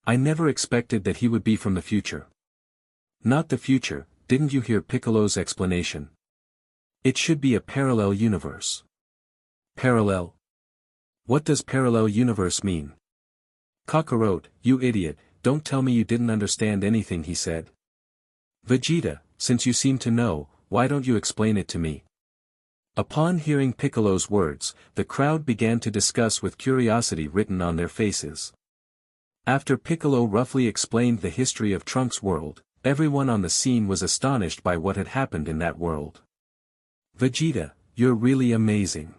I never expected that he would be from the future. Not the future, didn't you hear Piccolo's explanation? It should be a parallel universe. Parallel? What does parallel universe mean? Kakarot, you idiot, don't tell me you didn't understand anything he said. Vegeta, since you seem to know, why don't you explain it to me? Upon hearing Piccolo's words, the crowd began to discuss with curiosity written on their faces. After Piccolo roughly explained the history of Trunks' world, everyone on the scene was astonished by what had happened in that world. Vegeta, you're really amazing.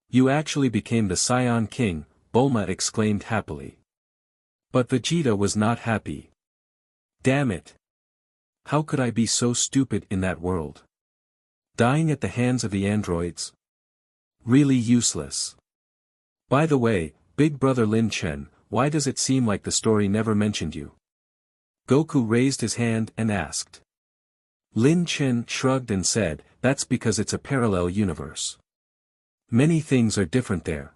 You actually became the Saiyan king, Bulma exclaimed happily. But Vegeta was not happy. Damn it! How could I be so stupid in that world? Dying at the hands of the androids? Really useless. By the way, big brother Lin Chen, why does it seem like the story never mentioned you? Goku raised his hand and asked. Lin Chen shrugged and said, that's because it's a parallel universe. Many things are different there.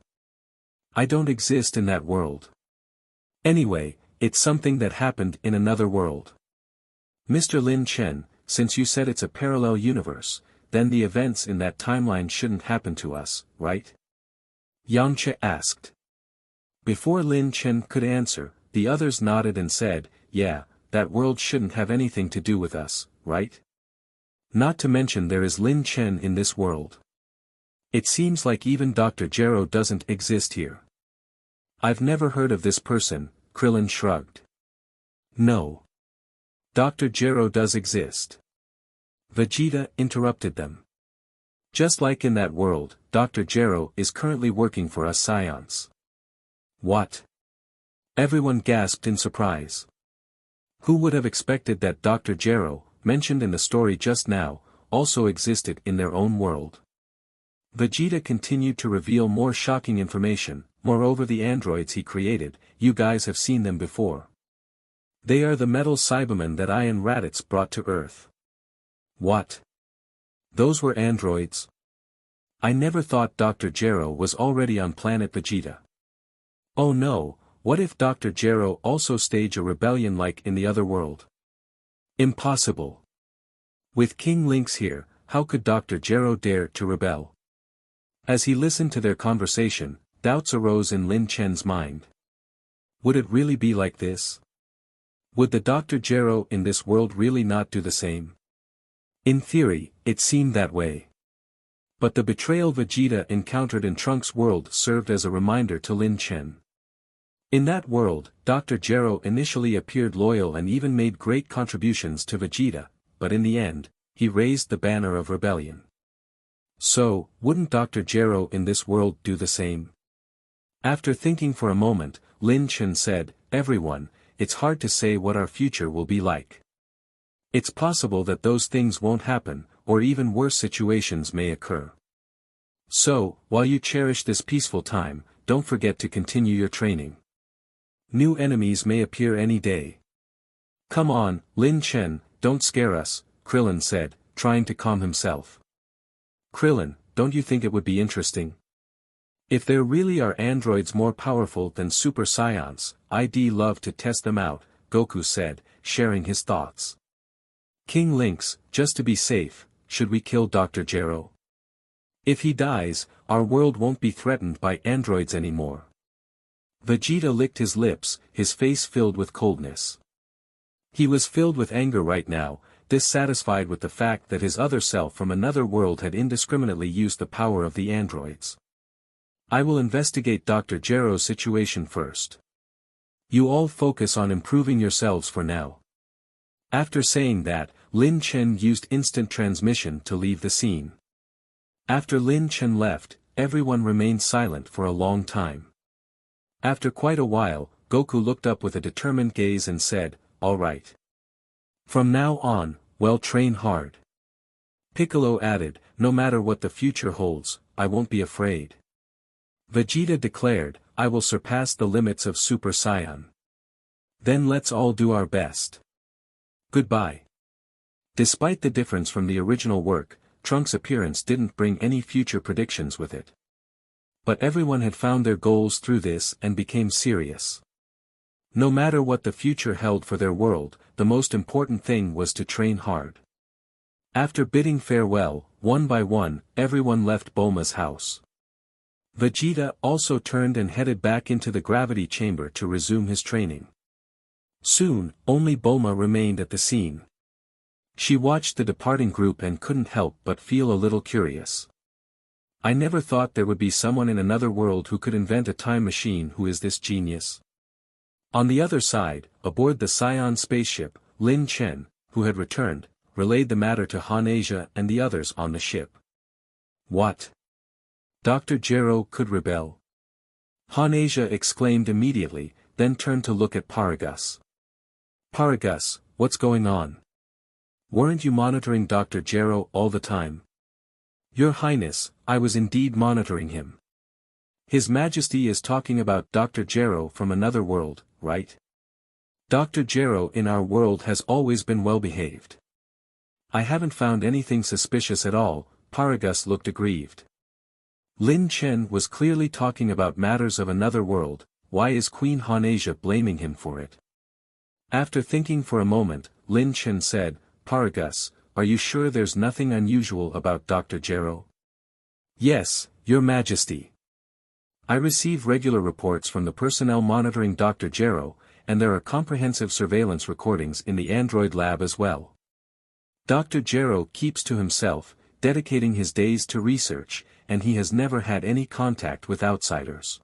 I don't exist in that world. Anyway, it's something that happened in another world. Mr. Lin Chen, since you said it's a parallel universe, then the events in that timeline shouldn't happen to us, right? Yamcha asked. Before Lin Chen could answer, the others nodded and said, yeah, that world shouldn't have anything to do with us, right? Not to mention there is Lin Chen in this world. It seems like even Dr. Gero doesn't exist here. I've never heard of this person, Krillin shrugged. No. Dr. Gero does exist. Vegeta interrupted them. Just like in that world, Dr. Gero is currently working for us Saiyans. What? Everyone gasped in surprise. Who would have expected that Dr. Gero, mentioned in the story just now, also existed in their own world? Vegeta continued to reveal more shocking information. Moreover, the androids he created, you guys have seen them before. They are the metal Cybermen that Iron Raditz brought to Earth. What? Those were androids? I never thought Dr. Gero was already on Planet Vegeta. Oh no, what if Dr. Gero also staged a rebellion like in the other world? Impossible. With King Lynx here, how could Dr. Gero dare to rebel? As he listened to their conversation, doubts arose in Lin Chen's mind. Would it really be like this? Would the Dr. Gero in this world really not do the same? In theory, it seemed that way. But the betrayal Vegeta encountered in Trunks' world served as a reminder to Lin Chen. In that world, Dr. Gero initially appeared loyal and even made great contributions to Vegeta, but in the end, he raised the banner of rebellion. So, wouldn't Dr. Gero in this world do the same? After thinking for a moment, Lin Chen said, everyone, it's hard to say what our future will be like. It's possible that those things won't happen, or even worse situations may occur. So, while you cherish this peaceful time, don't forget to continue your training. New enemies may appear any day. Come on, Lin Chen, don't scare us, Krillin said, trying to calm himself. Krillin, don't you think it would be interesting? If there really are androids more powerful than Super Saiyans, I'd love to test them out, Goku said, sharing his thoughts. King Lynx, just to be safe, should we kill Dr. Gero? If he dies, our world won't be threatened by androids anymore. Vegeta licked his lips, his face filled with coldness. He was filled with anger right now, dissatisfied with the fact that his other self from another world had indiscriminately used the power of the androids. I will investigate Dr. Gero's situation first. You all focus on improving yourselves for now. After saying that, Lin Chen used instant transmission to leave the scene. After Lin Chen left, everyone remained silent for a long time. After quite a while, Goku looked up with a determined gaze and said, all right. From now on, well, train hard. Piccolo added, no matter what the future holds, I won't be afraid. Vegeta declared, I will surpass the limits of Super Saiyan. Then let's all do our best. Goodbye. Despite the difference from the original work, Trunks' appearance didn't bring any future predictions with it. But everyone had found their goals through this and became serious. No matter what the future held for their world, the most important thing was to train hard. After bidding farewell, one by one, everyone left Bulma's house. Vegeta also turned and headed back into the gravity chamber to resume his training. Soon, only Bulma remained at the scene. She watched the departing group and couldn't help but feel a little curious. I never thought there would be someone in another world who could invent a time machine who is this genius. On the other side, aboard the Saiyan spaceship, Lin Chen, who had returned, relayed the matter to Han-Asia and the others on the ship. What? Dr. Gero could rebel? Han-Asia exclaimed immediately, then turned to look at Paragus. Paragus, what's going on? Weren't you monitoring Dr. Gero all the time? Your Highness, I was indeed monitoring him. His Majesty is talking about Dr. Gero from another world, right? Dr. Gero in our world has always been well behaved. I haven't found anything suspicious at all. Paragus looked aggrieved. Lin Chen was clearly talking about matters of another world. Why is Queen Han-Asia blaming him for it? After thinking for a moment, Lin Chen said, Paragus, are you sure there's nothing unusual about Dr. Gero? Yes, Your Majesty. I receive regular reports from the personnel monitoring Dr. Gero, and there are comprehensive surveillance recordings in the android lab as well. Dr. Gero keeps to himself, dedicating his days to research, and he has never had any contact with outsiders.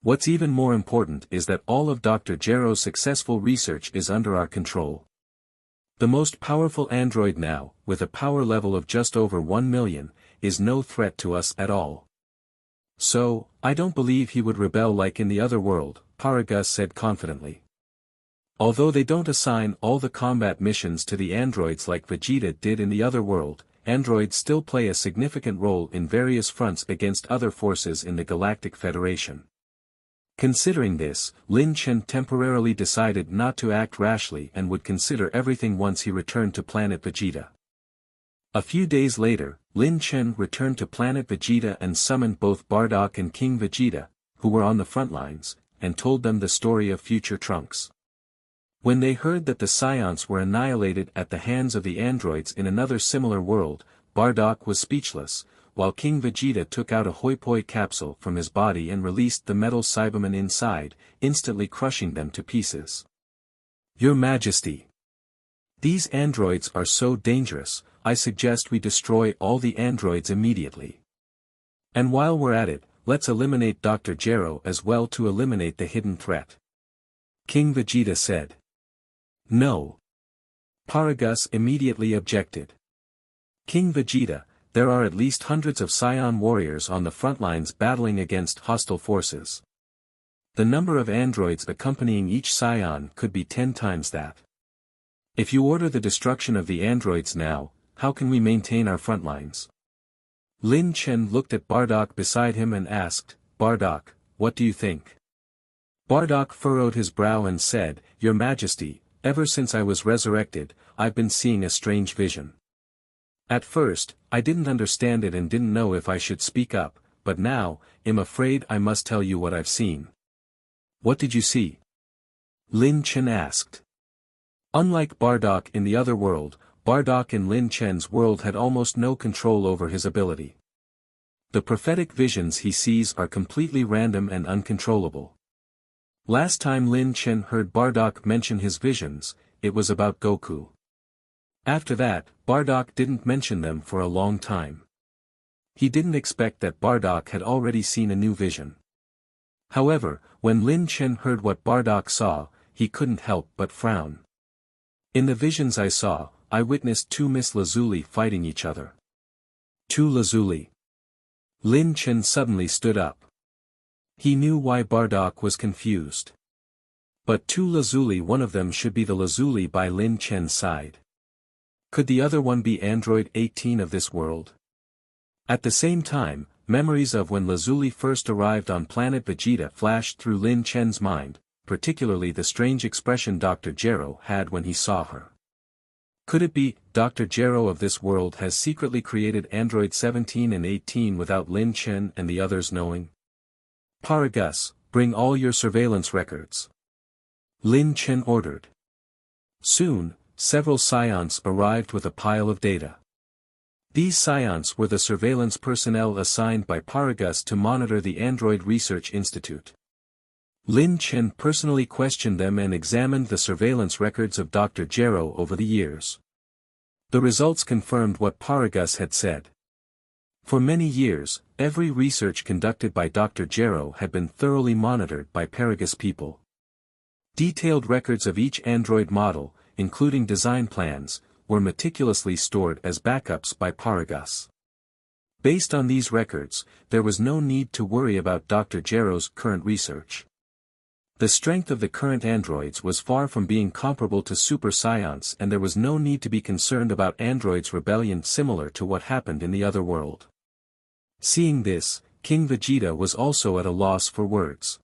What's even more important is that all of Dr. Gero's successful research is under our control. The most powerful android now, with a power level of just over 1 million, is no threat to us at all. So, I don't believe he would rebel like in the other world, Paragus said confidently. Although they don't assign all the combat missions to the androids like Vegeta did in the other world, androids still play a significant role in various fronts against other forces in the Galactic Federation. Considering this, Lin Chen temporarily decided not to act rashly and would consider everything once he returned to Planet Vegeta. A few days later, Lin Chen returned to Planet Vegeta and summoned both Bardock and King Vegeta, who were on the front lines, and told them the story of future Trunks. When they heard that the Saiyans were annihilated at the hands of the androids in another similar world, Bardock was speechless, while King Vegeta took out a Hoi-Poi capsule from his body and released the metal Cybermen inside, instantly crushing them to pieces. Your Majesty! These androids are so dangerous, I suggest we destroy all the androids immediately. And while we're at it, let's eliminate Dr. Gero as well to eliminate the hidden threat. King Vegeta said. No. Paragus immediately objected. King Vegeta, there are at least hundreds of Saiyan warriors on the front lines battling against hostile forces. The number of androids accompanying each Saiyan could be 10 times that. If you order the destruction of the androids now, how can we maintain our front lines? Lin Chen looked at Bardock beside him and asked, Bardock, what do you think? Bardock furrowed his brow and said, Your Majesty, ever since I was resurrected, I've been seeing a strange vision. At first, I didn't understand it and didn't know if I should speak up, but now, I'm afraid I must tell you what I've seen. What did you see? Lin Chen asked. Unlike Bardock in the other world, Bardock in Lin Chen's world had almost no control over his ability. The prophetic visions he sees are completely random and uncontrollable. Last time Lin Chen heard Bardock mention his visions, it was about Goku. After that, Bardock didn't mention them for a long time. He didn't expect that Bardock had already seen a new vision. However, when Lin Chen heard what Bardock saw, he couldn't help but frown. In the visions I saw, I witnessed 2 Miss Lazuli fighting each other. 2 Lazuli. Lin Chen suddenly stood up. He knew why Bardock was confused. But 2 Lazuli, one of them should be the Lazuli by Lin Chen's side. Could the other one be Android 18 of this world? At the same time, memories of when Lazuli first arrived on Planet Vegeta flashed through Lin Chen's mind, particularly the strange expression Dr. Gero had when he saw her. Could it be, Dr. Gero of this world has secretly created Android 17 and 18 without Lin Chen and the others knowing? Paragus, bring all your surveillance records. Lin Chen ordered. Soon, several Saiyans arrived with a pile of data. These Saiyans were the surveillance personnel assigned by Paragus to monitor the Android Research Institute. Lin Chen personally questioned them and examined the surveillance records of Dr. Gero over the years. The results confirmed what Paragus had said. For many years, every research conducted by Dr. Gero had been thoroughly monitored by Paragus people. Detailed records of each android model, including design plans, were meticulously stored as backups by Paragus. Based on these records, there was no need to worry about Dr. Gero's current research. The strength of the current androids was far from being comparable to Super Saiyans, and there was no need to be concerned about androids' rebellion similar to what happened in the other world. Seeing this, King Vegeta was also at a loss for words.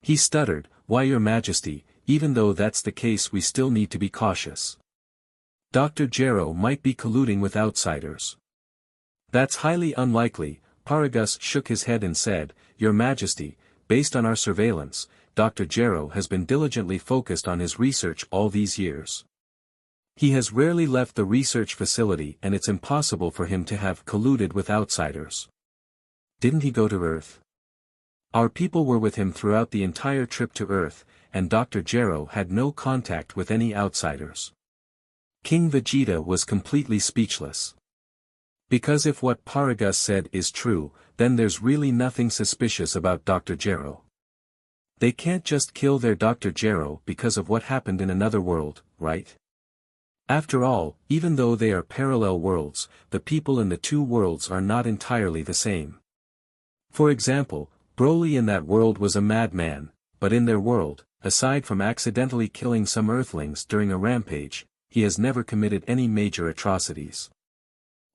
He stuttered, "Why, Your Majesty, even though that's the case, we still need to be cautious. Dr. Gero might be colluding with outsiders." "That's highly unlikely," Paragus shook his head and said, "Your Majesty, based on our surveillance, Dr. Gero has been diligently focused on his research all these years. He has rarely left the research facility, and it's impossible for him to have colluded with outsiders." "Didn't he go to Earth?" "Our people were with him throughout the entire trip to Earth, and Dr. Gero had no contact with any outsiders." King Vegeta was completely speechless. Because if what Paragus said is true, then there's really nothing suspicious about Dr. Gero. They can't just kill their Dr. Gero because of what happened in another world, right? After all, even though they are parallel worlds, the people in the two worlds are not entirely the same. For example, Broly in that world was a madman, but in their world, aside from accidentally killing some Earthlings during a rampage, he has never committed any major atrocities.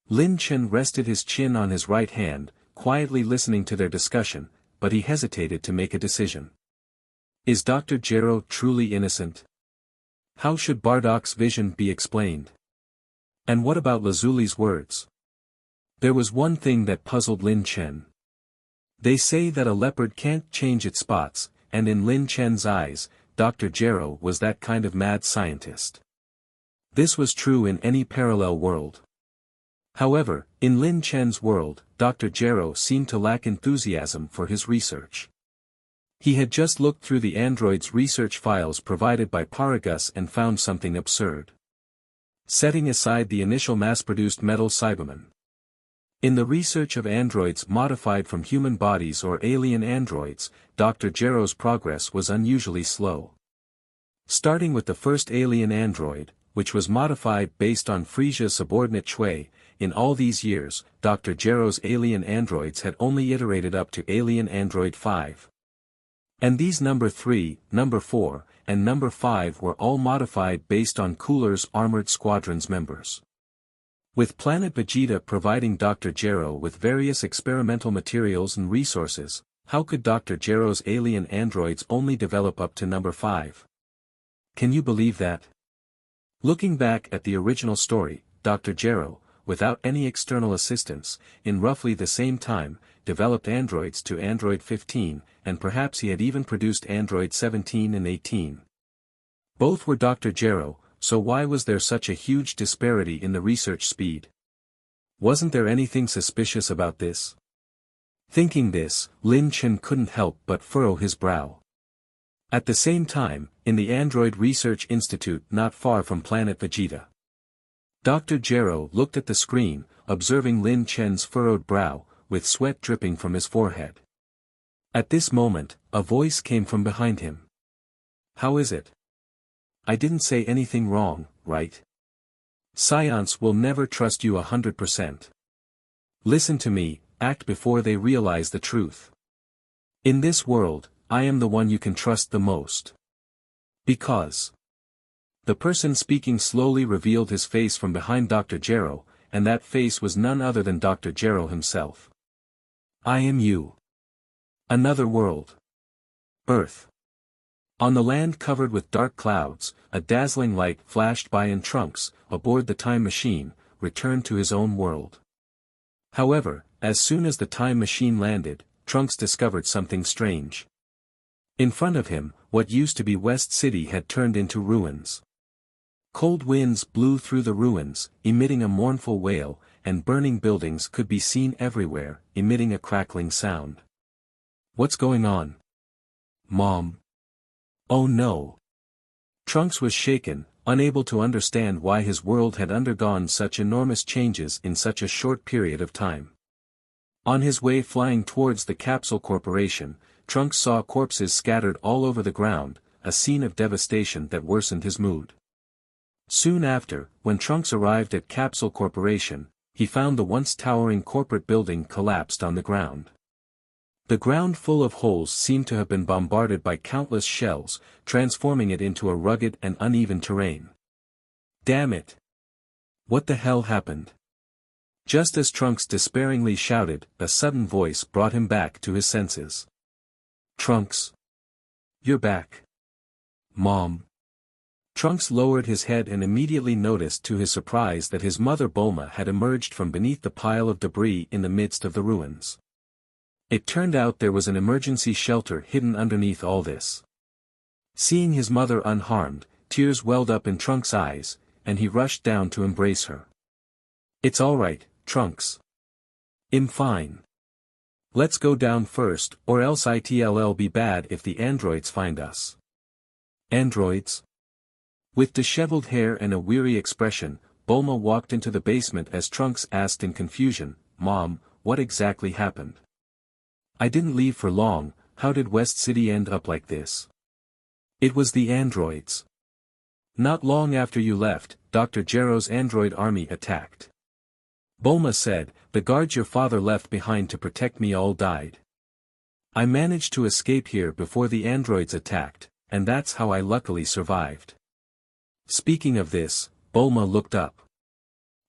Lin Chen rested his chin on his right hand, quietly listening to their discussion, but he hesitated to make a decision. Is Dr. Gero truly innocent? How should Bardock's vision be explained? And what about Lazuli's words? There was one thing that puzzled Lin Chen. They say that a leopard can't change its spots, and in Lin Chen's eyes, Dr. Gero was that kind of mad scientist. This was true in any parallel world. However, in Lin Chen's world, Dr. Gero seemed to lack enthusiasm for his research. He had just looked through the android's research files provided by Paragus and found something absurd. Setting aside the initial mass-produced metal Cybermen. In the research of androids modified from human bodies or alien androids, Dr. Gero's progress was unusually slow. Starting with the first alien android, which was modified based on Frieza's subordinate Chui, in all these years, Dr. Gero's alien androids had only iterated up to alien android 5. And these number 3, number 4, and number 5 were all modified based on Cooler's Armored Squadron's members. With Planet Vegeta providing Dr. Gero with various experimental materials and resources, how could Dr. Gero's alien androids only develop up to number 5? Can you believe that? Looking back at the original story, Dr. Gero, without any external assistance, in roughly the same time, developed androids to Android 15, and perhaps he had even produced Android 17 and 18. Both were Dr. Gero, so why was there such a huge disparity in the research speed? Wasn't there anything suspicious about this? Thinking this, Lin Chen couldn't help but furrow his brow. At the same time, in the Android Research Institute not far from Planet Vegeta, Dr. Gero looked at the screen, observing Lin Chen's furrowed brow, with sweat dripping from his forehead. At this moment, a voice came from behind him. "How is it? I didn't say anything wrong, right? Saiyans will never trust you 100%. Listen to me, act before they realize the truth. In this world, I am the one you can trust the most. Because..." The person speaking slowly revealed his face from behind Dr. Gero, and that face was none other than Dr. Gero himself. "I am you. Another world. Earth." On the land covered with dark clouds, a dazzling light flashed by and Trunks, aboard the time machine, returned to his own world. However, as soon as the time machine landed, Trunks discovered something strange. In front of him, what used to be West City had turned into ruins. Cold winds blew through the ruins, emitting a mournful wail, and burning buildings could be seen everywhere, emitting a crackling sound. What's going on? Mom? Oh no! Trunks was shaken, unable to understand why his world had undergone such enormous changes in such a short period of time. On his way flying towards the Capsule Corporation, Trunks saw corpses scattered all over the ground, a scene of devastation that worsened his mood. Soon after, when Trunks arrived at Capsule Corporation, he found the once towering corporate building collapsed on the ground. The ground full of holes seemed to have been bombarded by countless shells, transforming it into a rugged and uneven terrain. Damn it! What the hell happened? Just as Trunks despairingly shouted, a sudden voice brought him back to his senses. Trunks! You're back. Mom! Trunks lowered his head and immediately noticed to his surprise that his mother Bulma had emerged from beneath the pile of debris in the midst of the ruins. It turned out there was an emergency shelter hidden underneath all this. Seeing his mother unharmed, tears welled up in Trunks' eyes, and he rushed down to embrace her. It's alright, Trunks. I'm fine. Let's go down first, or else it'll be bad if the androids find us. Androids? With disheveled hair and a weary expression, Bulma walked into the basement as Trunks asked in confusion, Mom, what exactly happened? I didn't leave for long, how did West City end up like this? It was the androids. Not long after you left, Dr. Gero's android army attacked. Bulma said, the guards your father left behind to protect me all died. I managed to escape here before the androids attacked, and that's how I luckily survived. Speaking of this, Bulma looked up.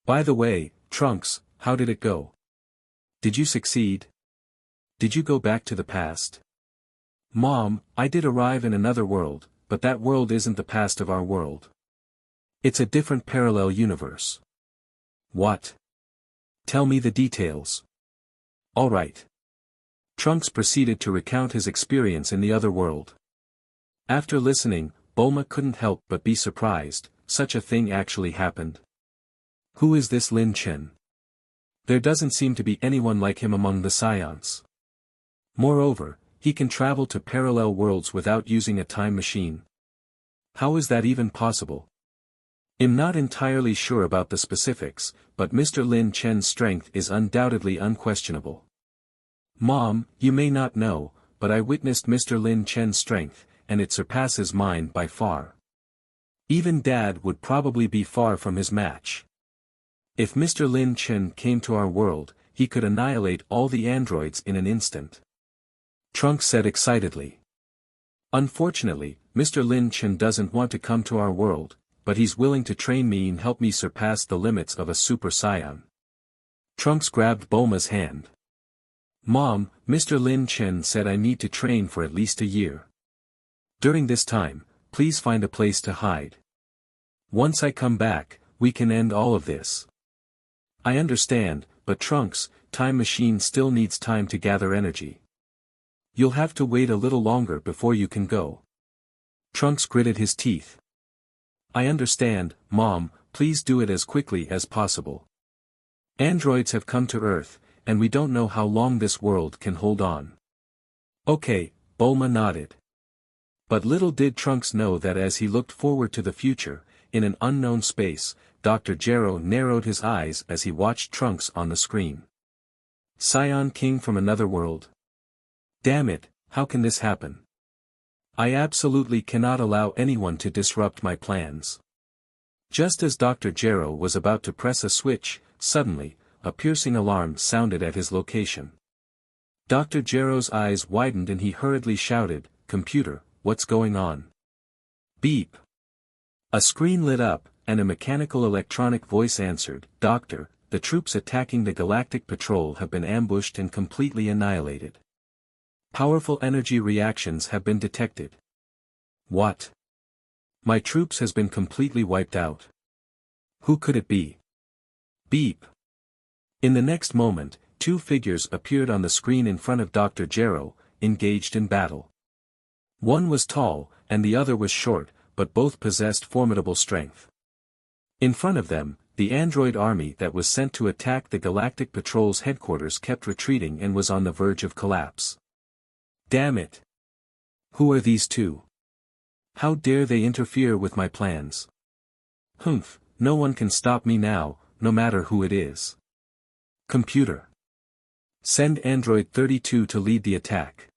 By the way, Trunks, how did it go? Did you succeed? Did you go back to the past? Mom, I did arrive in another world, but that world isn't the past of our world. It's a different parallel universe. What? Tell me the details. Alright. Trunks proceeded to recount his experience in the other world. After listening, Bulma couldn't help but be surprised, such a thing actually happened. Who is this Lin Chen? There doesn't seem to be anyone like him among the Saiyans. Moreover, he can travel to parallel worlds without using a time machine. How is that even possible? I'm not entirely sure about the specifics, but Mr. Lin Chen's strength is undoubtedly unquestionable. Mom, you may not know, but I witnessed Mr. Lin Chen's strength, and it surpasses mine by far. Even Dad would probably be far from his match. If Mr. Lin Chen came to our world, he could annihilate all the androids in an instant. Trunks said excitedly. Unfortunately, Mr. Lin Chen doesn't want to come to our world, but he's willing to train me and help me surpass the limits of a Super Saiyan. Trunks grabbed Bulma's hand. Mom, Mr. Lin Chen said I need to train for at least a year. During this time, please find a place to hide. Once I come back, we can end all of this. I understand, but Trunks, time machine still needs time to gather energy. You'll have to wait a little longer before you can go. Trunks gritted his teeth. I understand, Mom, please do it as quickly as possible. Androids have come to Earth, and we don't know how long this world can hold on. Okay, Bulma nodded. But little did Trunks know that as he looked forward to the future, in an unknown space, Dr. Gero narrowed his eyes as he watched Trunks on the screen. Saiyan King from another world. Damn it, how can this happen? I absolutely cannot allow anyone to disrupt my plans. Just as Dr. Gero was about to press a switch, suddenly, a piercing alarm sounded at his location. Dr. Gero's eyes widened and he hurriedly shouted, Computer, what's going on? Beep. A screen lit up, and a mechanical electronic voice answered, Doctor, the troops attacking the Galactic Patrol have been ambushed and completely annihilated. Powerful energy reactions have been detected. What? My troops has been completely wiped out. Who could it be? Beep. In the next moment, two figures appeared on the screen in front of Dr. Gero, engaged in battle. One was tall, and the other was short, but both possessed formidable strength. In front of them, the android army that was sent to attack the Galactic Patrol's headquarters kept retreating and was on the verge of collapse. Damn it! Who are these two? How dare they interfere with my plans? Humph, no one can stop me now, no matter who it is. Computer. Send Android 32 to lead the attack.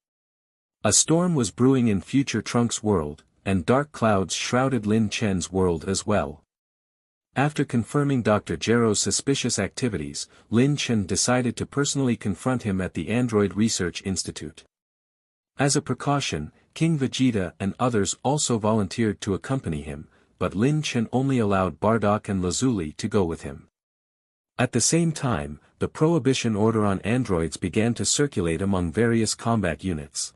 A storm was brewing in future Trunks' world, and dark clouds shrouded Lin Chen's world as well. After confirming Dr. Gero's suspicious activities, Lin Chen decided to personally confront him at the Android Research Institute. As a precaution, King Vegeta and others also volunteered to accompany him, but Lin Chen only allowed Bardock and Lazuli to go with him. At the same time, the prohibition order on androids began to circulate among various combat units.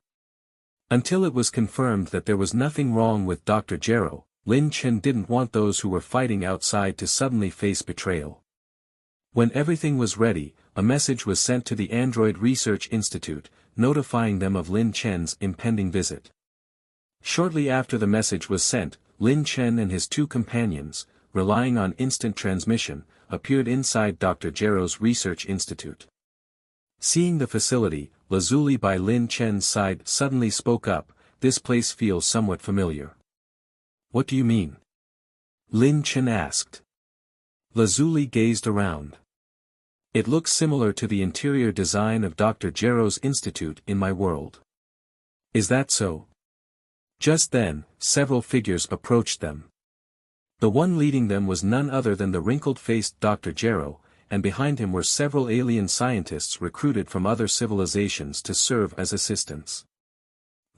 Until it was confirmed that there was nothing wrong with Dr. Gero, Lin Chen didn't want those who were fighting outside to suddenly face betrayal. When everything was ready, a message was sent to the Android Research Institute, notifying them of Lin Chen's impending visit. Shortly after the message was sent, Lin Chen and his two companions, relying on instant transmission, appeared inside Dr. Gero's Research Institute. Seeing the facility, Lazuli by Lin Chen's side suddenly spoke up, "This place feels somewhat familiar." "What do you mean?" Lin Chen asked. Lazuli gazed around. "It looks similar to the interior design of Dr. Gero's institute in my world." "Is that so?" Just then, several figures approached them. The one leading them was none other than the wrinkled-faced Dr. Gero, and behind him were several alien scientists recruited from other civilizations to serve as assistants.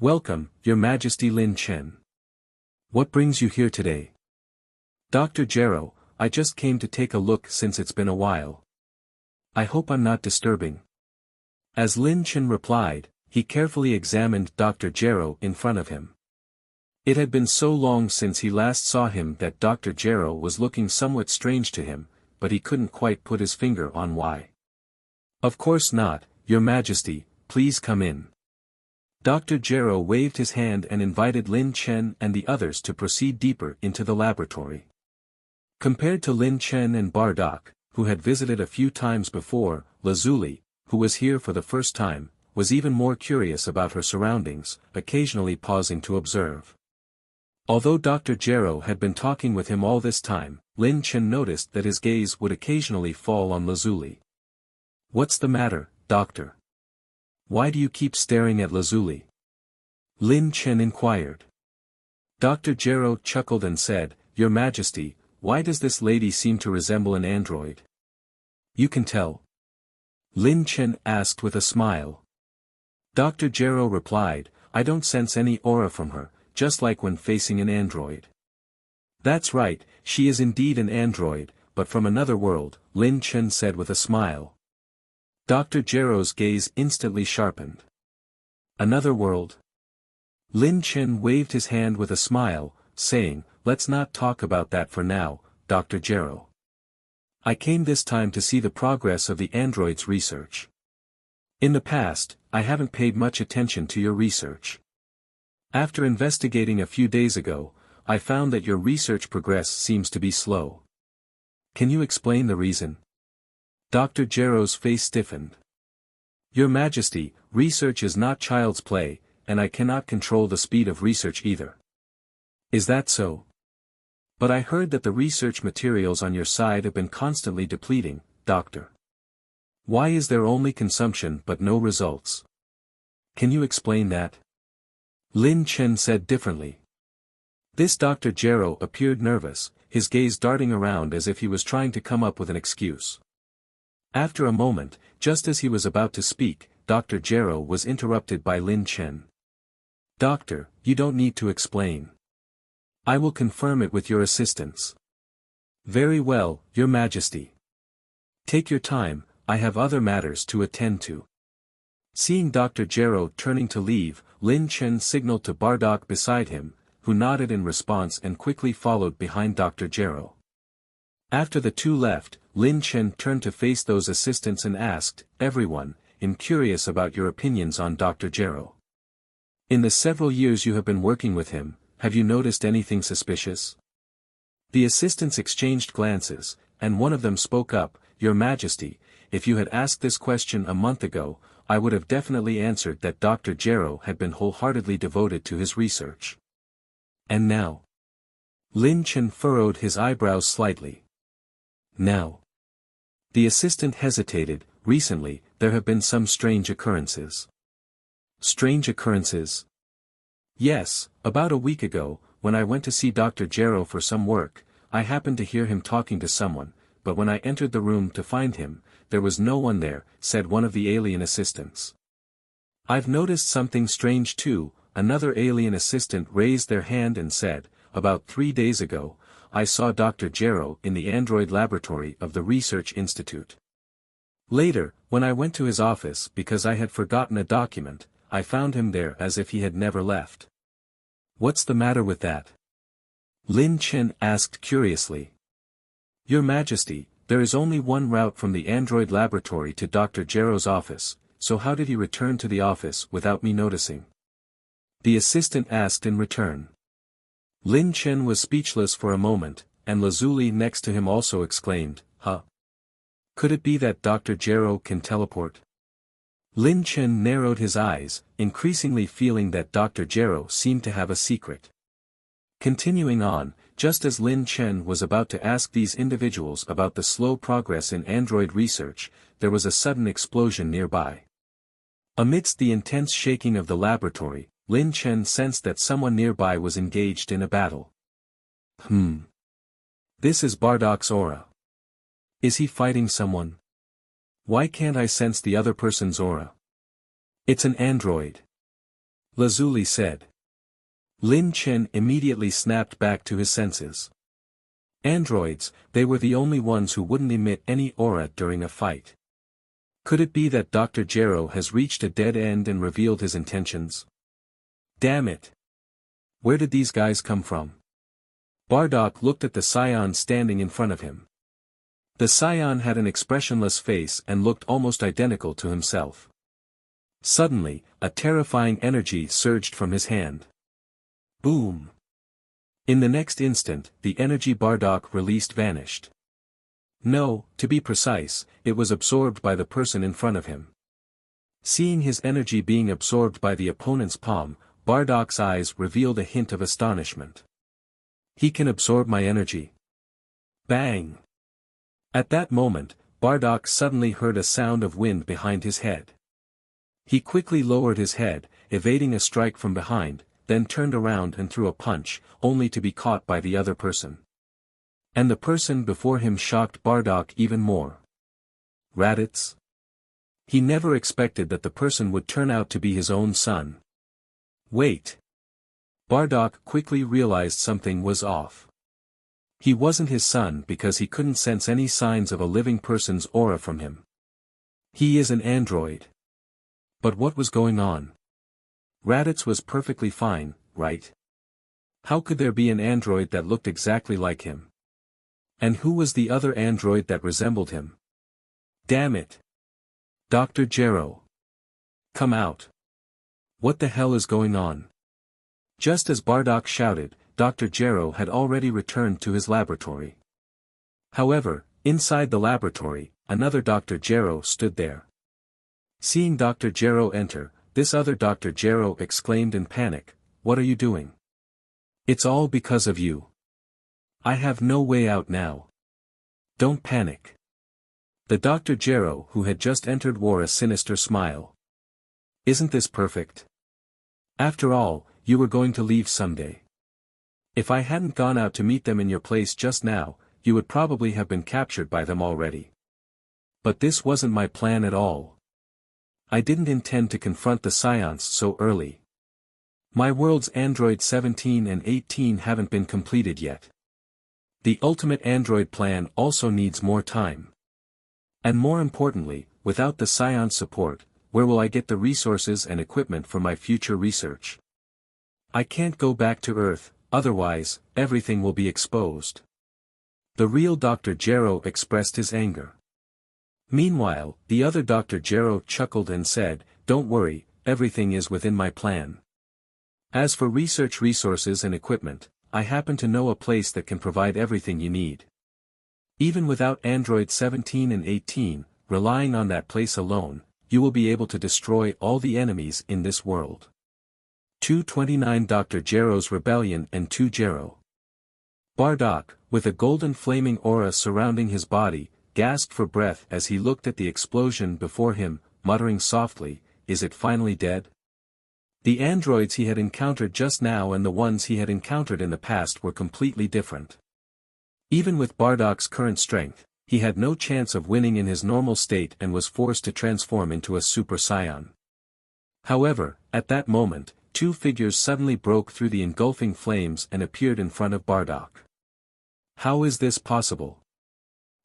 "Welcome, Your Majesty Lin Chen. What brings you here today?" "Dr. Gero, I just came to take a look since it's been a while. I hope I'm not disturbing." As Lin Chen replied, he carefully examined Dr. Gero in front of him. It had been so long since he last saw him that Dr. Gero was looking somewhat strange to him, but he couldn't quite put his finger on why. "Of course not, Your Majesty, please come in." Dr. Gero waved his hand and invited Lin Chen and the others to proceed deeper into the laboratory. Compared to Lin Chen and Bardock, who had visited a few times before, Lazuli, who was here for the first time, was even more curious about her surroundings, occasionally pausing to observe. Although Dr. Gero had been talking with him all this time, Lin Chen noticed that his gaze would occasionally fall on Lazuli. "What's the matter, Doctor? Why do you keep staring at Lazuli?" Lin Chen inquired. Dr. Gero chuckled and said, "Your Majesty, why does this lady seem to resemble an android?" "You can tell?" Lin Chen asked with a smile. Dr. Gero replied, "I don't sense any aura from her, just like when facing an android." "That's right, she is indeed an android, but from another world," Lin Chen said with a smile. Dr. Gero's gaze instantly sharpened. "Another world?" Lin Chen waved his hand with a smile, saying, "Let's not talk about that for now, Dr. Gero. I came this time to see the progress of the android's research. In the past, I haven't paid much attention to your research. After investigating a few days ago, I found that your research progress seems to be slow. Can you explain the reason?" Dr. Gero's face stiffened. "Your Majesty, research is not child's play, and I cannot control the speed of research either." "Is that so? But I heard that the research materials on your side have been constantly depleting, Doctor. Why is there only consumption but no results? Can you explain that?" Lin Chen said differently. This Dr. Gero appeared nervous, his gaze darting around as if he was trying to come up with an excuse. After a moment, just as he was about to speak, Dr. Gero was interrupted by Lin Chen. "Doctor, you don't need to explain. I will confirm it with your assistance." "Very well, Your Majesty. Take your time, I have other matters to attend to." Seeing Dr. Gero turning to leave, Lin Chen signaled to Bardock beside him, who nodded in response and quickly followed behind Dr. Gero. After the two left, Lin Chen turned to face those assistants and asked, "Everyone, I'm curious about your opinions on Dr. Gero. In the several years you have been working with him, have you noticed anything suspicious? The assistants exchanged glances, and one of them spoke up, Your Majesty, if you had asked this question a month ago, I would have definitely answered that Dr. Gero had been wholeheartedly devoted to his research. And now? Lin Chen furrowed his eyebrows slightly. Now? The assistant hesitated. Recently, there have been some strange occurrences. Strange occurrences? Yes, about a week ago, when I went to see Dr. Gero for some work, I happened to hear him talking to someone, but when I entered the room to find him, there was no one there, said one of the alien assistants. I've noticed something strange too, another alien assistant raised their hand and said, about 3 days ago, I saw Dr. Gero in the android laboratory of the Research Institute. Later, when I went to his office because I had forgotten a document, I found him there as if he had never left. What's the matter with that? Lin Chen asked curiously. Your Majesty, there is only one route from the android laboratory to Dr. Gero's office, so how did he return to the office without me noticing? The assistant asked in return. Lin Chen was speechless for a moment, and Lazuli next to him also exclaimed, Huh? Could it be that Dr. Gero can teleport? Lin Chen narrowed his eyes, increasingly feeling that Dr. Gero seemed to have a secret. Continuing on, just as Lin Chen was about to ask these individuals about the slow progress in android research, there was a sudden explosion nearby. Amidst the intense shaking of the laboratory, Lin Chen sensed that someone nearby was engaged in a battle. This is Bardock's aura. Is he fighting someone? Why can't I sense the other person's aura? It's an android. Lazuli said. Lin Chen immediately snapped back to his senses. Androids, they were the only ones who wouldn't emit any aura during a fight. Could it be that Dr. Gero has reached a dead end and revealed his intentions? Damn it! Where did these guys come from? Bardock looked at the Saiyan standing in front of him. The Saiyan had an expressionless face and looked almost identical to himself. Suddenly, a terrifying energy surged from his hand. Boom! In the next instant, the energy Bardock released vanished. No, to be precise, it was absorbed by the person in front of him. Seeing his energy being absorbed by the opponent's palm, Bardock's eyes revealed a hint of astonishment. He can absorb my energy. Bang! At that moment, Bardock suddenly heard a sound of wind behind his head. He quickly lowered his head, evading a strike from behind, then turned around and threw a punch, only to be caught by the other person. And the person before him shocked Bardock even more. Raditz? He never expected that the person would turn out to be his own son. Wait. Bardock quickly realized something was off. He wasn't his son because he couldn't sense any signs of a living person's aura from him. He is an android. But what was going on? Raditz was perfectly fine, right? How could there be an android that looked exactly like him? And who was the other android that resembled him? Damn it! Dr. Gero. Come out. What the hell is going on? Just as Bardock shouted, Dr. Gero had already returned to his laboratory. However, inside the laboratory, another Dr. Gero stood there. Seeing Dr. Gero enter, this other Dr. Gero exclaimed in panic, What are you doing? It's all because of you. I have no way out now. Don't panic. The Dr. Gero who had just entered wore a sinister smile. Isn't this perfect? After all, you were going to leave someday. If I hadn't gone out to meet them in your place just now, you would probably have been captured by them already. But this wasn't my plan at all. I didn't intend to confront the Saiyans so early. My world's Android 17 and 18 haven't been completed yet. The ultimate Android plan also needs more time. And more importantly, without the Saiyan support, where will I get the resources and equipment for my future research? I can't go back to Earth, otherwise, everything will be exposed. The real Dr. Gero expressed his anger. Meanwhile, the other Dr. Gero chuckled and said, Don't worry, everything is within my plan. As for research resources and equipment, I happen to know a place that can provide everything you need. Even without Android 17 and 18, relying on that place alone, you will be able to destroy all the enemies in this world. 229 Dr. Gero's Rebellion and 2 Gero. Bardock, with a golden flaming aura surrounding his body, gasped for breath as he looked at the explosion before him, muttering softly, "Is it finally dead?" The androids he had encountered just now and the ones he had encountered in the past were completely different. Even with Bardock's current strength, he had no chance of winning in his normal state and was forced to transform into a Super Saiyan. However, at that moment, two figures suddenly broke through the engulfing flames and appeared in front of Bardock. How is this possible?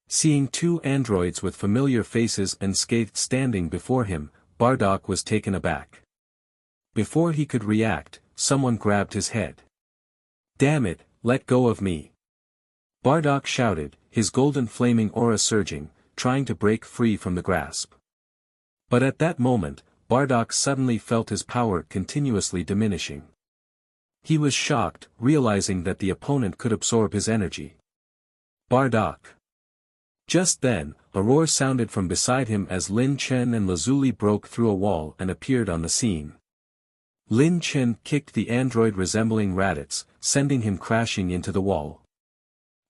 Seeing two androids with familiar faces and scathed standing before him, Bardock was taken aback. Before he could react, someone grabbed his head. "Damn it, let go of me!" Bardock shouted, his golden flaming aura surging, trying to break free from the grasp. But at that moment, Bardock suddenly felt his power continuously diminishing. He was shocked, realizing that the opponent could absorb his energy. Bardock. Just then, a roar sounded from beside him as Lin Chen and Lazuli broke through a wall and appeared on the scene. Lin Chen kicked the android resembling Raditz, sending him crashing into the wall.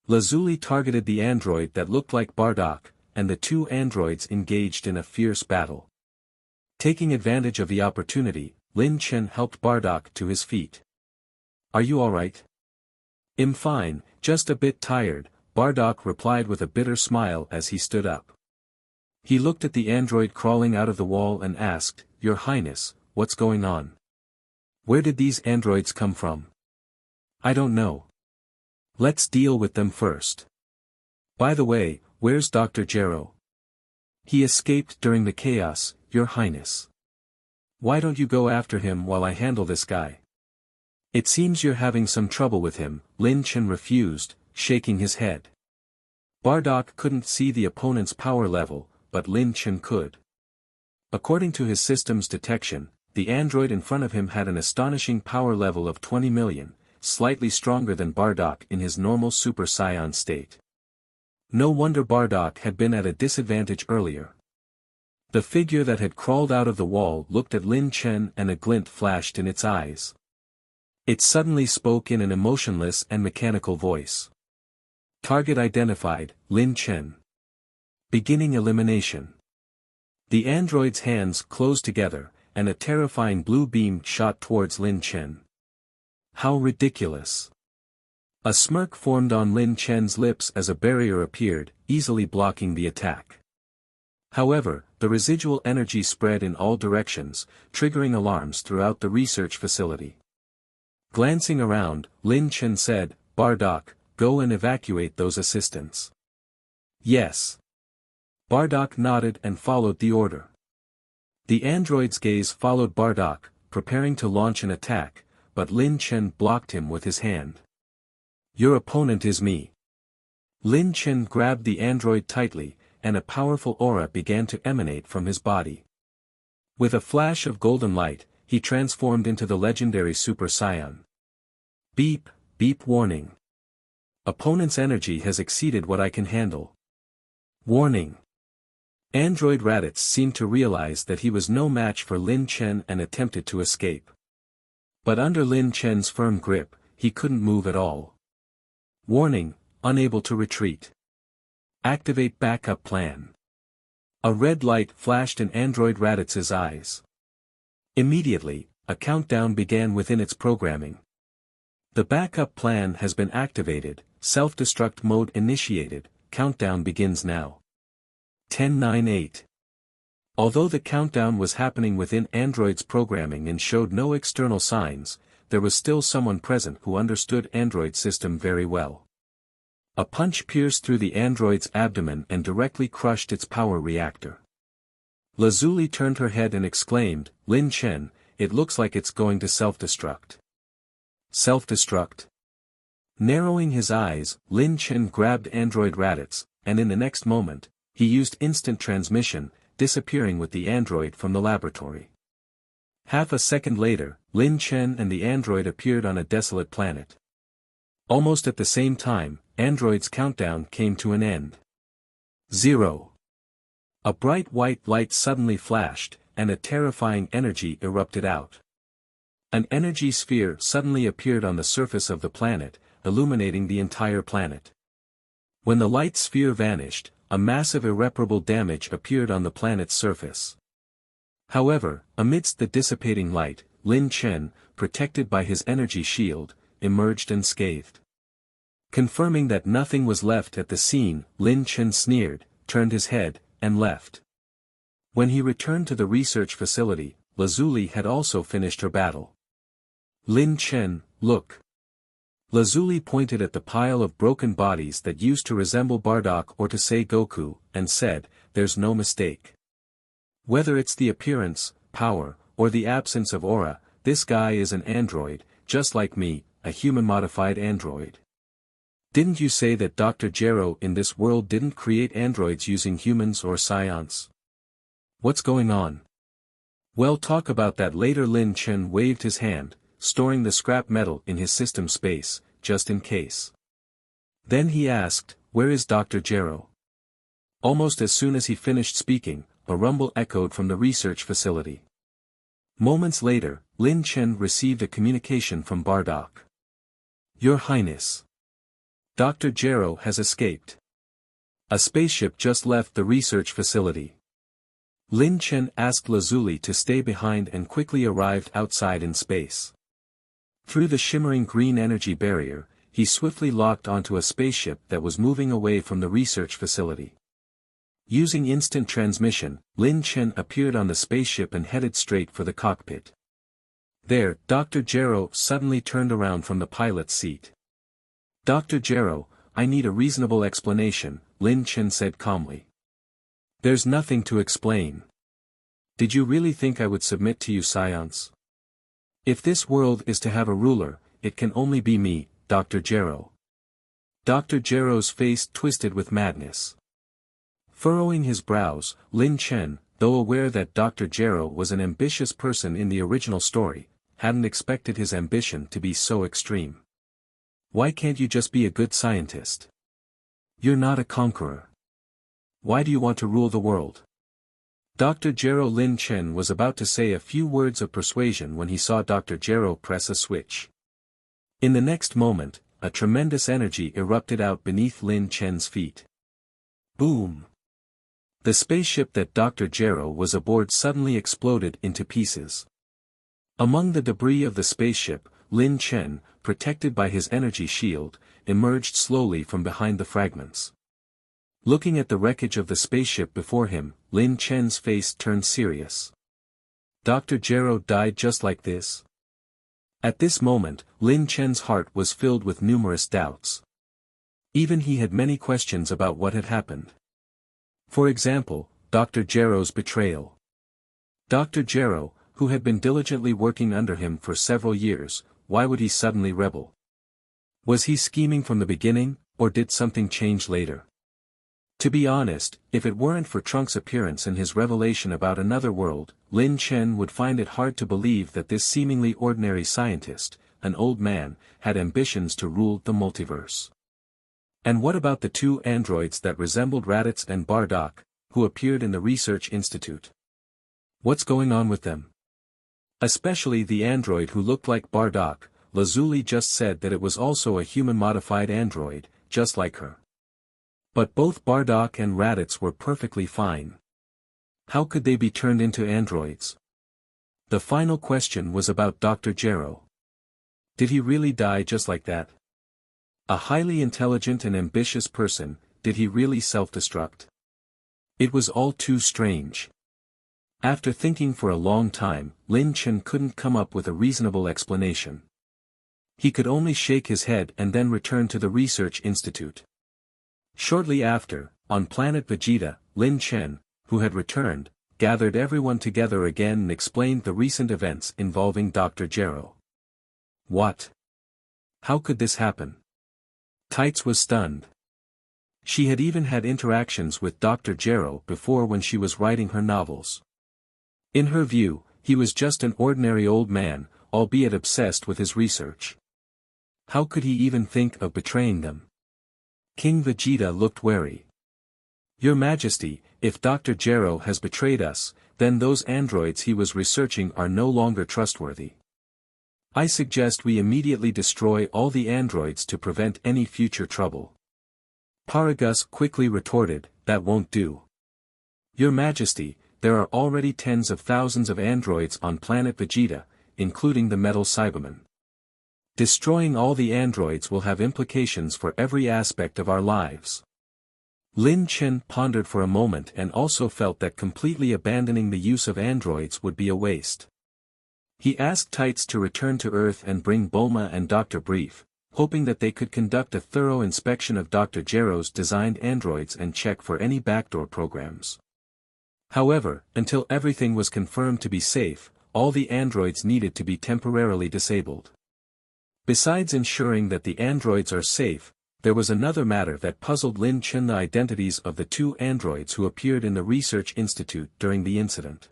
Lazuli targeted the android that looked like Bardock, and the two androids engaged in a fierce battle. Taking advantage of the opportunity, Lin Chen helped Bardock to his feet. "Are you alright?" "I'm fine, just a bit tired," Bardock replied with a bitter smile as he stood up. He looked at the android crawling out of the wall and asked, "Your Highness, what's going on? Where did these androids come from?" "I don't know. Let's deal with them first. By the way, where's Dr. Gero?" "He escaped during the chaos, Your Highness." "Why don't you go after him while I handle this guy?" "It seems you're having some trouble with him," Lin Chen refused, shaking his head. Bardock couldn't see the opponent's power level, but Lin Chen could. According to his system's detection, the android in front of him had an astonishing power level of 20 million, slightly stronger than Bardock in his normal Super Saiyan state. No wonder Bardock had been at a disadvantage earlier. The figure that had crawled out of the wall looked at Lin Chen and a glint flashed in its eyes. It suddenly spoke in an emotionless and mechanical voice. "Target identified, Lin Chen. Beginning elimination." The android's hands closed together, and a terrifying blue beam shot towards Lin Chen. How ridiculous. A smirk formed on Lin Chen's lips as a barrier appeared, easily blocking the attack. However, the residual energy spread in all directions, triggering alarms throughout the research facility. Glancing around, Lin Chen said, "Bardock, go and evacuate those assistants." "Yes." Bardock nodded and followed the order. The android's gaze followed Bardock, preparing to launch an attack, but Lin Chen blocked him with his hand. "Your opponent is me." Lin Chen grabbed the android tightly, and a powerful aura began to emanate from his body. With a flash of golden light, he transformed into the legendary Super Saiyan. Beep, beep warning. Opponent's energy has exceeded what I can handle. Warning. Android Raditz seemed to realize that he was no match for Lin Chen and attempted to escape. But under Lin Chen's firm grip, he couldn't move at all. Warning, unable to retreat. Activate backup plan. A red light flashed in Android Raditz's eyes. Immediately, a countdown began within its programming. The backup plan has been activated, self-destruct mode initiated, countdown begins now. 10-9-8. Although the countdown was happening within Android's programming and showed no external signs, there was still someone present who understood Android's system very well. A punch pierced through the android's abdomen and directly crushed its power reactor. Lazuli turned her head and exclaimed, "Lin Chen, it looks like it's going to self-destruct." Self-destruct? Narrowing his eyes, Lin Chen grabbed Android Raditz, and in the next moment, he used instant transmission, disappearing with the android from the laboratory. Half a second later, Lin Chen and the android appeared on a desolate planet. Almost at the same time, android's countdown came to an end. 0. A bright white light suddenly flashed, and a terrifying energy erupted out. An energy sphere suddenly appeared on the surface of the planet, illuminating the entire planet. When the light sphere vanished, a massive irreparable damage appeared on the planet's surface. However, amidst the dissipating light, Lin Chen, protected by his energy shield, emerged unscathed. Confirming that nothing was left at the scene, Lin Chen sneered, turned his head, and left. When he returned to the research facility, Lazuli had also finished her battle. Lin Chen, look. Lazuli pointed at the pile of broken bodies that used to resemble Bardock or to say Goku, and said, there's no mistake. Whether it's the appearance, power, or the absence of aura, this guy is an android, just like me, a human-modified android. Didn't you say that Dr. Gero in this world didn't create androids using humans or Saiyans? What's going on? Well, talk about that later. Lin Chen waved his hand, storing the scrap metal in his system space, just in case. Then he asked, where is Dr. Gero? Almost as soon as he finished speaking, a rumble echoed from the research facility. Moments later, Lin Chen received a communication from Bardock. Your Highness. Dr. Gero has escaped. A spaceship just left the research facility. Lin Chen asked Lazuli to stay behind and quickly arrived outside in space. Through the shimmering green energy barrier, he swiftly locked onto a spaceship that was moving away from the research facility. Using instant transmission, Lin Chen appeared on the spaceship and headed straight for the cockpit. There, Dr. Gero suddenly turned around from the pilot's seat. Dr. Gero, I need a reasonable explanation, Lin Chen said calmly. There's nothing to explain. Did you really think I would submit to you, Saiyans? If this world is to have a ruler, it can only be me, Dr. Gero. Dr. Gero's face twisted with madness. Furrowing his brows, Lin Chen, though aware that Dr. Gero was an ambitious person in the original story, hadn't expected his ambition to be so extreme. Why can't you just be a good scientist? You're not a conqueror. Why do you want to rule the world? Dr. Gero. Lin Chen was about to say a few words of persuasion when he saw Dr. Gero press a switch. In the next moment, a tremendous energy erupted out beneath Lin Chen's feet. Boom! The spaceship that Dr. Gero was aboard suddenly exploded into pieces. Among the debris of the spaceship, Lin Chen, protected by his energy shield, emerged slowly from behind the fragments. Looking at the wreckage of the spaceship before him, Lin Chen's face turned serious. Dr. Gero died just like this? At this moment, Lin Chen's heart was filled with numerous doubts. Even he had many questions about what had happened. For example, Dr. Gero's betrayal. Dr. Gero, who had been diligently working under him for several years, why would he suddenly rebel? Was he scheming from the beginning, or did something change later? To be honest, if it weren't for Trunks' appearance and his revelation about another world, Lin Chen would find it hard to believe that this seemingly ordinary scientist, an old man, had ambitions to rule the multiverse. And what about the two androids that resembled Raditz and Bardock, who appeared in the research institute? What's going on with them? Especially the android who looked like Bardock. Lazuli just said that it was also a human-modified android, just like her. But both Bardock and Raditz were perfectly fine. How could they be turned into androids? The final question was about Dr. Gero. Did he really die just like that? A highly intelligent and ambitious person, did he really self-destruct? It was all too strange. After thinking for a long time, Lin Chen couldn't come up with a reasonable explanation. He could only shake his head and then return to the research institute. Shortly after, on Planet Vegeta, Lin Chen, who had returned, gathered everyone together again and explained the recent events involving Dr. Gero. What? How could this happen? Tights was stunned. She had even had interactions with Dr. Gero before when she was writing her novels. In her view, he was just an ordinary old man, albeit obsessed with his research. How could he even think of betraying them? King Vegeta looked wary. Your Majesty, if Dr. Gero has betrayed us, then those androids he was researching are no longer trustworthy. I suggest we immediately destroy all the androids to prevent any future trouble. Paragus quickly retorted, that won't do. Your Majesty, there are already tens of thousands of androids on Planet Vegeta, including the Metal Cybermen. Destroying all the androids will have implications for every aspect of our lives. Lin Chen pondered for a moment and also felt that completely abandoning the use of androids would be a waste. He asked Tights to return to Earth and bring Bulma and Dr. Brief, hoping that they could conduct a thorough inspection of Dr. Gero's designed androids and check for any backdoor programs. However, until everything was confirmed to be safe, all the androids needed to be temporarily disabled. Besides ensuring that the androids are safe, there was another matter that puzzled Lin Chen: the identities of the two androids who appeared in the research institute during the incident.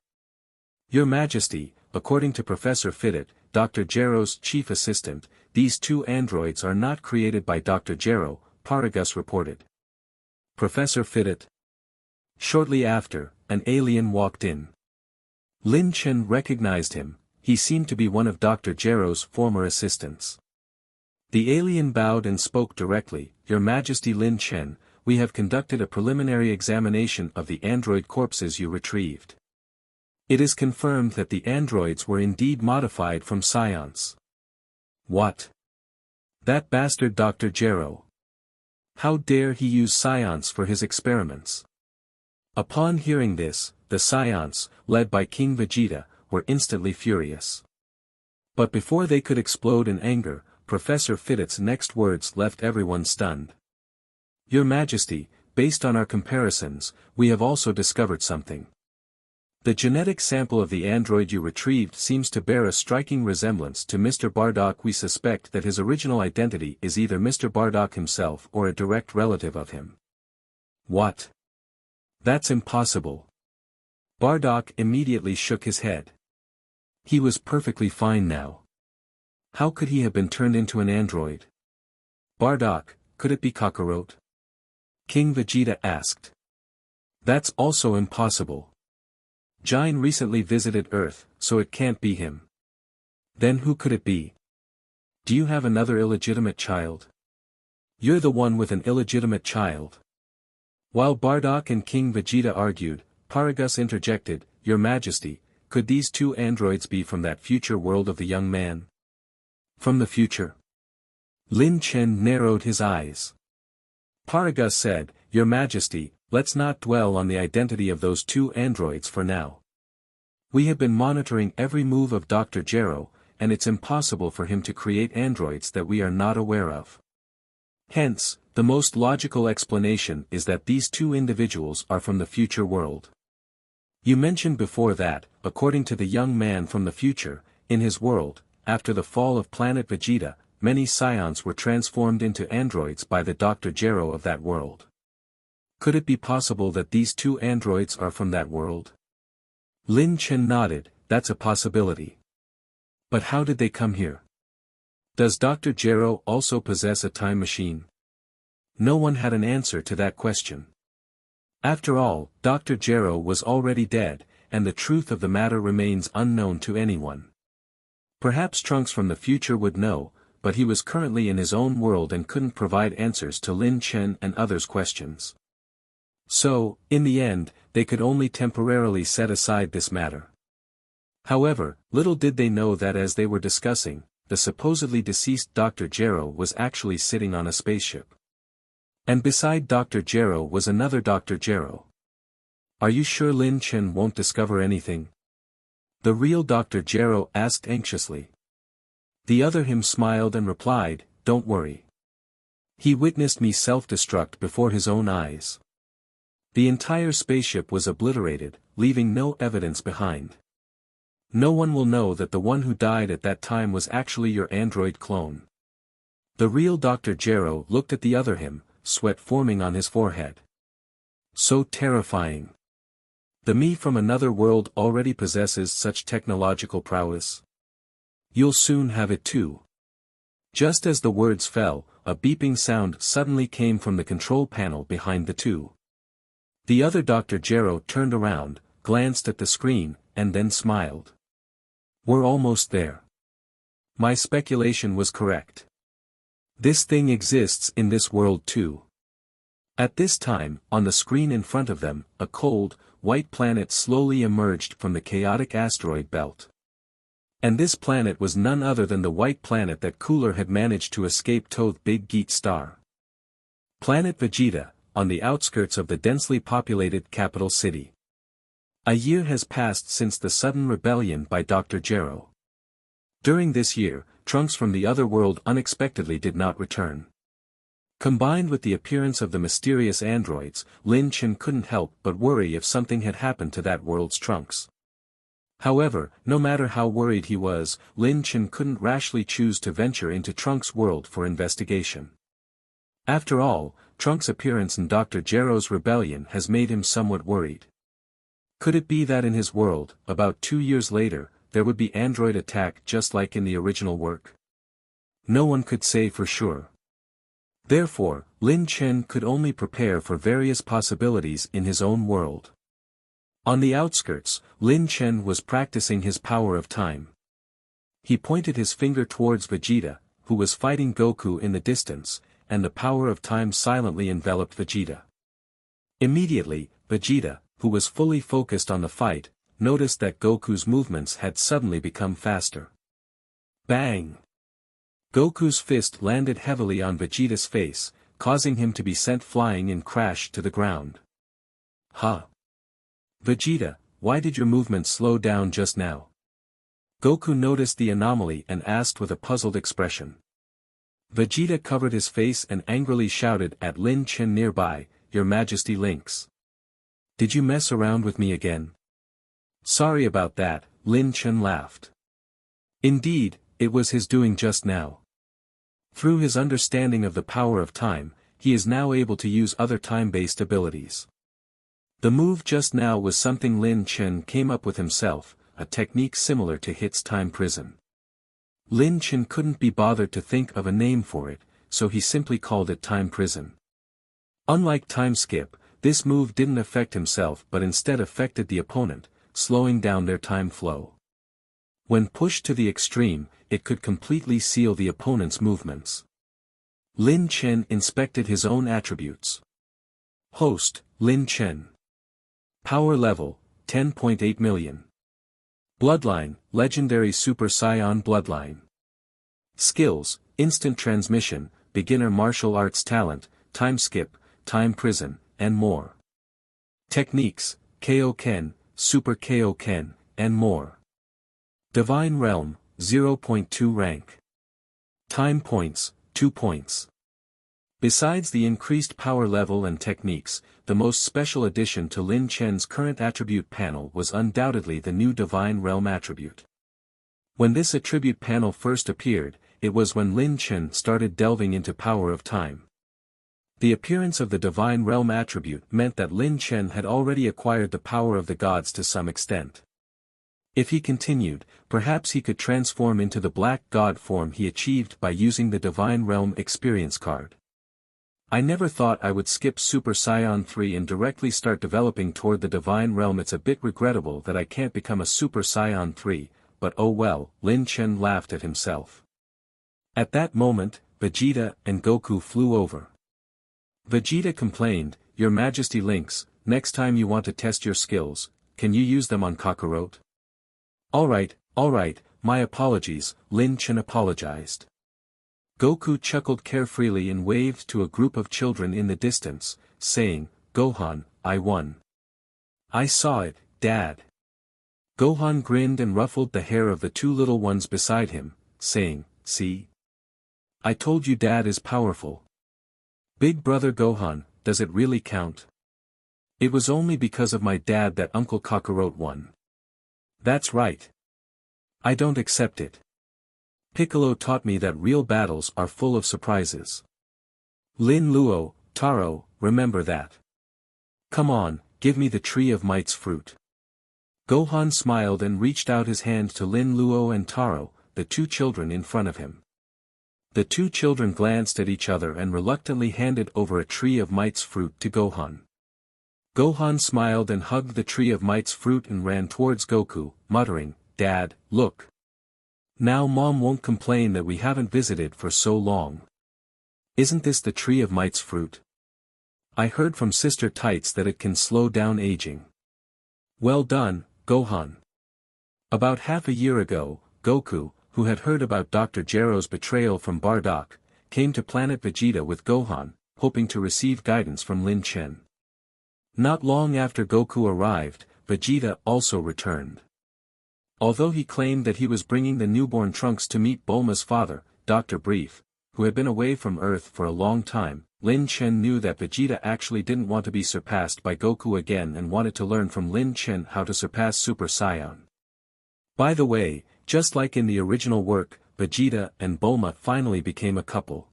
Your Majesty, according to Professor Fidget, Dr. Gero's chief assistant, these two androids are not created by Dr. Gero, Paragus reported. Professor Fidget. Shortly after, an alien walked in. Lin Chen recognized him. He seemed to be one of Dr. Gero's former assistants. The alien bowed and spoke directly, Your Majesty Lin Chen, we have conducted a preliminary examination of the android corpses you retrieved. It is confirmed that the androids were indeed modified from Saiyans. What? That bastard Dr. Gero. How dare he use Saiyans for his experiments? Upon hearing this, the Saiyans, led by King Vegeta, were instantly furious. But before they could explode in anger, Professor Fidget's next words left everyone stunned. Your Majesty, based on our comparisons, we have also discovered something. The genetic sample of the android you retrieved seems to bear a striking resemblance to Mr. Bardock. We suspect that his original identity is either Mr. Bardock himself or a direct relative of him. What? That's impossible. Bardock immediately shook his head. He was perfectly fine now. How could he have been turned into an android? Bardock, could it be Kakarot? King Vegeta asked. That's also impossible. Jain recently visited Earth, so it can't be him. Then who could it be? Do you have another illegitimate child? You're the one with an illegitimate child. While Bardock and King Vegeta argued, Paragus interjected, Your Majesty, could these two androids be from that future world of the young man? From the future? Lin Chen narrowed his eyes. Paragus said, Your Majesty, let's not dwell on the identity of those two androids for now. We have been monitoring every move of Dr. Gero, and it's impossible for him to create androids that we are not aware of. Hence, the most logical explanation is that these two individuals are from the future world. You mentioned before that, according to the young man from the future, in his world, after the fall of Planet Vegeta, many Saiyans were transformed into androids by the Dr. Gero of that world. Could it be possible that these two androids are from that world? Lin Chen nodded, that's a possibility. But how did they come here? Does Dr. Gero also possess a time machine? No one had an answer to that question. After all, Dr. Gero was already dead, and the truth of the matter remains unknown to anyone. Perhaps Trunks from the future would know, but he was currently in his own world and couldn't provide answers to Lin Chen and others' questions. So, in the end, they could only temporarily set aside this matter. However, little did they know that as they were discussing, the supposedly deceased Dr. Gero was actually sitting on a spaceship. And beside Dr. Gero was another Dr. Gero. Are you sure Lin Chen won't discover anything? The real Dr. Gero asked anxiously. The other him smiled and replied, Don't worry. He witnessed me self-destruct before his own eyes. The entire spaceship was obliterated, leaving no evidence behind. No one will know that the one who died at that time was actually your android clone. The real Dr. Gero looked at the other him, sweat forming on his forehead. So terrifying. The me from another world already possesses such technological prowess. You'll soon have it too. Just as the words fell, a beeping sound suddenly came from the control panel behind the two. The other Dr. Gero turned around, glanced at the screen, and then smiled. We're almost there. My speculation was correct. This thing exists in this world too. At this time, on the screen in front of them, a cold, white planet slowly emerged from the chaotic asteroid belt. And this planet was none other than the white planet that Cooler had managed to escape to Big Geet Star. Planet Vegeta, on the outskirts of the densely populated capital city. A year has passed since the sudden rebellion by Dr. Gero. During this year, Trunks from the other world unexpectedly did not return. Combined with the appearance of the mysterious androids, Lin Chen couldn't help but worry if something had happened to that world's Trunks. However, no matter how worried he was, Lin Chen couldn't rashly choose to venture into Trunks' world for investigation. After all, Trunks' appearance in Dr. Gero's rebellion has made him somewhat worried. Could it be that in his world, about 2 years later, there would be android attack just like in the original work? No one could say for sure. Therefore, Lin Chen could only prepare for various possibilities in his own world. On the outskirts, Lin Chen was practicing his power of time. He pointed his finger towards Vegeta, who was fighting Goku in the distance, and the power of time silently enveloped Vegeta. Immediately, Vegeta, who was fully focused on the fight, noticed that Goku's movements had suddenly become faster. Bang! Goku's fist landed heavily on Vegeta's face, causing him to be sent flying and crash to the ground. Huh? Vegeta, why did your movements slow down just now? Goku noticed the anomaly and asked with a puzzled expression. Vegeta covered his face and angrily shouted at Lin Chen nearby, "Your Majesty Lynx. Did you mess around with me again?" "Sorry about that," Lin Chen laughed. Indeed, it was his doing just now. Through his understanding of the power of time, he is now able to use other time-based abilities. The move just now was something Lin Chen came up with himself, a technique similar to Hit's time prison. Lin Chen couldn't be bothered to think of a name for it, so he simply called it time prison. Unlike time skip, this move didn't affect himself but instead affected the opponent, slowing down their time flow. When pushed to the extreme, it could completely seal the opponent's movements. Lin Chen inspected his own attributes. Host, Lin Chen. Power level, 10.8 million. Bloodline, Legendary Super Saiyan Bloodline. Skills, Instant Transmission, Beginner Martial Arts Talent, Time Skip, Time Prison, and more. Techniques, Kaioken, Super Kaioken, and more. Divine Realm, 0.2 rank. Time points, 2 points. Besides the increased power level and techniques, the most special addition to Lin Chen's current attribute panel was undoubtedly the new Divine Realm attribute. When this attribute panel first appeared, it was when Lin Chen started delving into power of time. The appearance of the Divine Realm attribute meant that Lin Chen had already acquired the power of the gods to some extent. If he continued, perhaps he could transform into the Black God form he achieved by using the Divine Realm experience card. I never thought I would skip Super Saiyan 3 and directly start developing toward the Divine Realm. It's a bit regrettable that I can't become a Super Saiyan 3, but oh well, Lin Chen laughed at himself. At that moment, Vegeta and Goku flew over. Vegeta complained, "Your Majesty Lynx, next time you want to test your skills, can you use them on Kakarot?" Alright, my apologies," Lin Chen apologized. Goku chuckled carefreely and waved to a group of children in the distance, saying, "Gohan, I won." "I saw it, Dad." Gohan grinned and ruffled the hair of the two little ones beside him, saying, "See? I told you Dad is powerful." "Big brother Gohan, does it really count? It was only because of my dad that Uncle Kakarot won." "That's right. I don't accept it. Piccolo taught me that real battles are full of surprises. Lin Luo, Taro, remember that. Come on, give me the Tree of Might's fruit." Gohan smiled and reached out his hand to Lin Luo and Taro, the two children in front of him. The two children glanced at each other and reluctantly handed over a tree of might's fruit to Gohan. Gohan smiled and hugged the tree of might's fruit and ran towards Goku, muttering, "Dad, look. Now Mom won't complain that we haven't visited for so long. Isn't this the tree of might's fruit? I heard from Sister Tights that it can slow down aging." "Well done, Gohan." About half a year ago, Goku, who had heard about Dr. Gero's betrayal from Bardock, came to Planet Vegeta with Gohan, hoping to receive guidance from Lin Chen. Not long after Goku arrived, Vegeta also returned. Although he claimed that he was bringing the newborn Trunks to meet Bulma's father, Dr. Brief, who had been away from Earth for a long time, Lin Chen knew that Vegeta actually didn't want to be surpassed by Goku again and wanted to learn from Lin Chen how to surpass Super Saiyan. By the way, just like in the original work, Vegeta and Bulma finally became a couple.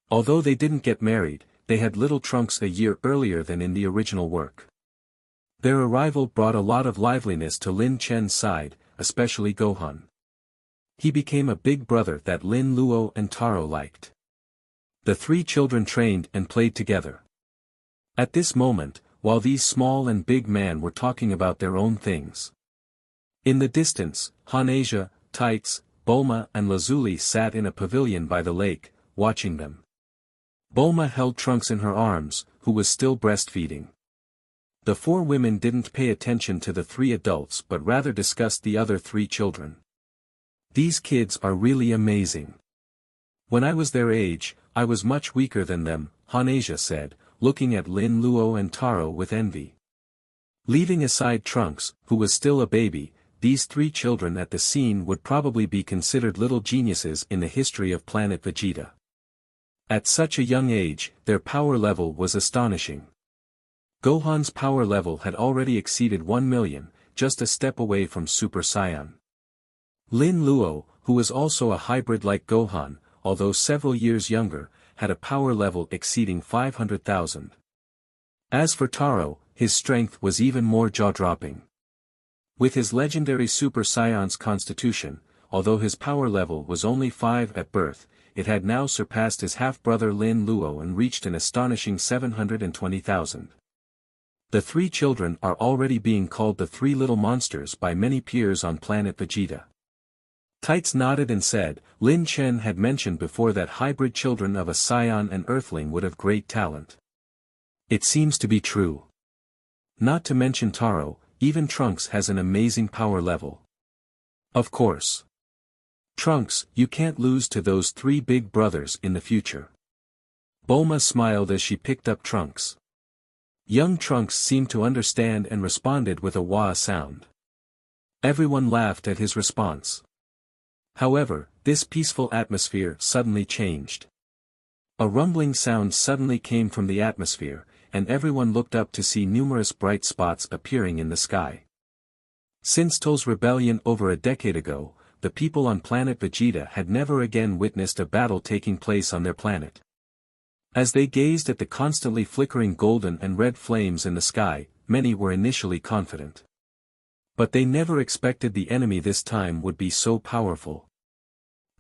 Although they didn't get married, they had little Trunks a year earlier than in the original work. Their arrival brought a lot of liveliness to Lin Chen's side, especially Gohan. He became a big brother that Lin Luo and Taro liked. The three children trained and played together. At this moment, while these small and big men were talking about their own things. In the distance, Hanasia, Tights, Bulma and Lazuli sat in a pavilion by the lake, watching them. Bulma held Trunks in her arms, who was still breastfeeding. The four women didn't pay attention to the three adults but rather discussed the other three children. "These kids are really amazing. When I was their age, I was much weaker than them," Hanasia said, looking at Lin Luo and Taro with envy. Leaving aside Trunks, who was still a baby, these three children at the scene would probably be considered little geniuses in the history of Planet Vegeta. At such a young age, their power level was astonishing. Gohan's power level had already exceeded 1 million, just a step away from Super Saiyan. Lin Luo, who was also a hybrid like Gohan, although several years younger, had a power level exceeding 500,000. As for Taro, his strength was even more jaw-dropping. With his legendary Super Saiyan's constitution, although his power level was only 5 at birth, it had now surpassed his half-brother Lin Luo and reached an astonishing 720,000. The three children are already being called the three little monsters by many peers on Planet Vegeta. Tights nodded and said, Lin Chen had mentioned before that hybrid children of a Saiyan and Earthling would have great talent. It seems to be true. Not to mention Taro, even Trunks has an amazing power level. Of course. Trunks, you can't lose to those three big brothers in the future. Bulma smiled as she picked up Trunks. Young Trunks seemed to understand and responded with a wah sound. Everyone laughed at his response. However, this peaceful atmosphere suddenly changed. A rumbling sound suddenly came from the atmosphere, and everyone looked up to see numerous bright spots appearing in the sky. Since Toll's rebellion over a decade ago, the people on Planet Vegeta had never again witnessed a battle taking place on their planet. As they gazed at the constantly flickering golden and red flames in the sky, many were initially confident. But they never expected the enemy this time would be so powerful.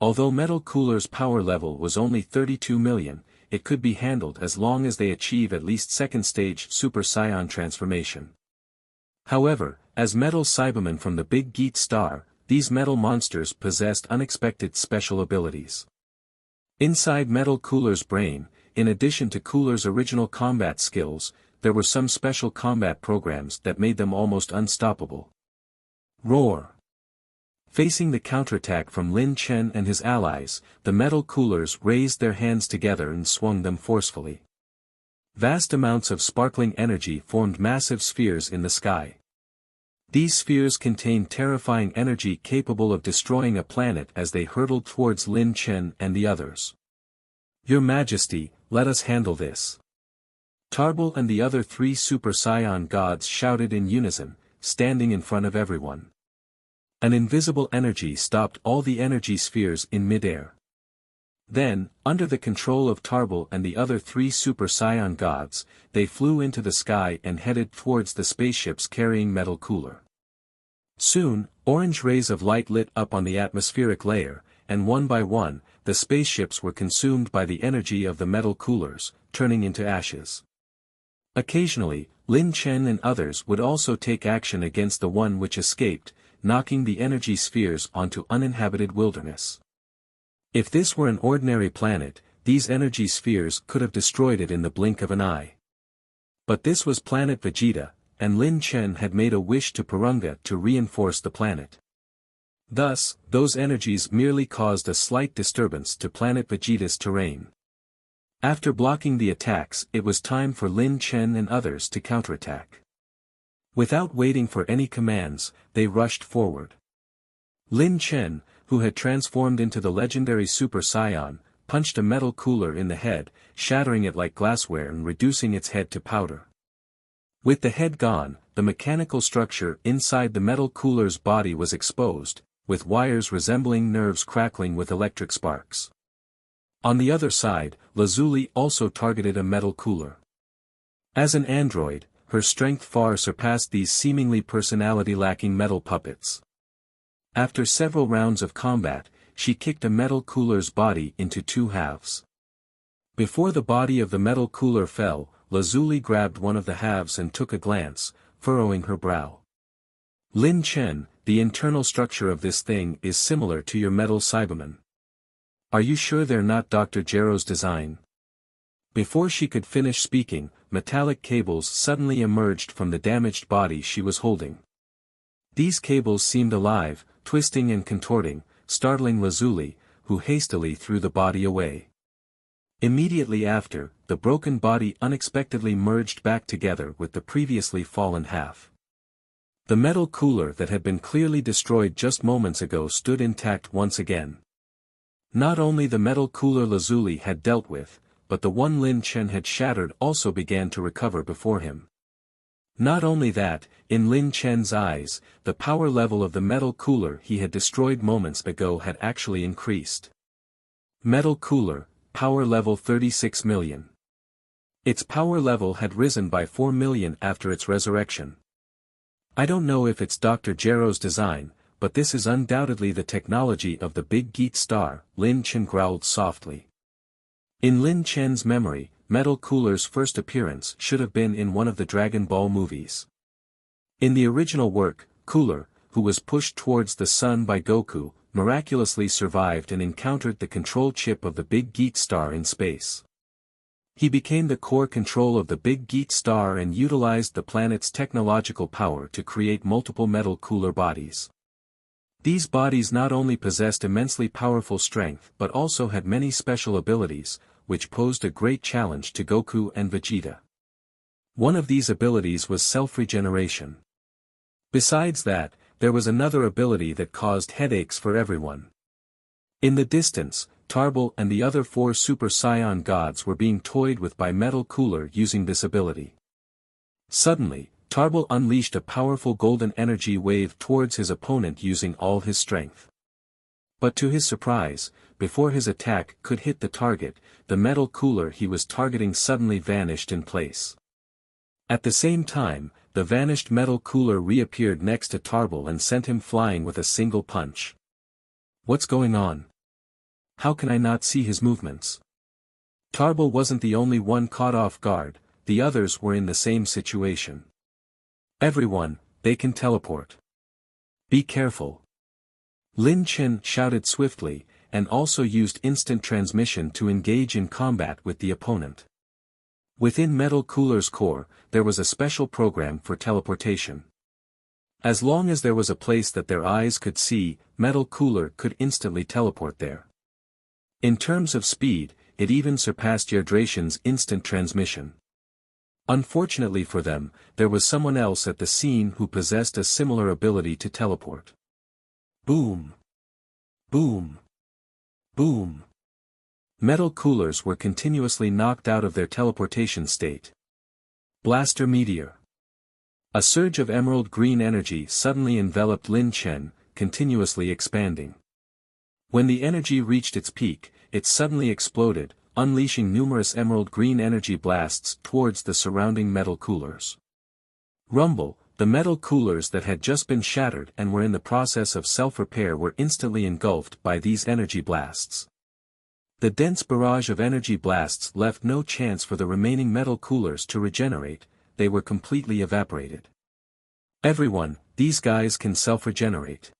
Although Metal Cooler's power level was only 32 million, it could be handled as long as they achieve at least second stage Super Saiyan transformation. However, as Metal Cybermen from the Big Geet Star, these metal monsters possessed unexpected special abilities. Inside Metal Cooler's brain, in addition to Cooler's original combat skills, there were some special combat programs that made them almost unstoppable. Roar! Facing the counterattack from Lin Chen and his allies, the Metal Coolers raised their hands together and swung them forcefully. Vast amounts of sparkling energy formed massive spheres in the sky. These spheres contained terrifying energy capable of destroying a planet as they hurtled towards Lin Chen and the others. Your Majesty, let us handle this. Tarbal and the other three Super Saiyan gods shouted in unison, standing in front of everyone. An invisible energy stopped all the energy spheres in midair. Then, under the control of Tarbal and the other three Super Saiyan gods, they flew into the sky and headed towards the spaceships carrying Metal Cooler. Soon, orange rays of light lit up on the atmospheric layer, and one by one, the spaceships were consumed by the energy of the metal coolers, turning into ashes. Occasionally, Lin Chen and others would also take action against the one which escaped, knocking the energy spheres onto uninhabited wilderness. If this were an ordinary planet, these energy spheres could have destroyed it in the blink of an eye. But this was Planet Vegeta, and Lin Chen had made a wish to Purunga to reinforce the planet. Thus, those energies merely caused a slight disturbance to Planet Vegeta's terrain. After blocking the attacks, it was time for Lin Chen and others to counterattack. Without waiting for any commands, they rushed forward. Lin Chen, who had transformed into the legendary Super Saiyan, punched a metal cooler in the head, shattering it like glassware and reducing its head to powder. With the head gone, the mechanical structure inside the metal cooler's body was exposed, with wires resembling nerves crackling with electric sparks. On the other side, Lazuli also targeted a metal cooler. As an android, her strength far surpassed these seemingly personality-lacking metal puppets. After several rounds of combat, she kicked a metal cooler's body into two halves. Before the body of the metal cooler fell, Lazuli grabbed one of the halves and took a glance, furrowing her brow. Lin Chen, the internal structure of this thing is similar to your metal Cyberman. Are you sure they're not Dr. Gero's design? Before she could finish speaking, metallic cables suddenly emerged from the damaged body she was holding. These cables seemed alive, twisting and contorting, startling Lazuli, who hastily threw the body away. Immediately after, the broken body unexpectedly merged back together with the previously fallen half. The metal cooler that had been clearly destroyed just moments ago stood intact once again. Not only the metal cooler Lazuli had dealt with, but the one Lin Chen had shattered also began to recover before him. Not only that, in Lin Chen's eyes, the power level of the metal cooler he had destroyed moments ago had actually increased. Metal cooler, power level 36 million. Its power level had risen by 4 million after its resurrection. I don't know if it's Dr. Gero's design, but this is undoubtedly the technology of the Big Geet Star, Lin Chen growled softly. In Lin Chen's memory, metal cooler's first appearance should have been in one of the Dragon Ball movies. In the original work, Cooler, who was pushed towards the sun by Goku, miraculously survived and encountered the control chip of the Big Geet Star in space. He became the core control of the Big Geet Star and utilized the planet's technological power to create multiple metal cooler bodies. These bodies not only possessed immensely powerful strength but also had many special abilities, which posed a great challenge to Goku and Vegeta. One of these abilities was self-regeneration. Besides that, there was another ability that caused headaches for everyone. In the distance, Tarbal and the other 4 Super Saiyan gods were being toyed with by Metal Cooler using this ability. Suddenly, Tarbal unleashed a powerful golden energy wave towards his opponent using all his strength. But to his surprise, before his attack could hit the target, the metal cooler he was targeting suddenly vanished in place. At the same time, the vanished metal cooler reappeared next to Tarbal and sent him flying with a single punch. What's going on? How can I not see his movements? Tarbal wasn't the only one caught off guard, the others were in the same situation. Everyone, they can teleport. Be careful. Lin Chen shouted swiftly, and also used instant transmission to engage in combat with the opponent. Within Metal Cooler's core, there was a special program for teleportation. As long as there was a place that their eyes could see, Metal Cooler could instantly teleport there. In terms of speed, it even surpassed Yardration's instant transmission. Unfortunately for them, there was someone else at the scene who possessed a similar ability to teleport. Boom! Boom! Boom! Metal coolers were continuously knocked out of their teleportation state. Blaster Meteor. A surge of emerald green energy suddenly enveloped Lin Chen, continuously expanding. When the energy reached its peak, it suddenly exploded, unleashing numerous emerald green energy blasts towards the surrounding metal coolers. Rumble, The metal coolers that had just been shattered and were in the process of self-repair were instantly engulfed by these energy blasts. The dense barrage of energy blasts left no chance for the remaining metal coolers to regenerate, they were completely evaporated. Everyone, these guys can self-regenerate.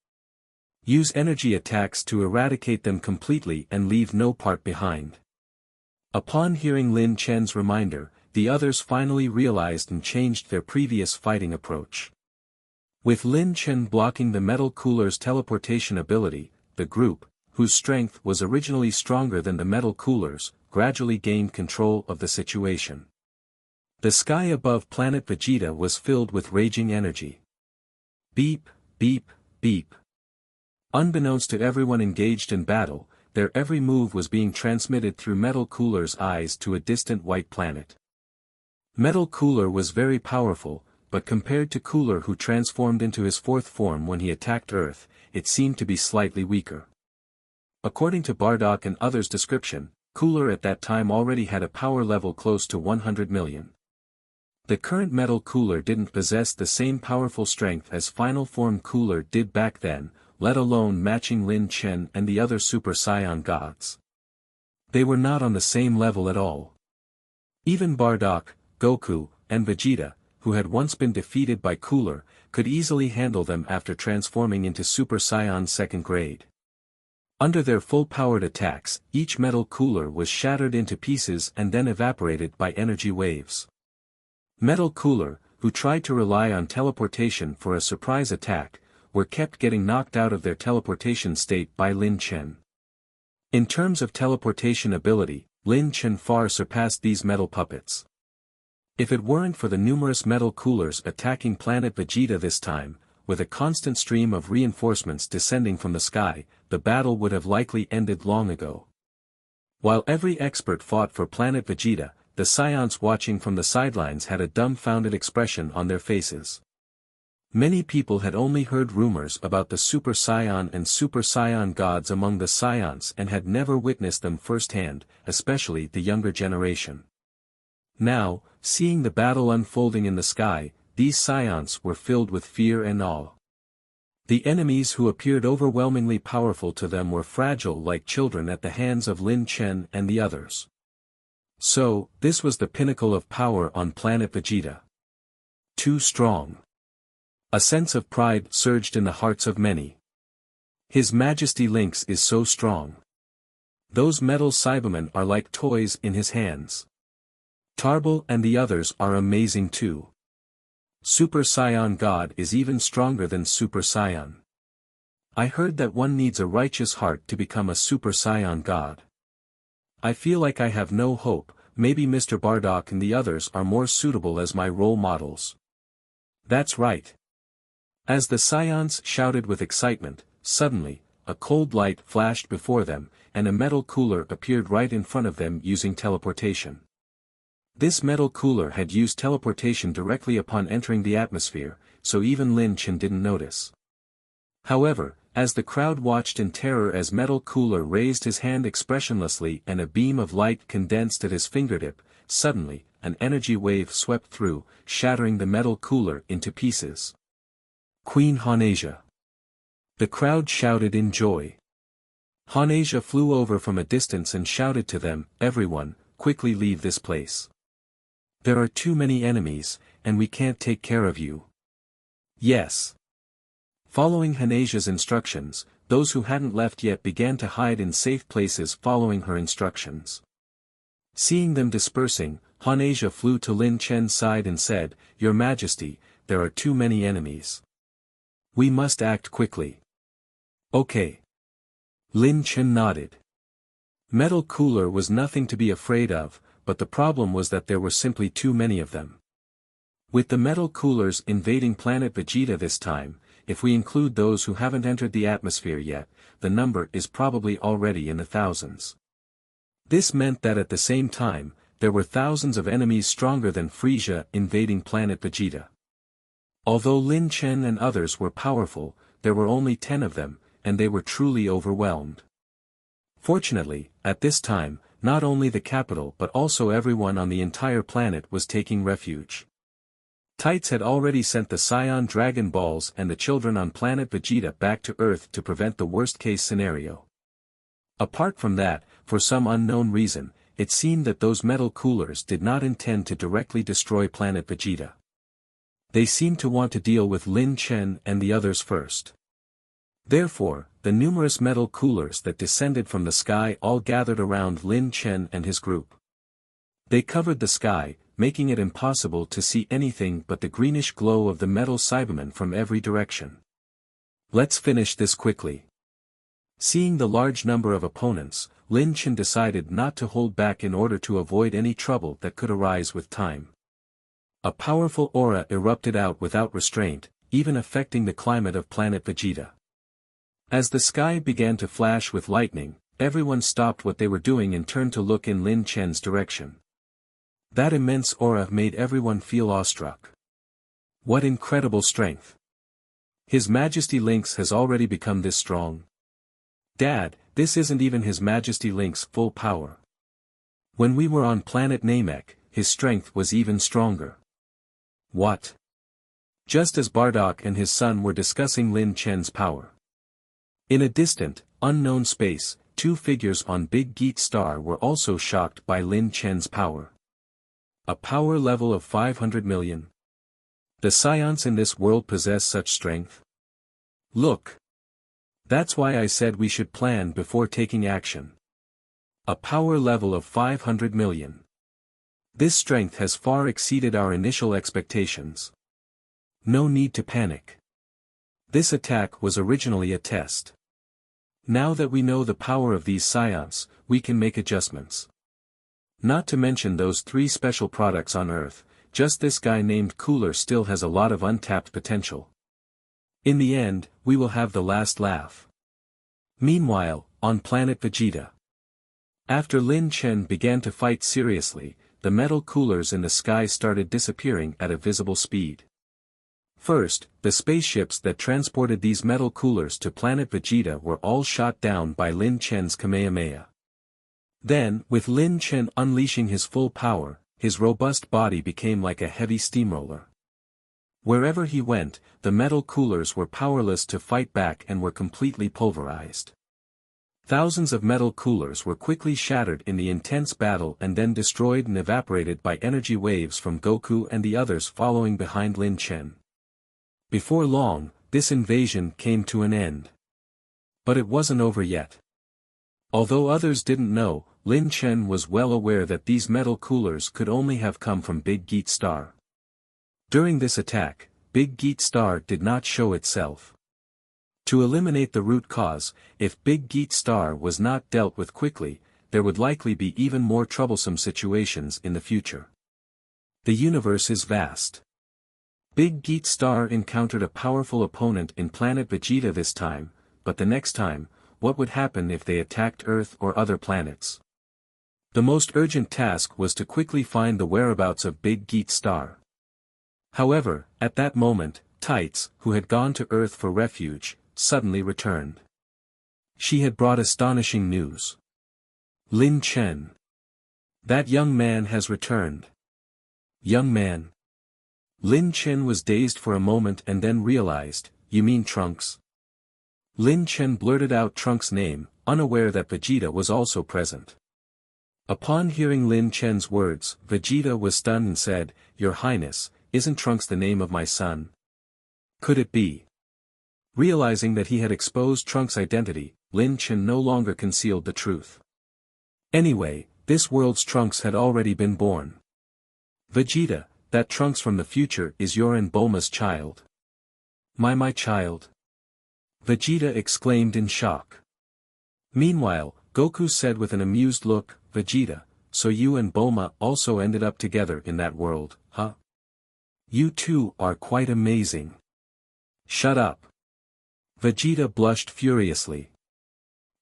Use energy attacks to eradicate them completely and leave no part behind. Upon hearing Lin Chen's reminder, the others finally realized and changed their previous fighting approach. With Lin Chen blocking the metal cooler's teleportation ability, the group, whose strength was originally stronger than the metal coolers, gradually gained control of the situation. The sky above Planet Vegeta was filled with raging energy. Beep, beep, beep. Unbeknownst to everyone engaged in battle, their every move was being transmitted through Metal Cooler's eyes to a distant white planet. Metal Cooler was very powerful, but compared to Cooler who transformed into his fourth form when he attacked Earth, it seemed to be slightly weaker. According to Bardock and others' description, Cooler at that time already had a power level close to 100 million. The current Metal Cooler didn't possess the same powerful strength as Final Form Cooler did back then, let alone matching Lin Chen and the other Super Saiyan gods. They were not on the same level at all. Even Bardock, Goku, and Vegeta, who had once been defeated by Cooler, could easily handle them after transforming into Super Saiyan second grade. Under their full-powered attacks, each metal cooler was shattered into pieces and then evaporated by energy waves. Metal Cooler, who tried to rely on teleportation for a surprise attack, were kept getting knocked out of their teleportation state by Lin Chen. In terms of teleportation ability, Lin Chen far surpassed these metal puppets. If it weren't for the numerous metal coolers attacking Planet Vegeta this time, with a constant stream of reinforcements descending from the sky, the battle would have likely ended long ago. While every expert fought for Planet Vegeta, the Saiyans watching from the sidelines had a dumbfounded expression on their faces. Many people had only heard rumors about the Super Saiyan and Super Saiyan gods among the Saiyans and had never witnessed them firsthand, especially the younger generation. Now, seeing the battle unfolding in the sky, these Saiyans were filled with fear and awe. The enemies who appeared overwhelmingly powerful to them were fragile like children at the hands of Lin Chen and the others. So, this was the pinnacle of power on Planet Vegeta. Too strong. A sense of pride surged in the hearts of many. His Majesty Lynx is so strong. Those metal Cybermen are like toys in his hands. Tarbal and the others are amazing too. Super Saiyan God is even stronger than Super Saiyan. I heard that one needs a righteous heart to become a Super Saiyan God. I feel like I have no hope, maybe Mr. Bardock and the others are more suitable as my role models. That's right. As the Saiyans shouted with excitement, suddenly, a cold light flashed before them, and a metal cooler appeared right in front of them using teleportation. This metal cooler had used teleportation directly upon entering the atmosphere, so even Lin Chen didn't notice. However, as the crowd watched in terror as metal cooler raised his hand expressionlessly and a beam of light condensed at his fingertip, suddenly, an energy wave swept through, shattering the metal cooler into pieces. Queen Hanasia. The crowd shouted in joy. Hanasia flew over from a distance and shouted to them, "Everyone, quickly leave this place. There are too many enemies, and we can't take care of you." Yes. Following Hanasia's instructions, those who hadn't left yet began to hide in safe places following her instructions. Seeing them dispersing, Hanasia flew to Lin Chen's side and said, "Your Majesty, there are too many enemies. We must act quickly." "Okay." Lin Chen nodded. Metal Cooler was nothing to be afraid of, but the problem was that there were simply too many of them. With the metal coolers invading Planet Vegeta this time, if we include those who haven't entered the atmosphere yet, the number is probably already in the thousands. This meant that at the same time, there were thousands of enemies stronger than Frieza invading Planet Vegeta. Although Lin Chen and others were powerful, there were only 10 of them, and they were truly overwhelmed. Fortunately, at this time, not only the capital but also everyone on the entire planet was taking refuge. Tights had already sent the Saiyan Dragon Balls and the children on Planet Vegeta back to Earth to prevent the worst-case scenario. Apart from that, for some unknown reason, it seemed that those metal coolers did not intend to directly destroy Planet Vegeta. They seemed to want to deal with Lin Chen and the others first. Therefore, the numerous metal coolers that descended from the sky all gathered around Lin Chen and his group. They covered the sky, making it impossible to see anything but the greenish glow of the metal Cybermen from every direction. Let's finish this quickly. Seeing the large number of opponents, Lin Chen decided not to hold back in order to avoid any trouble that could arise with time. A powerful aura erupted out without restraint, even affecting the climate of Planet Vegeta. As the sky began to flash with lightning, everyone stopped what they were doing and turned to look in Lin Chen's direction. That immense aura made everyone feel awestruck. What incredible strength! His Majesty Lynx has already become this strong. Dad, this isn't even His Majesty Lynx's full power. When we were on planet Namek, his strength was even stronger. What? Just as Bardock and his son were discussing Lin Chen's power. In a distant, unknown space, two figures on Big Geet Star were also shocked by Lin Chen's power. A power level of 500 million. The Saiyans in this world possess such strength. Look. That's why I said we should plan before taking action. A power level of 500 million. This strength has far exceeded our initial expectations. No need to panic. This attack was originally a test. Now that we know the power of these Saiyans, we can make adjustments. Not to mention those 3 special products on Earth, just this guy named Cooler still has a lot of untapped potential. In the end, we will have the last laugh. Meanwhile, on Planet Vegeta. After Lin Chen began to fight seriously, the metal coolers in the sky started disappearing at a visible speed. First, the spaceships that transported these metal coolers to Planet Vegeta were all shot down by Lin Chen's Kamehameha. Then, with Lin Chen unleashing his full power, his robust body became like a heavy steamroller. Wherever he went, the metal coolers were powerless to fight back and were completely pulverized. Thousands of metal coolers were quickly shattered in the intense battle and then destroyed and evaporated by energy waves from Goku and the others following behind Lin Chen. Before long, this invasion came to an end. But it wasn't over yet. Although others didn't know, Lin Chen was well aware that these metal coolers could only have come from Big Geet Star. During this attack, Big Geet Star did not show itself. To eliminate the root cause, if Big Geet Star was not dealt with quickly, there would likely be even more troublesome situations in the future. The universe is vast. Big Geet Star encountered a powerful opponent in Planet Vegeta this time, but the next time, what would happen if they attacked Earth or other planets? The most urgent task was to quickly find the whereabouts of Big Geet Star. However, at that moment, Tights, who had gone to Earth for refuge, suddenly returned. She had brought astonishing news. Lin Chen. That young man has returned. Young man. Lin Chen was dazed for a moment and then realized, you mean Trunks? Lin Chen blurted out Trunks' name, unaware that Vegeta was also present. Upon hearing Lin Chen's words, Vegeta was stunned and said, Your Highness, isn't Trunks the name of my son? Could it be? Realizing that he had exposed Trunks' identity, Lin Chen no longer concealed the truth. Anyway, this world's Trunks had already been born. Vegeta, that Trunks from the future is your and Bulma's child. My child? Vegeta exclaimed in shock. Meanwhile, Goku said with an amused look, Vegeta, so you and Bulma also ended up together in that world, huh? You two are quite amazing. Shut up. Vegeta blushed furiously.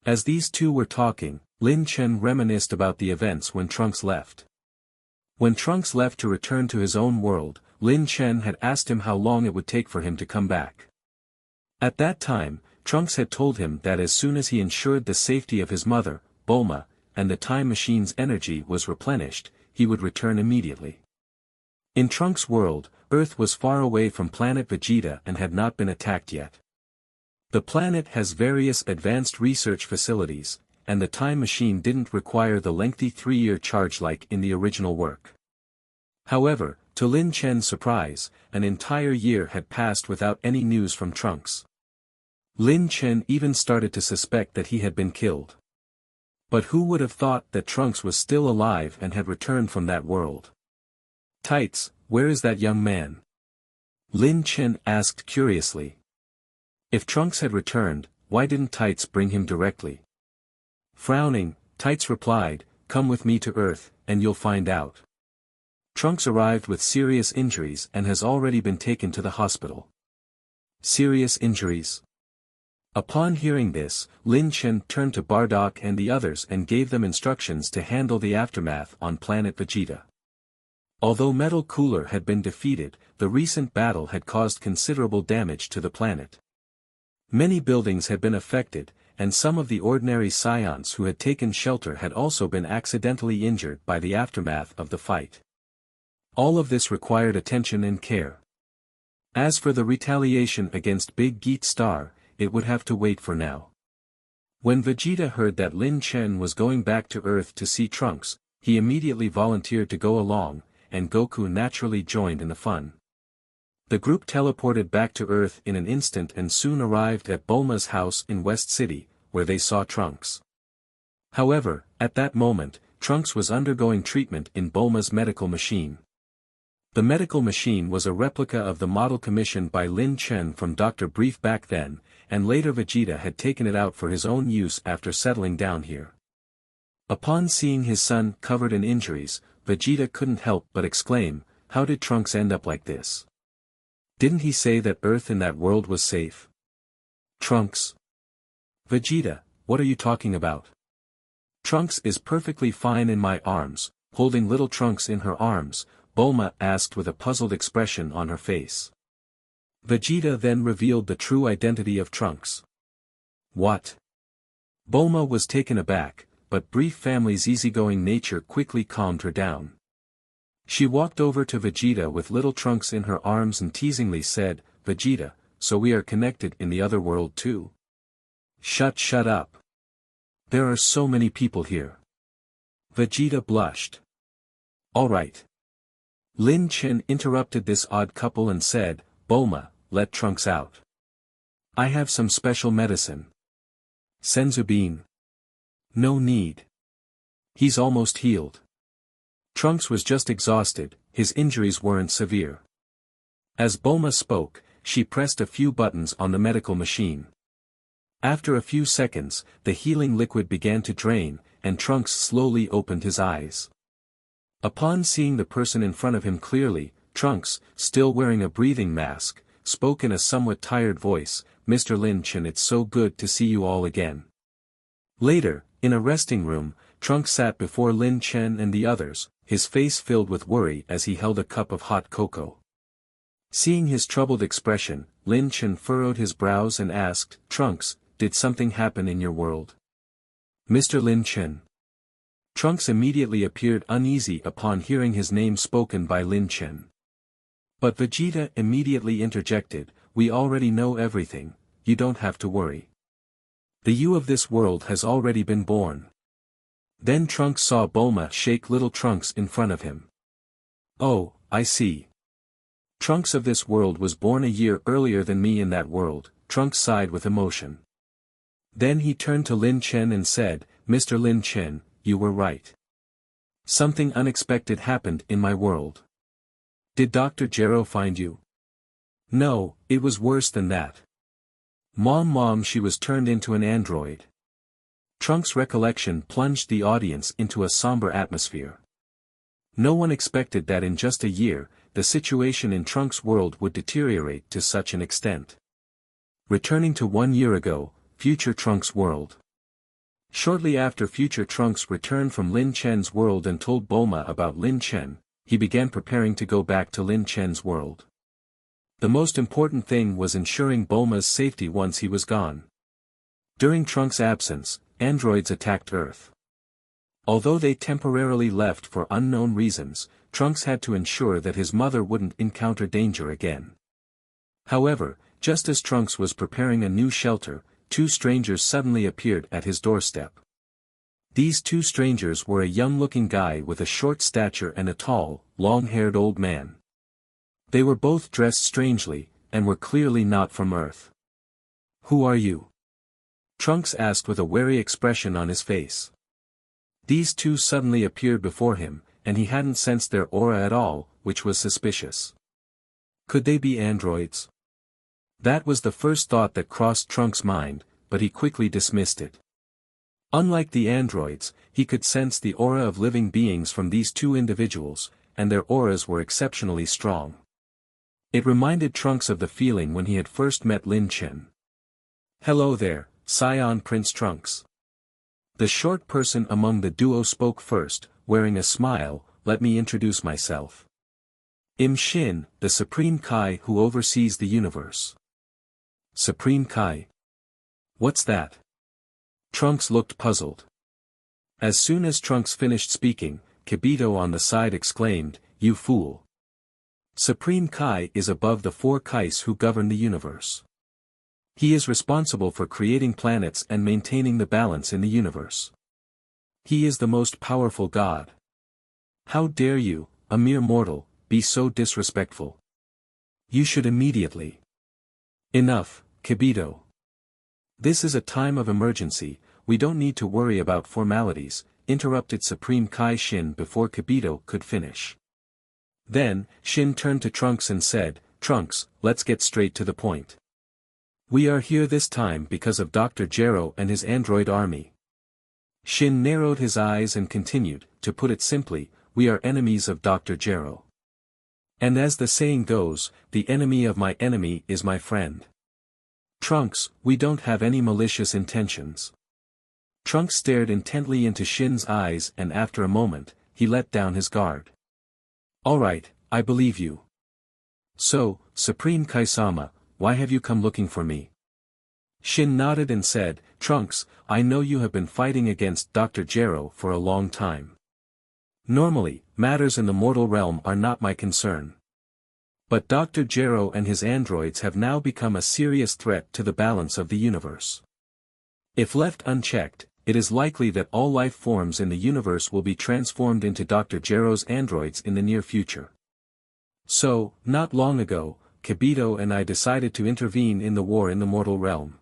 As these two were talking, Lin Chen reminisced about the events when Trunks left. When Trunks left to return to his own world, Lin Chen had asked him how long it would take for him to come back. At that time, Trunks had told him that as soon as he ensured the safety of his mother, Bulma, and the time machine's energy was replenished, he would return immediately. In Trunks' world, Earth was far away from Planet Vegeta and had not been attacked yet. The planet has various advanced research facilities, and the time machine didn't require the lengthy 3-year charge like in the original work. However, to Lin Chen's surprise, an entire year had passed without any news from Trunks. Lin Chen even started to suspect that he had been killed. But who would have thought that Trunks was still alive and had returned from that world? "Tights, where is that young man?" Lin Chen asked curiously. If Trunks had returned, why didn't Tights bring him directly? Frowning, Tights replied, "Come with me to Earth, and you'll find out." Trunks arrived with serious injuries and has already been taken to the hospital. Serious injuries? Upon hearing this, Lin Chen turned to Bardock and the others and gave them instructions to handle the aftermath on Planet Vegeta. Although Metal Cooler had been defeated, the recent battle had caused considerable damage to the planet. Many buildings had been affected, and some of the ordinary Saiyans who had taken shelter had also been accidentally injured by the aftermath of the fight. All of this required attention and care. As for the retaliation against Big Geet Star, it would have to wait for now. When Vegeta heard that Lin Chen was going back to Earth to see Trunks, he immediately volunteered to go along, and Goku naturally joined in the fun. The group teleported back to Earth in an instant and soon arrived at Bulma's house in West City, where they saw Trunks. However, at that moment, Trunks was undergoing treatment in Bulma's medical machine. The medical machine was a replica of the model commissioned by Lin Chen from Dr. Brief back then, and later Vegeta had taken it out for his own use after settling down here. Upon seeing his son covered in injuries, Vegeta couldn't help but exclaim, "How did Trunks end up like this? Didn't he say that Earth in that world was safe?" Trunks? Vegeta, what are you talking about? Trunks is perfectly fine in my arms, holding little Trunks in her arms, Bulma asked with a puzzled expression on her face. Vegeta then revealed the true identity of Trunks. What? Bulma was taken aback, but Brief family's easygoing nature quickly calmed her down. She walked over to Vegeta with little Trunks in her arms and teasingly said, "Vegeta, so we are connected in the other world too?" Shut up. There are so many people here." Vegeta blushed. "Alright." Lin Chen interrupted this odd couple and said, "Bulma, let Trunks out. I have some special medicine." "Senzu bean." "No need. He's almost healed." Trunks was just exhausted, his injuries weren't severe. As Bulma spoke, she pressed a few buttons on the medical machine. After a few seconds, the healing liquid began to drain, and Trunks slowly opened his eyes. Upon seeing the person in front of him clearly, Trunks, still wearing a breathing mask, spoke in a somewhat tired voice, "Mr. Lin Chen, it's so good to see you all again." Later, in a resting room, Trunks sat before Lin Chen and the others, his face filled with worry as he held a cup of hot cocoa. Seeing his troubled expression, Lin Chen furrowed his brows and asked, "Trunks, did something happen in your world?" "Mr. Lin Chen." Trunks immediately appeared uneasy upon hearing his name spoken by Lin Chen. But Vegeta immediately interjected, "We already know everything, you don't have to worry. The you of this world has already been born." Then Trunks saw Bulma shake little Trunks in front of him. "Oh, I see. Trunks of this world was born a year earlier than me in that world," Trunks sighed with emotion. Then he turned to Lin Chen and said, "Mr. Lin Chen, you were right. Something unexpected happened in my world." "Did Dr. Gero find you?" "No, it was worse than that. Mom, she was turned into an android." Trunks' recollection plunged the audience into a somber atmosphere. No one expected that in just a year, the situation in Trunks' world would deteriorate to such an extent. Returning to 1 year ago, future Trunks' world. Shortly after future Trunks returned from Lin Chen's world and told Bulma about Lin Chen, he began preparing to go back to Lin Chen's world. The most important thing was ensuring Bulma's safety once he was gone. During Trunks' absence, androids attacked Earth. Although they temporarily left for unknown reasons, Trunks had to ensure that his mother wouldn't encounter danger again. However, just as Trunks was preparing a new shelter, two strangers suddenly appeared at his doorstep. These two strangers were a young-looking guy with a short stature and a tall, long-haired old man. They were both dressed strangely, and were clearly not from Earth. "Who are you?" Trunks asked with a wary expression on his face. These two suddenly appeared before him, and he hadn't sensed their aura at all, which was suspicious. Could they be androids? That was the first thought that crossed Trunks' mind, but he quickly dismissed it. Unlike the androids, he could sense the aura of living beings from these two individuals, and their auras were exceptionally strong. It reminded Trunks of the feeling when he had first met Lin Chen. "Hello there, Saiyan Prince Trunks." The short person among the duo spoke first, wearing a smile. "Let me introduce myself. I'm Shin, the Supreme Kai who oversees the universe." Supreme Kai? What's that? Trunks looked puzzled. As soon as Trunks finished speaking, Kibito on the side exclaimed, "You fool! Supreme Kai is above the four Kais who govern the universe. He is responsible for creating planets and maintaining the balance in the universe. He is the most powerful god. How dare you, a mere mortal, be so disrespectful? You should immediately—" "Enough, Kibito. This is a time of emergency, we don't need to worry about formalities," interrupted Supreme Kai Shin before Kibito could finish. Then, Shin turned to Trunks and said, "Trunks, let's get straight to the point. We are here this time because of Dr. Gero and his android army." Shin narrowed his eyes and continued, "To put it simply, we are enemies of Dr. Gero. And as the saying goes, the enemy of my enemy is my friend. Trunks, we don't have any malicious intentions." Trunks stared intently into Shin's eyes and after a moment, he let down his guard. "All right, I believe you. So, Supreme Kai-sama, why have you come looking for me?" Shin nodded and said, "Trunks, I know you have been fighting against Dr. Gero for a long time. Normally, matters in the mortal realm are not my concern. But Dr. Gero and his androids have now become a serious threat to the balance of the universe. If left unchecked, it is likely that all life forms in the universe will be transformed into Dr. Gero's androids in the near future. So, not long ago, Kibito and I decided to intervene in the war in the mortal realm.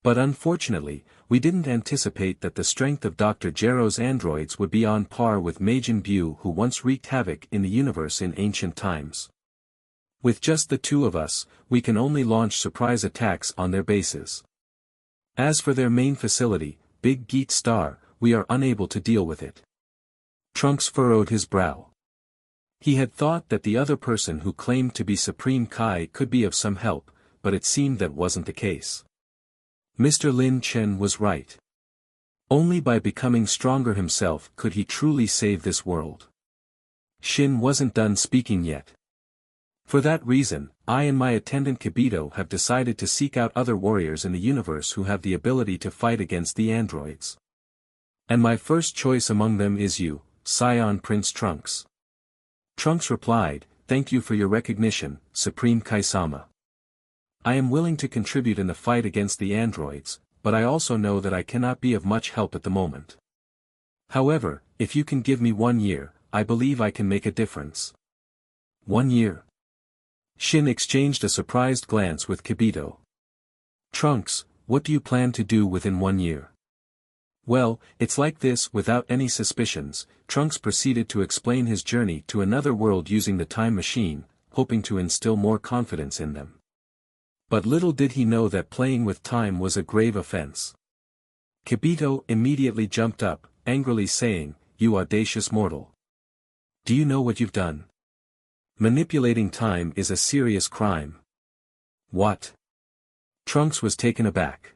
But unfortunately, we didn't anticipate that the strength of Dr. Gero's androids would be on par with Majin Buu, who once wreaked havoc in the universe in ancient times. With just the two of us, we can only launch surprise attacks on their bases. As for their main facility, Big Geet Star, we are unable to deal with it." Trunks furrowed his brow. He had thought that the other person who claimed to be Supreme Kai could be of some help, but it seemed that wasn't the case. Mr. Lin Chen was right. Only by becoming stronger himself could he truly save this world. Shin wasn't done speaking yet. "For that reason, I and my attendant Kibito have decided to seek out other warriors in the universe who have the ability to fight against the androids. And my first choice among them is you, Saiyan Prince Trunks." Trunks replied, "Thank you for your recognition, Supreme Kai-sama. I am willing to contribute in the fight against the androids, but I also know that I cannot be of much help at the moment. However, if you can give me 1 year, I believe I can make a difference." 1 year? Shin exchanged a surprised glance with Kibito. "Trunks, what do you plan to do within 1 year?" "Well, it's like this." Without any suspicions, Trunks proceeded to explain his journey to another world using the time machine, hoping to instill more confidence in them. But little did he know that playing with time was a grave offense. Kibito immediately jumped up, angrily saying, "You audacious mortal. Do you know what you've done? Manipulating time is a serious crime." "What?" Trunks was taken aback.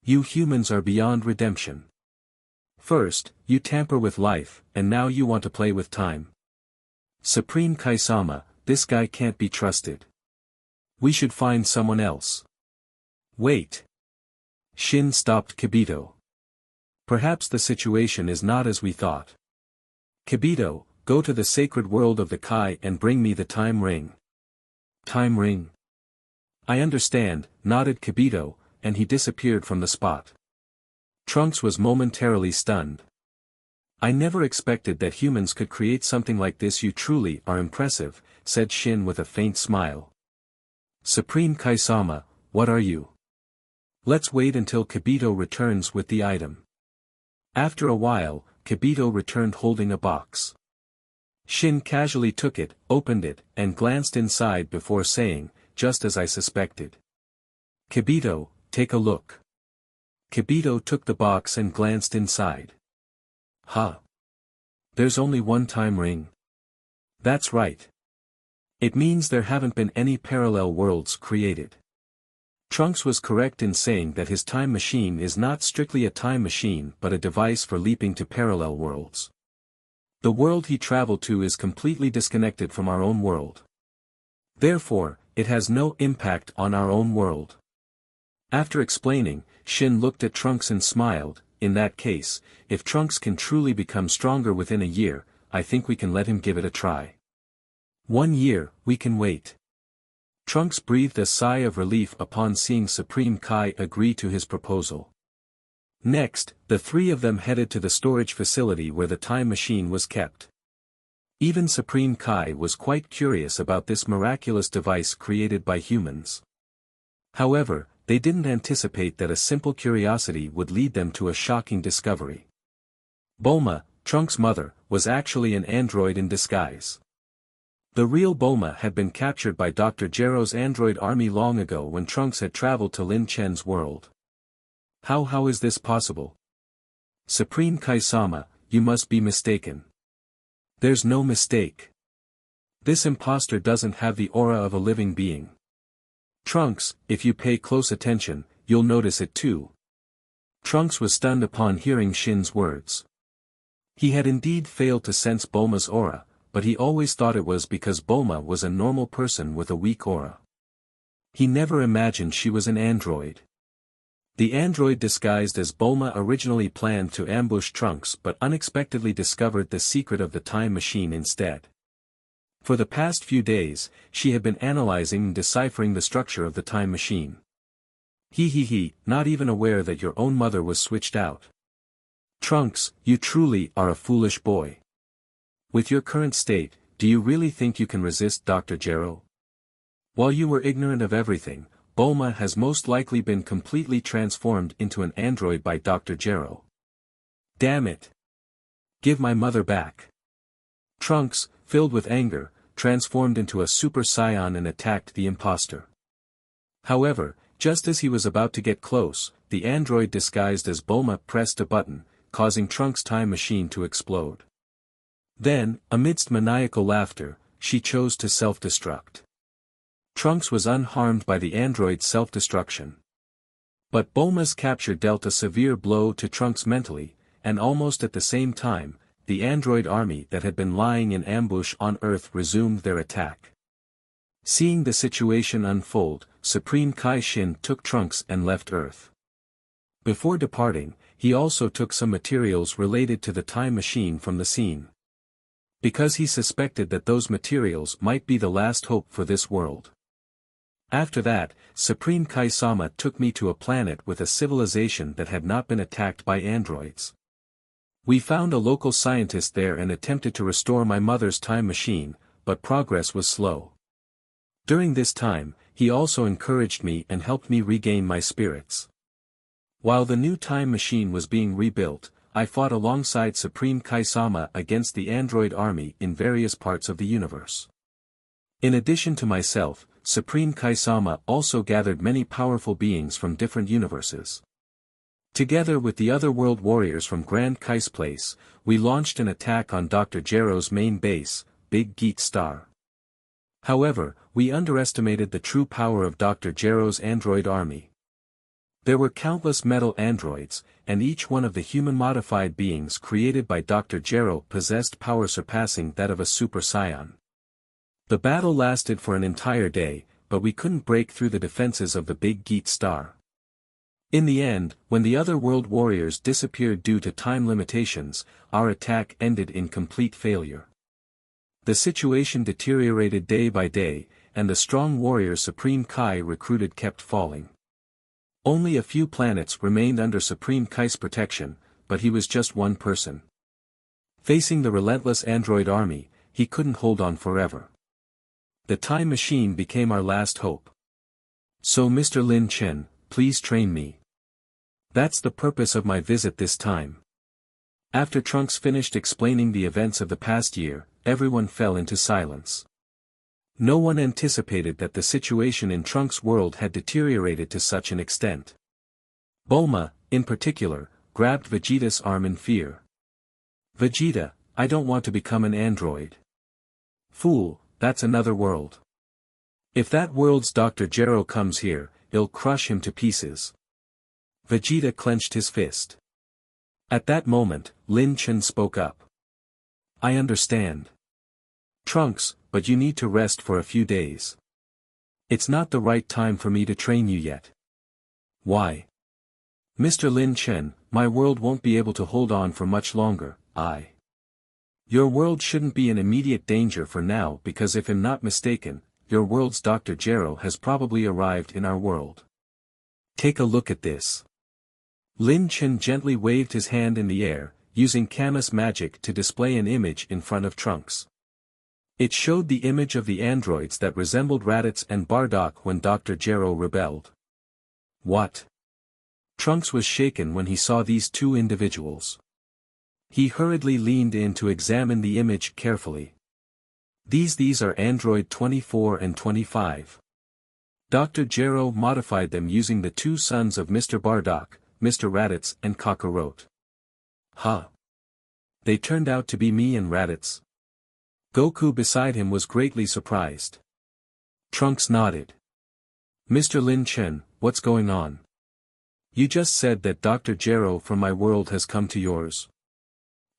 "You humans are beyond redemption. First, you tamper with life, and now you want to play with time. Supreme Kai-sama, this guy can't be trusted. We should find someone else." "Wait." Shin stopped Kibito. "Perhaps the situation is not as we thought. Kibito, go to the sacred world of the Kai and bring me the time ring. Time ring? I understand, nodded Kibito, and he disappeared from the spot. Trunks was momentarily stunned. I never expected that humans could create something like this. You truly are impressive, said Shin with a faint smile. Supreme Kai-sama, what are you? Let's wait until Kibito returns with the item. After a while, Kibito returned holding a box. Shin casually took it, opened it, and glanced inside before saying, just as I suspected. Kibito, take a look. Kibito took the box and glanced inside. Huh? There's only one time ring. That's right. It means there haven't been any parallel worlds created. Trunks was correct in saying that his time machine is not strictly a time machine but a device for leaping to parallel worlds. The world he traveled to is completely disconnected from our own world. Therefore, it has no impact on our own world. After explaining, Shin looked at Trunks and smiled. In that case, if Trunks can truly become stronger within a year, I think we can let him give it a try. 1 year, we can wait. Trunks breathed a sigh of relief upon seeing Supreme Kai agree to his proposal. Next, the three of them headed to the storage facility where the time machine was kept. Even Supreme Kai was quite curious about this miraculous device created by humans. However, they didn't anticipate that a simple curiosity would lead them to a shocking discovery. Bulma, Trunks' mother, was actually an android in disguise. The real Bulma had been captured by Dr. Gero's android army long ago when Trunks had traveled to Lin Chen's world. How is this possible? Supreme Kai-sama, you must be mistaken. There's no mistake. This imposter doesn't have the aura of a living being. Trunks, if you pay close attention, you'll notice it too. Trunks was stunned upon hearing Shin's words. He had indeed failed to sense Bulma's aura, but he always thought it was because Bulma was a normal person with a weak aura. He never imagined she was an android. The android disguised as Bulma originally planned to ambush Trunks but unexpectedly discovered the secret of the time machine instead. For the past few days, she had been analyzing and deciphering the structure of the time machine. Not even aware that your own mother was switched out. Trunks, you truly are a foolish boy. With your current state, do you really think you can resist Dr. Gero? While you were ignorant of everything, Bulma has most likely been completely transformed into an android by Dr. Gero. Damn it! Give my mother back. Trunks, filled with anger, transformed into a Super Saiyan and attacked the imposter. However, just as he was about to get close, the android disguised as Bulma pressed a button, causing Trunks' time machine to explode. Then, amidst maniacal laughter, she chose to self-destruct. Trunks was unharmed by the android's self-destruction. But Bulma's capture dealt a severe blow to Trunks mentally, and almost at the same time, the android army that had been lying in ambush on Earth resumed their attack. Seeing the situation unfold, Supreme Kai-Shin took Trunks and left Earth. Before departing, he also took some materials related to the time machine from the scene. Because he suspected that those materials might be the last hope for this world. After that, Supreme Kai-sama took me to a planet with a civilization that had not been attacked by androids. We found a local scientist there and attempted to restore my mother's time machine, but progress was slow. During this time, he also encouraged me and helped me regain my spirits. While the new time machine was being rebuilt, I fought alongside Supreme Kai-sama against the android army in various parts of the universe. In addition to myself, Supreme Kai-sama also gathered many powerful beings from different universes. Together with the other world warriors from Grand Kai's place, we launched an attack on Dr. Gero's main base, Big Geet Star. However, we underestimated the true power of Dr. Gero's android army. There were countless metal androids, and each one of the human-modified beings created by Dr. Gero possessed power surpassing that of a Super Saiyan. The battle lasted for an entire day, but we couldn't break through the defenses of the Big Geet Star. In the end, when the other world warriors disappeared due to time limitations, our attack ended in complete failure. The situation deteriorated day by day, and the strong warrior Supreme Kai recruited kept falling. Only a few planets remained under Supreme Kai's protection, but he was just one person. Facing the relentless android army, he couldn't hold on forever. The time machine became our last hope. So Mr. Lin Chen, please train me. That's the purpose of my visit this time. After Trunks finished explaining the events of the past year, everyone fell into silence. No one anticipated that the situation in Trunks' world had deteriorated to such an extent. Bulma, in particular, grabbed Vegeta's arm in fear. Vegeta, I don't want to become an android. Fool, that's another world. If that world's Dr. Gero comes here, it'll crush him to pieces. Vegeta clenched his fist. At that moment, Lin Chen spoke up. I understand. Trunks, but you need to rest for a few days. It's not the right time for me to train you yet. Why? Mr. Lin Chen, my world won't be able to hold on for much longer. Your world shouldn't be in immediate danger for now because if I'm not mistaken, your world's Dr. Gero has probably arrived in our world. Take a look at this. Lin Chen gently waved his hand in the air, using Kame's magic to display an image in front of Trunks. It showed the image of the androids that resembled Raditz and Bardock when Dr. Gero rebelled. What? Trunks was shaken when he saw these two individuals. He hurriedly leaned in to examine the image carefully. These are Android 24 and 25. Dr. Gero modified them using the two sons of Mr. Bardock, Mr. Raditz and Kakarot. Huh. They turned out to be me and Raditz. Goku beside him was greatly surprised. Trunks nodded. Mr. Lin Chen, what's going on? You just said that Dr. Gero from my world has come to yours.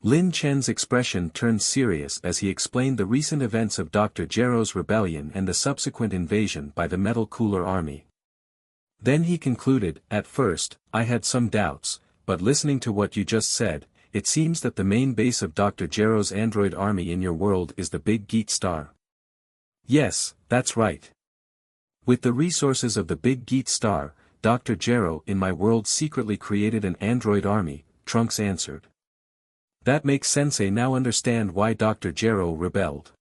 Lin Chen's expression turned serious as he explained the recent events of Dr. Gero's rebellion and the subsequent invasion by the Metal Cooler army. Then he concluded, at first, I had some doubts, but listening to what you just said, it seems that the main base of Dr. Gero's android army in your world is the Big Geat Star. Yes, that's right. With the resources of the Big Geat Star, Dr. Gero in my world secretly created an android army, Trunks answered. That makes sense. I now understand why Dr. Gero rebelled.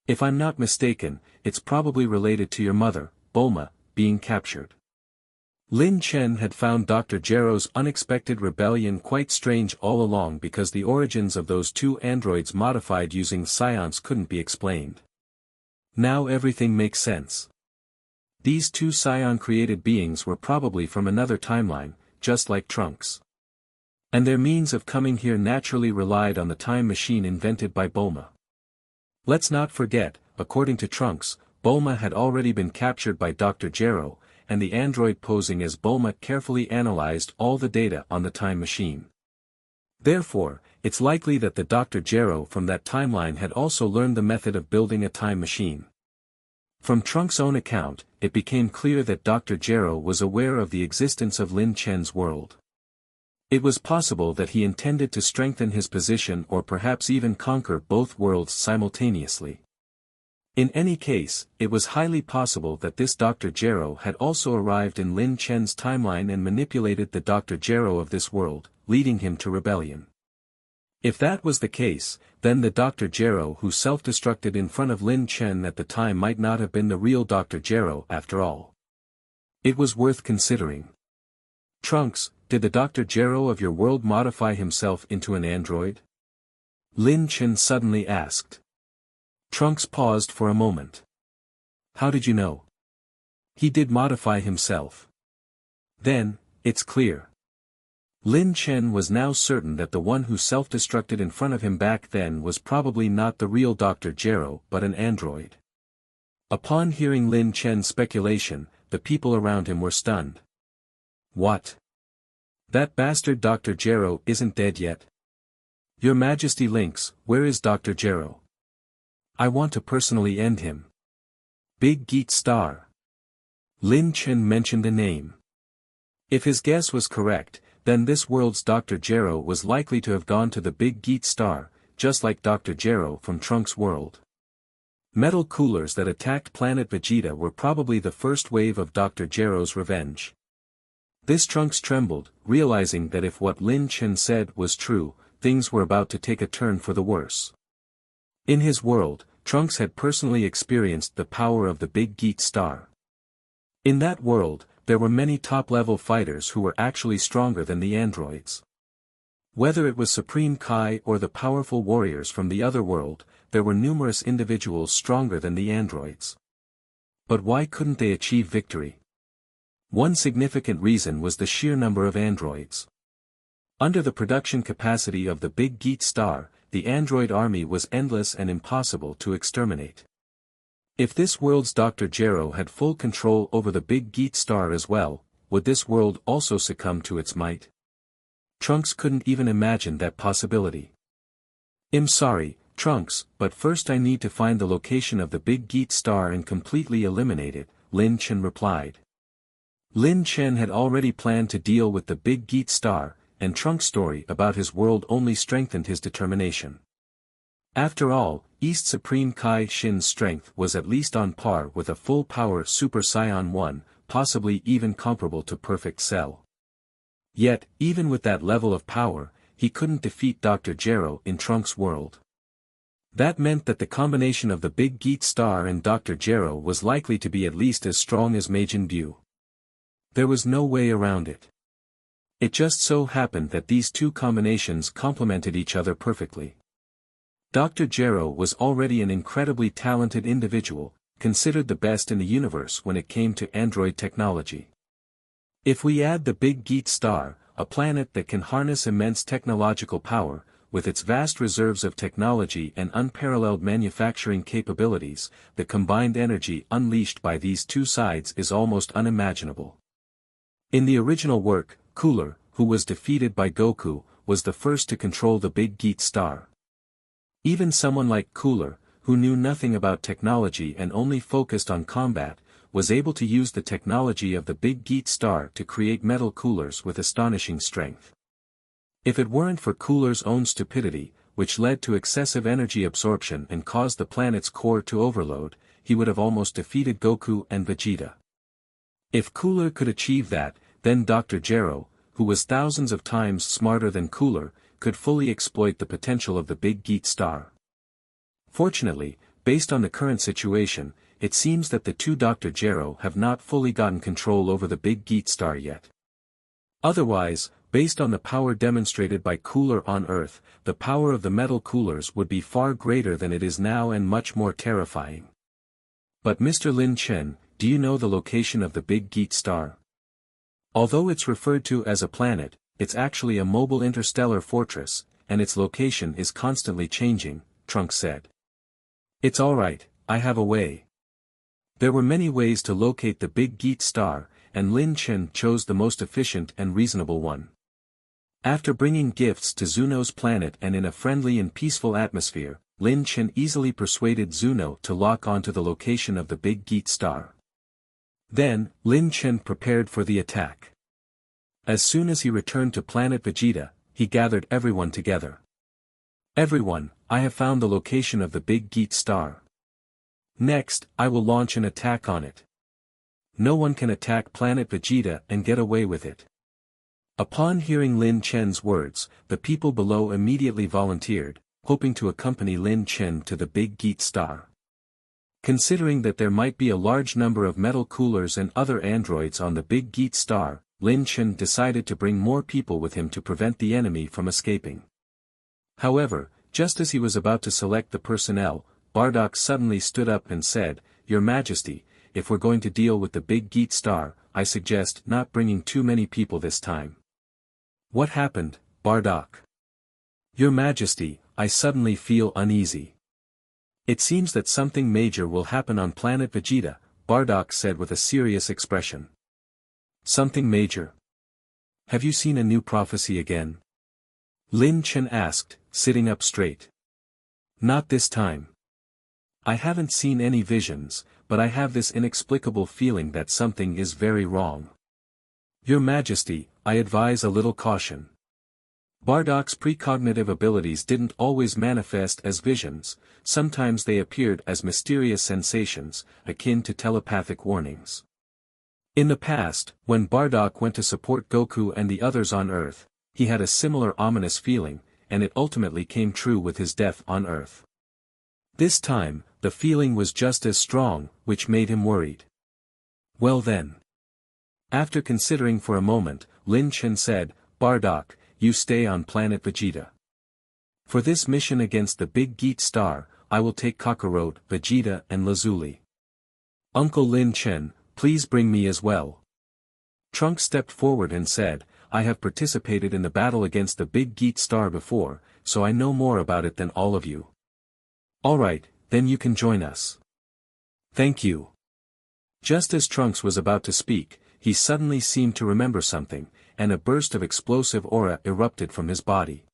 If I'm not mistaken, it's probably related to your mother, Bulma, being captured. Lin Chen had found Dr. Gero's unexpected rebellion quite strange all along because the origins of those two androids modified using Saiyans couldn't be explained. Now everything makes sense. These two Saiyan-created beings were probably from another timeline, just like Trunks. And their means of coming here naturally relied on the time machine invented by Bulma. Let's not forget, according to Trunks, Bulma had already been captured by Dr. Gero, and the android posing as Bulma carefully analyzed all the data on the time machine. Therefore, it's likely that the Dr. Gero from that timeline had also learned the method of building a time machine. From Trunks' own account, it became clear that Dr. Gero was aware of the existence of Lin Chen's world. It was possible that he intended to strengthen his position or perhaps even conquer both worlds simultaneously. In any case, it was highly possible that this Dr. Gero had also arrived in Lin Chen's timeline and manipulated the Dr. Gero of this world, leading him to rebellion. If that was the case, then the Dr. Gero who self-destructed in front of Lin Chen at the time might not have been the real Dr. Gero after all. It was worth considering. Trunks, did the Dr. Gero of your world modify himself into an android? Lin Chen suddenly asked. Trunks paused for a moment. How did you know? He did modify himself. Then, it's clear. Lin Chen was now certain that the one who self-destructed in front of him back then was probably not the real Dr. Gero but an android. Upon hearing Lin Chen's speculation, the people around him were stunned. What? That bastard Dr. Gero isn't dead yet? Your Majesty Lynx, where is Dr. Gero? I want to personally end him. Big Geat Star. Lin Chen mentioned a name. If his guess was correct, then this world's Dr. Gero was likely to have gone to the Big Geat Star, just like Dr. Gero from Trunks' world. Metal coolers that attacked Planet Vegeta were probably the first wave of Dr. Gero's revenge. This Trunks trembled, realizing that if what Lin Chen said was true, things were about to take a turn for the worse. In his world, Trunks had personally experienced the power of the Big Geat Star. In that world, there were many top-level fighters who were actually stronger than the androids. Whether it was Supreme Kai or the powerful warriors from the other world, there were numerous individuals stronger than the androids. But why couldn't they achieve victory? One significant reason was the sheer number of androids. Under the production capacity of the Big Geat Star, the android army was endless and impossible to exterminate. If this world's Dr. Gero had full control over the Big Geat Star as well, would this world also succumb to its might? Trunks couldn't even imagine that possibility. "I'm sorry, Trunks, but first I need to find the location of the Big Geat Star and completely eliminate it," Lin Chen replied. Lin Chen had already planned to deal with the Big Geat Star, and Trunks' story about his world only strengthened his determination. After all, East Supreme Kai Shin's strength was at least on par with a full-power Super Saiyan 1, possibly even comparable to Perfect Cell. Yet, even with that level of power, he couldn't defeat Dr. Gero in Trunks' world. That meant that the combination of the Big Geat Star and Dr. Gero was likely to be at least as strong as Majin Buu. There was no way around it. It just so happened that these two combinations complemented each other perfectly. Dr. Gero was already an incredibly talented individual, considered the best in the universe when it came to android technology. If we add the Big Geat Star, a planet that can harness immense technological power, with its vast reserves of technology and unparalleled manufacturing capabilities, the combined energy unleashed by these two sides is almost unimaginable. In the original work, Cooler, who was defeated by Goku, was the first to control the Big Geat Star. Even someone like Cooler, who knew nothing about technology and only focused on combat, was able to use the technology of the Big Geat Star to create metal coolers with astonishing strength. If it weren't for Cooler's own stupidity, which led to excessive energy absorption and caused the planet's core to overload, he would have almost defeated Goku and Vegeta. If Cooler could achieve that, then Dr. Gero, who was thousands of times smarter than Cooler, could fully exploit the potential of the Big Geat Star. Fortunately, based on the current situation, it seems that the two Dr. Gero have not fully gotten control over the Big Geat Star yet. Otherwise, based on the power demonstrated by Cooler on Earth, the power of the metal coolers would be far greater than it is now and much more terrifying. But Mr. Lin Chen, do you know the location of the Big Geat Star? Although it's referred to as a planet, it's actually a mobile interstellar fortress, and its location is constantly changing, Trunks said. It's alright, I have a way. There were many ways to locate the Big Geat Star, and Lin Chen chose the most efficient and reasonable one. After bringing gifts to Zuno's planet and in a friendly and peaceful atmosphere, Lin Chen easily persuaded Zuno to lock onto the location of the Big Geat Star. Then, Lin Chen prepared for the attack. As soon as he returned to Planet Vegeta, he gathered everyone together. "Everyone, I have found the location of the Big Geat Star. Next, I will launch an attack on it. No one can attack Planet Vegeta and get away with it." Upon hearing Lin Chen's words, the people below immediately volunteered, hoping to accompany Lin Chen to the Big Geat Star. Considering that there might be a large number of metal coolers and other androids on the Big Geat Star, Lin Chen decided to bring more people with him to prevent the enemy from escaping. However, just as he was about to select the personnel, Bardock suddenly stood up and said, "Your Majesty, if we're going to deal with the Big Geat Star, I suggest not bringing too many people this time." "What happened, Bardock?" "Your Majesty, I suddenly feel uneasy. It seems that something major will happen on Planet Vegeta," Bardock said with a serious expression. "Something major? Have you seen a new prophecy again?" Lin Chen asked, sitting up straight. "Not this time. I haven't seen any visions, but I have this inexplicable feeling that something is very wrong. Your Majesty, I advise a little caution." Bardock's precognitive abilities didn't always manifest as visions, sometimes they appeared as mysterious sensations, akin to telepathic warnings. In the past, when Bardock went to support Goku and the others on Earth, he had a similar ominous feeling, and it ultimately came true with his death on Earth. This time, the feeling was just as strong, which made him worried. Well then. After considering for a moment, Lin Chen said, Bardock, you stay on Planet Vegeta. For this mission against the Big Geat Star, I will take Kakarot, Vegeta and Lazuli. Uncle Lin Chen, please bring me as well. Trunks stepped forward and said, I have participated in the battle against the Big Geat Star before, so I know more about it than all of you. Alright, then you can join us. Thank you. Just as Trunks was about to speak, he suddenly seemed to remember something, and a burst of explosive aura erupted from his body.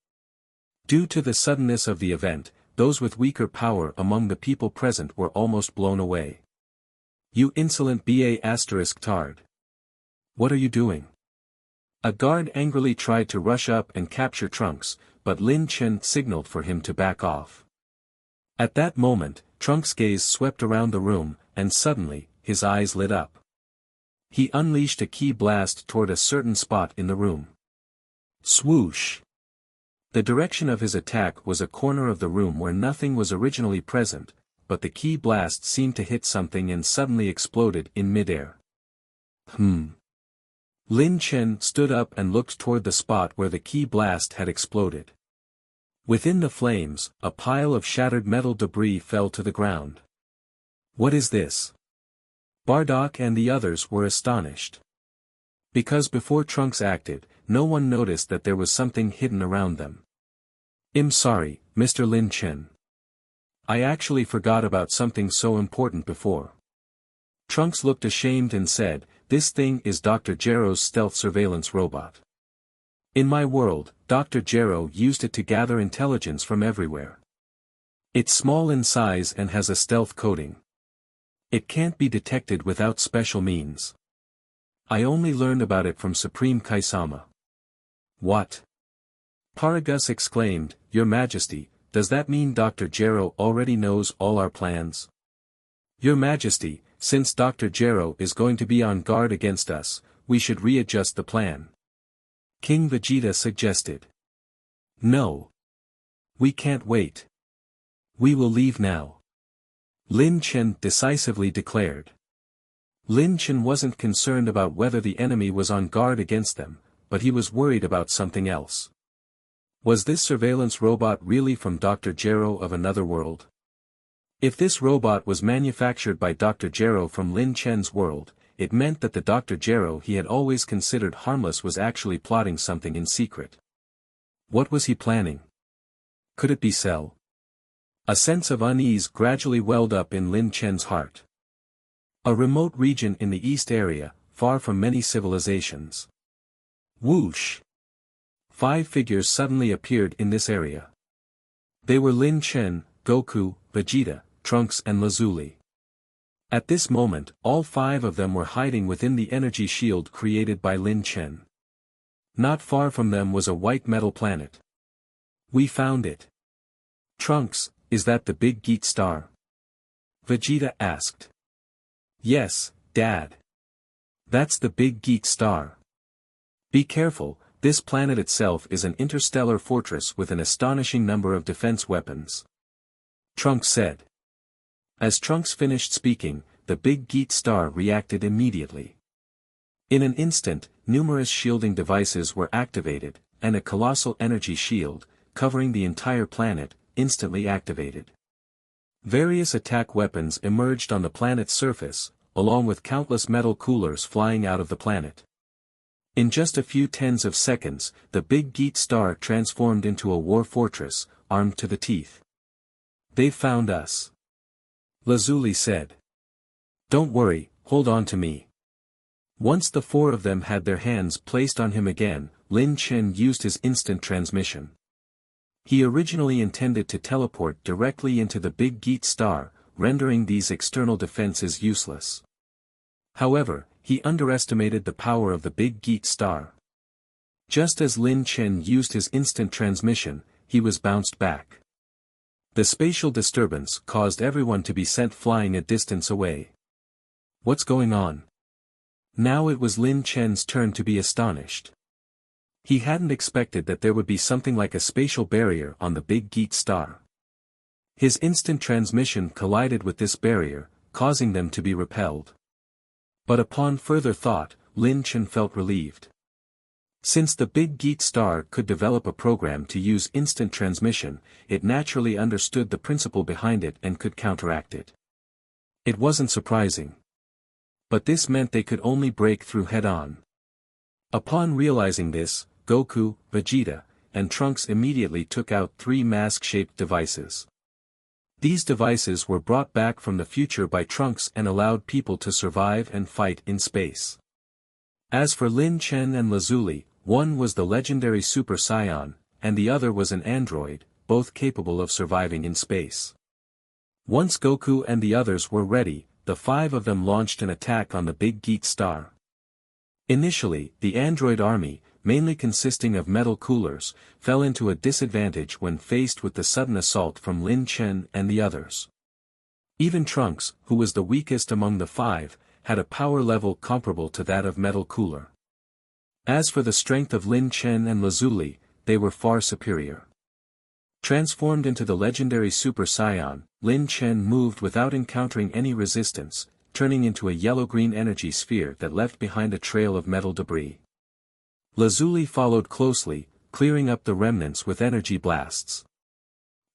Due to the suddenness of the event, those with weaker power among the people present were almost blown away. You insolent **tard. What are you doing? A guard angrily tried to rush up and capture Trunks, but Lin Chen signaled for him to back off. At that moment, Trunks' gaze swept around the room, and suddenly, his eyes lit up. He unleashed a ki blast toward a certain spot in the room. Swoosh! The direction of his attack was a corner of the room where nothing was originally present, but the ki blast seemed to hit something and suddenly exploded in midair. Lin Chen stood up and looked toward the spot where the ki blast had exploded. Within the flames, a pile of shattered metal debris fell to the ground. What is this? Bardock and the others were astonished. Because before Trunks acted, no one noticed that there was something hidden around them. I'm sorry, Mr. Lin Chen. I actually forgot about something so important before. Trunks looked ashamed and said, this thing is Dr. Gero's stealth surveillance robot. In my world, Dr. Gero used it to gather intelligence from everywhere. It's small in size and has a stealth coating. It can't be detected without special means. I only learned about it from Supreme Kaisama. What? Paragus exclaimed, Your Majesty, does that mean Dr. Gero already knows all our plans? Your Majesty, since Dr. Gero is going to be on guard against us, we should readjust the plan. King Vegeta suggested. No. We can't wait. We will leave now. Lin Chen decisively declared. Lin Chen wasn't concerned about whether the enemy was on guard against them, but he was worried about something else. Was this surveillance robot really from Dr. Gero of another world? If this robot was manufactured by Dr. Gero from Lin Chen's world, it meant that the Dr. Gero he had always considered harmless was actually plotting something in secret. What was he planning? Could it be Cell? A sense of unease gradually welled up in Lin Chen's heart. A remote region in the east area, far from many civilizations. Whoosh! 5 figures suddenly appeared in this area. They were Lin Chen, Goku, Vegeta, Trunks and Lazuli. At this moment, all 5 of them were hiding within the energy shield created by Lin Chen. Not far from them was a white metal planet. We found it. Trunks, is that the Big Geat Star? Vegeta asked. Yes, Dad. That's the Big Geat Star. Be careful, this planet itself is an interstellar fortress with an astonishing number of defense weapons. Trunks said. As Trunks finished speaking, the Big Geat Star reacted immediately. In an instant, numerous shielding devices were activated, and a colossal energy shield, covering the entire planet, instantly activated. Various attack weapons emerged on the planet's surface, along with countless metal coolers flying out of the planet. In just a few tens of seconds, the Big Geat Star transformed into a war fortress, armed to the teeth. They've found us. Lazuli said. Don't worry, hold on to me. Once the 4 of them had their hands placed on him again, Lin Chen used his instant transmission. He originally intended to teleport directly into the Big Geat Star, rendering these external defenses useless. However, he underestimated the power of the Big Geat Star. Just as Lin Chen used his instant transmission, he was bounced back. The spatial disturbance caused everyone to be sent flying a distance away. What's going on? Now it was Lin Chen's turn to be astonished. He hadn't expected that there would be something like a spatial barrier on the big Geet star. His instant transmission collided with this barrier, causing them to be repelled. But upon further thought, Lin Chen felt relieved. Since the big Geet star could develop a program to use instant transmission, it naturally understood the principle behind it and could counteract it. It wasn't surprising. But this meant they could only break through head-on. Upon realizing this, Goku, Vegeta, and Trunks immediately took out 3 mask-shaped devices. These devices were brought back from the future by Trunks and allowed people to survive and fight in space. As for Lin Chen and Lazuli, one was the legendary Super Saiyan, and the other was an android, both capable of surviving in space. Once Goku and the others were ready, the 5 of them launched an attack on the big Geet star. Initially, the android army, mainly consisting of metal coolers, fell into a disadvantage when faced with the sudden assault from Lin Chen and the others. Even Trunks, who was the weakest among the 5, had a power level comparable to that of metal cooler. As for the strength of Lin Chen and Lazuli, they were far superior. Transformed into the legendary Super Saiyan, Lin Chen moved without encountering any resistance, turning into a yellow-green energy sphere that left behind a trail of metal debris. Lazuli followed closely, clearing up the remnants with energy blasts.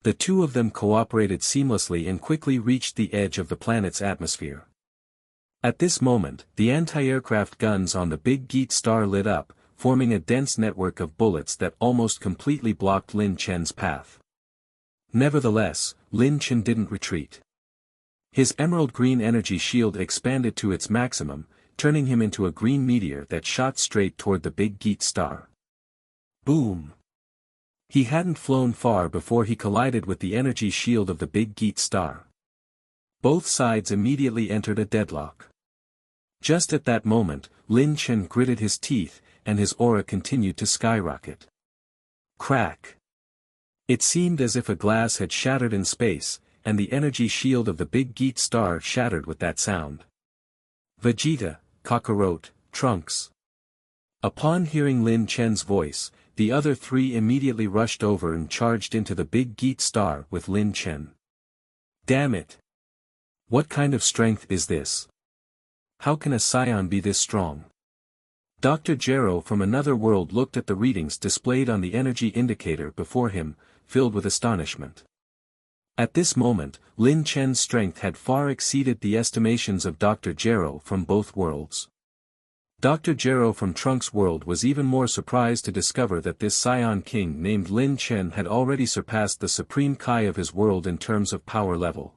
The 2 of them cooperated seamlessly and quickly reached the edge of the planet's atmosphere. At this moment, the anti-aircraft guns on the big Geet star lit up, forming a dense network of bullets that almost completely blocked Lin Chen's path. Nevertheless, Lin Chen didn't retreat. His emerald green energy shield expanded to its maximum, turning him into a green meteor that shot straight toward the big Geet star. Boom! He hadn't flown far before he collided with the energy shield of the big Geet star. Both sides immediately entered a deadlock. Just at that moment, Lin Chen gritted his teeth, and his aura continued to skyrocket. Crack! It seemed as if a glass had shattered in space, and the energy shield of the big Geet star shattered with that sound. Vegeta, Kakarot, Trunks. Upon hearing Lin Chen's voice, the other 3 immediately rushed over and charged into the big Geet star with Lin Chen. Damn it! What kind of strength is this? How can a Saiyan be this strong? Dr. Gero from another world looked at the readings displayed on the energy indicator before him, filled with astonishment. At this moment, Lin Chen's strength had far exceeded the estimations of Dr. Gero from both worlds. Dr. Gero from Trunks' world was even more surprised to discover that this Saiyan king named Lin Chen had already surpassed the supreme Kai of his world in terms of power level.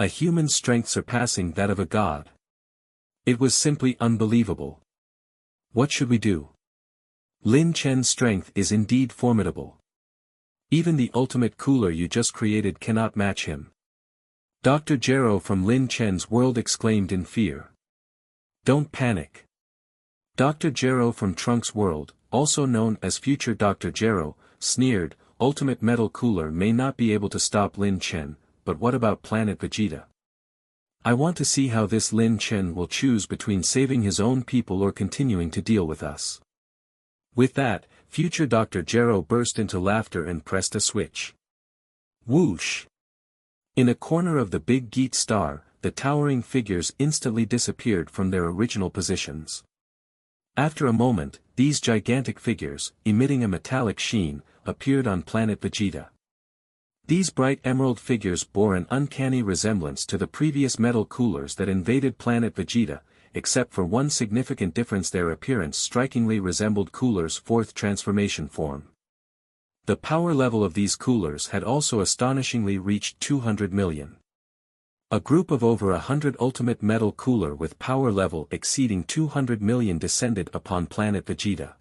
A human's strength surpassing that of a god. It was simply unbelievable. What should we do? Lin Chen's strength is indeed formidable. Even the ultimate cooler you just created cannot match him. Dr. Gero from Lin Chen's world exclaimed in fear. Don't panic. Dr. Gero from Trunks' world, also known as future Dr. Gero, sneered, ultimate metal cooler may not be able to stop Lin Chen, but what about Planet Vegeta? I want to see how this Lin Chen will choose between saving his own people or continuing to deal with us. With that, future Dr. Gero burst into laughter and pressed a switch. Whoosh! In a corner of the big Geet star, the towering figures instantly disappeared from their original positions. After a moment, these gigantic figures, emitting a metallic sheen, appeared on Planet Vegeta. These bright emerald figures bore an uncanny resemblance to the previous metal coolers that invaded Planet Vegeta, except for one significant difference: their appearance strikingly resembled Cooler's 4th transformation form. The power level of these coolers had also astonishingly reached 200 million. A group of over 100 ultimate metal cooler with power level exceeding 200 million descended upon Planet Vegeta.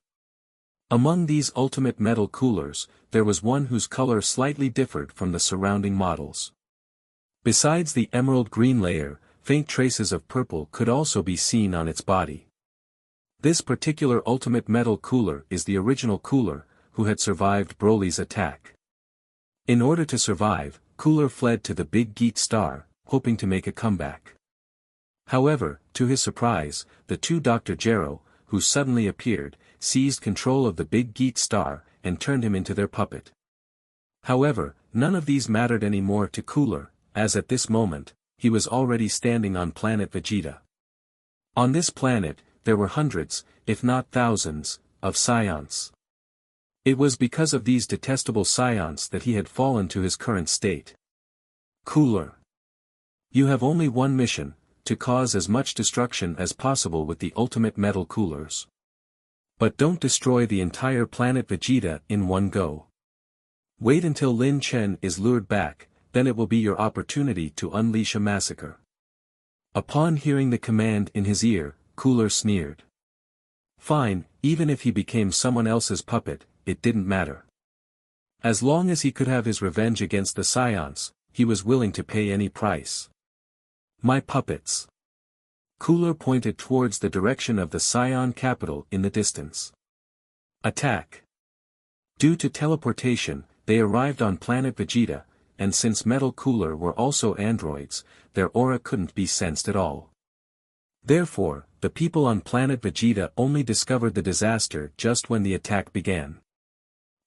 Among these ultimate metal coolers, there was one whose color slightly differed from the surrounding models. Besides the emerald green layer, faint traces of purple could also be seen on its body. This particular ultimate metal cooler is the original cooler, who had survived Broly's attack. In order to survive, Cooler fled to the Big Geat Star, hoping to make a comeback. However, to his surprise, the two Dr. Gero, who suddenly appeared, seized control of the Big Geat Star, and turned him into their puppet. However, none of these mattered anymore to Cooler, as at this moment, he was already standing on Planet Vegeta. On this planet, there were hundreds, if not thousands, of Saiyans. It was because of these detestable Saiyans that he had fallen to his current state. Cooler. You have only one mission, to cause as much destruction as possible with the ultimate metal coolers. But don't destroy the entire Planet Vegeta in one go. Wait until Lin Chen is lured back, then it will be your opportunity to unleash a massacre. Upon hearing the command in his ear, Cooler sneered. Fine, even if he became someone else's puppet, it didn't matter. As long as he could have his revenge against the Saiyans, he was willing to pay any price. My puppets. Cooler pointed towards the direction of the Saiyan capital in the distance. Attack. Due to teleportation, they arrived on Planet Vegeta, and since Metal Cooler were also androids, their aura couldn't be sensed at all. Therefore, the people on Planet Vegeta only discovered the disaster just when the attack began.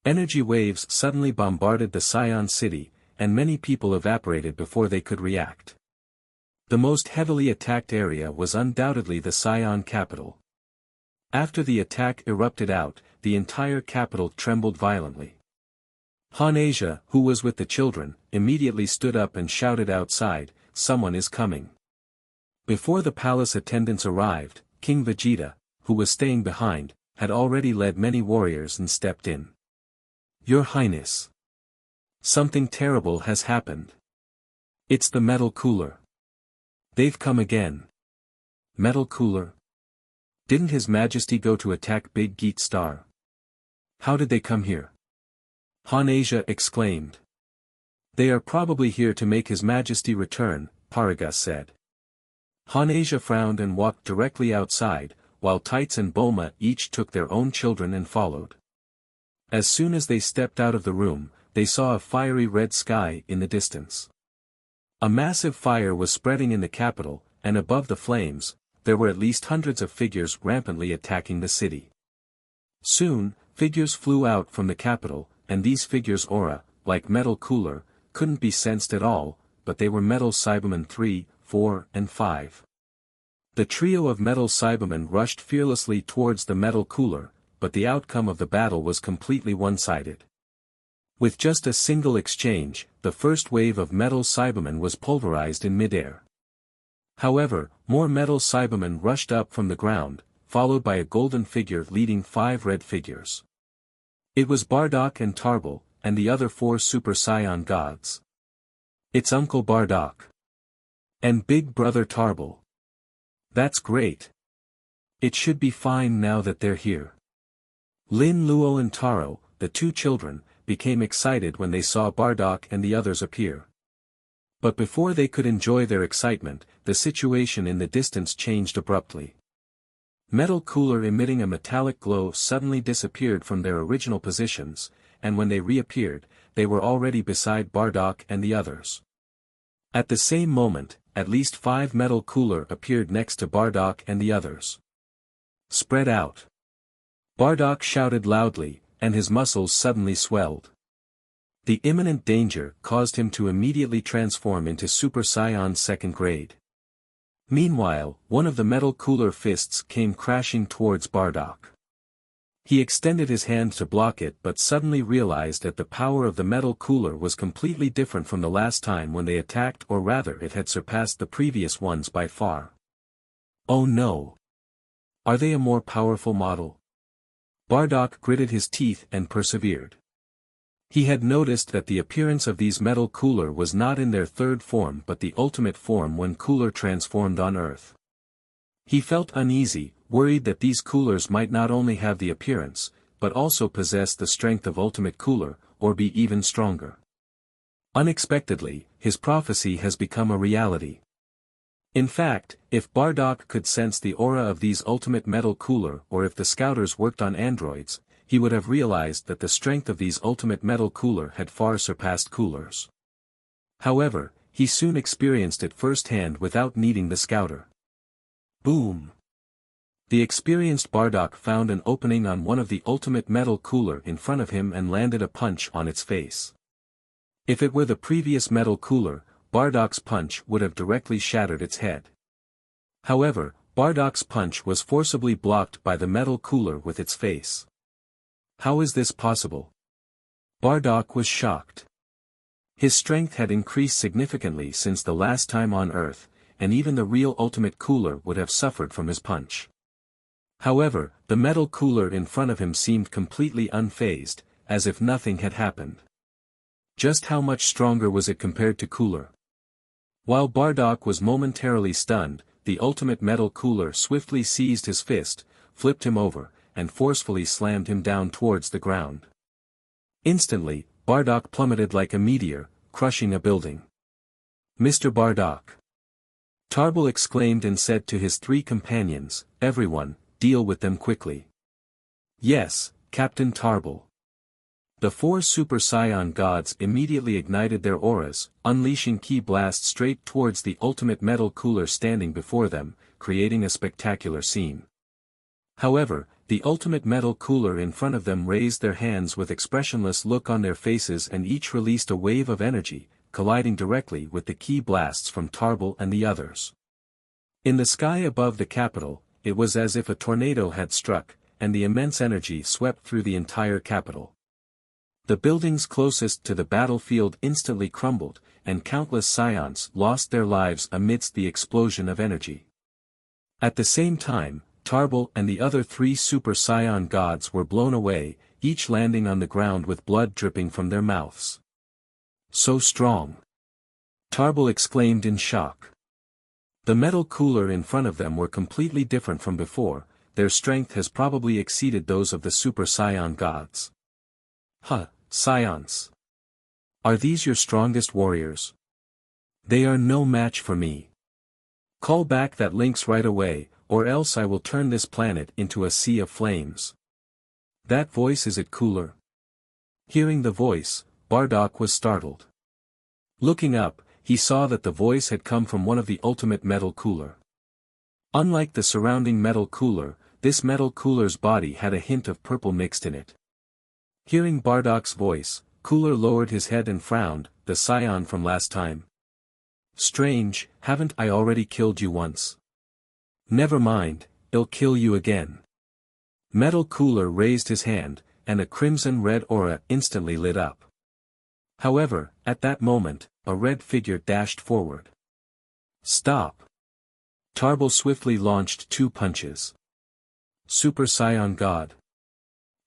Energy waves suddenly bombarded the Saiyan city, and many people evaporated before they could react. The most heavily attacked area was undoubtedly the Saiyan capital. After the attack erupted out, the entire capital trembled violently. Han Asia, who was with the children, immediately stood up and shouted outside, "Someone is coming." Before the palace attendants arrived, King Vegeta, who was staying behind, had already led many warriors and stepped in. Your Highness. Something terrible has happened. It's the metal cooler. They've come again. Metal cooler? Didn't His Majesty go to attack Big Geat Star? How did they come here? Han Asia exclaimed. They are probably here to make His Majesty return, Paragus said. Han Asia frowned and walked directly outside, while Tights and Bulma each took their own children and followed. As soon as they stepped out of the room, they saw a fiery red sky in the distance. A massive fire was spreading in the capital, and above the flames, there were at least hundreds of figures rampantly attacking the city. Soon, figures flew out from the capital, and these figures' aura, like Metal Cooler, couldn't be sensed at all, but they were Metal Cybermen 3, 4, and 5. The trio of Metal Cybermen rushed fearlessly towards the Metal Cooler, but the outcome of the battle was completely one-sided. With just a single exchange, the first wave of Metal Cybermen was pulverized in midair. However, more Metal Cybermen rushed up from the ground, followed by a golden figure leading 5 red figures. It was Bardock and Tarbell, and the other 4 Super Saiyan gods. It's Uncle Bardock. And Big Brother Tarbell. That's great. It should be fine now that they're here. Lin Luo and Taro, the 2 children, became excited when they saw Bardock and the others appear. But before they could enjoy their excitement, the situation in the distance changed abruptly. Metal Cooler emitting a metallic glow suddenly disappeared from their original positions, and when they reappeared, they were already beside Bardock and the others. At the same moment, at least 5 Metal Cooler appeared next to Bardock and the others. Spread out. Bardock shouted loudly, and his muscles suddenly swelled. The imminent danger caused him to immediately transform into Super Saiyan 2nd grade. Meanwhile, one of the Metal Cooler fists came crashing towards Bardock. He extended his hand to block it but suddenly realized that the power of the Metal Cooler was completely different from the last time when they attacked, or rather it had surpassed the previous ones by far. Oh no! Are they a more powerful model? Bardock gritted his teeth and persevered. He had noticed that the appearance of these Metal Cooler was not in their 3rd form but the ultimate form when Cooler transformed on Earth. He felt uneasy, worried that these Coolers might not only have the appearance, but also possess the strength of Ultimate Cooler, or be even stronger. Unexpectedly, his prophecy has become a reality. In fact, if Bardock could sense the aura of these ultimate metal cooler or if the scouters worked on androids, he would have realized that the strength of these ultimate metal cooler had far surpassed coolers. However, he soon experienced it firsthand without needing the scouter. Boom! The experienced Bardock found an opening on one of the ultimate metal cooler in front of him and landed a punch on its face. If it were the previous metal cooler, Bardock's punch would have directly shattered its head. However, Bardock's punch was forcibly blocked by the metal cooler with its face. How is this possible? Bardock was shocked. His strength had increased significantly since the last time on Earth, and even the real ultimate cooler would have suffered from his punch. However, the metal cooler in front of him seemed completely unfazed, as if nothing had happened. Just how much stronger was it compared to cooler? While Bardock was momentarily stunned, the ultimate metal cooler swiftly seized his fist, flipped him over, and forcefully slammed him down towards the ground. Instantly, Bardock plummeted like a meteor, crushing a building. "Mr. Bardock!" Tarbell exclaimed and said to his three companions, "Everyone, deal with them quickly." "Yes, Captain Tarbell." The four Super Saiyan gods immediately ignited their auras, unleashing ki blasts straight towards the ultimate metal cooler standing before them, creating a spectacular scene. However, the ultimate metal cooler in front of them raised their hands with expressionless look on their faces and each released a wave of energy, colliding directly with the ki blasts from Tarbell and the others. In the sky above the capital, it was as if a tornado had struck, and the immense energy swept through the entire capital. The buildings closest to the battlefield instantly crumbled, and countless Saiyans lost their lives amidst the explosion of energy. At the same time, Tarbell and the other three Super Saiyan gods were blown away, each landing on the ground with blood dripping from their mouths. "So strong!" Tarbell exclaimed in shock. The metal cooler in front of them were completely different from before, their strength has probably exceeded those of the Super Saiyan gods. "Huh, Saiyans! Are these your strongest warriors? They are no match for me. Call back that lynx right away, or else I will turn this planet into a sea of flames." "That voice, is it cooler?" Hearing the voice, Bardock was startled. Looking up, he saw that the voice had come from one of the ultimate metal cooler. Unlike the surrounding metal cooler, this metal cooler's body had a hint of purple mixed in it. Hearing Bardock's voice, Cooler lowered his head and frowned, "The Saiyan from last time. Strange, haven't I already killed you once? Never mind, I'll kill you again." Metal Cooler raised his hand, and a crimson-red aura instantly lit up. However, at that moment, a red figure dashed forward. "Stop!" Tarbell swiftly launched 2 punches. "Super Saiyan God.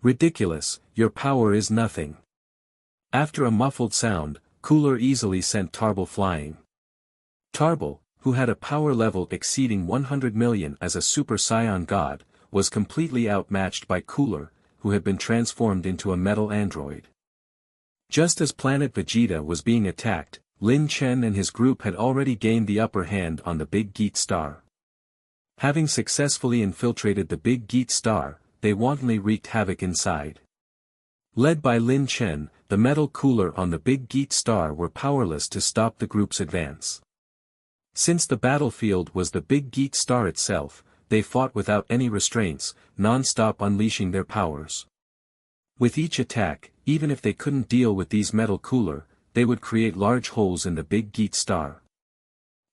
Ridiculous, your power is nothing." After a muffled sound, Cooler easily sent Tarbell flying. Tarbell, who had a power level exceeding 100 million as a Super Saiyan God, was completely outmatched by Cooler, who had been transformed into a metal android. Just as Planet Vegeta was being attacked, Lin Chen and his group had already gained the upper hand on the Big Geat Star. Having successfully infiltrated the Big Geat Star, they wantonly wreaked havoc inside. Led by Lin Chen, the metal cooler on the Big Geat Star were powerless to stop the group's advance. Since the battlefield was the Big Geat Star itself, they fought without any restraints, non-stop unleashing their powers. With each attack, even if they couldn't deal with these metal cooler, they would create large holes in the Big Geat Star.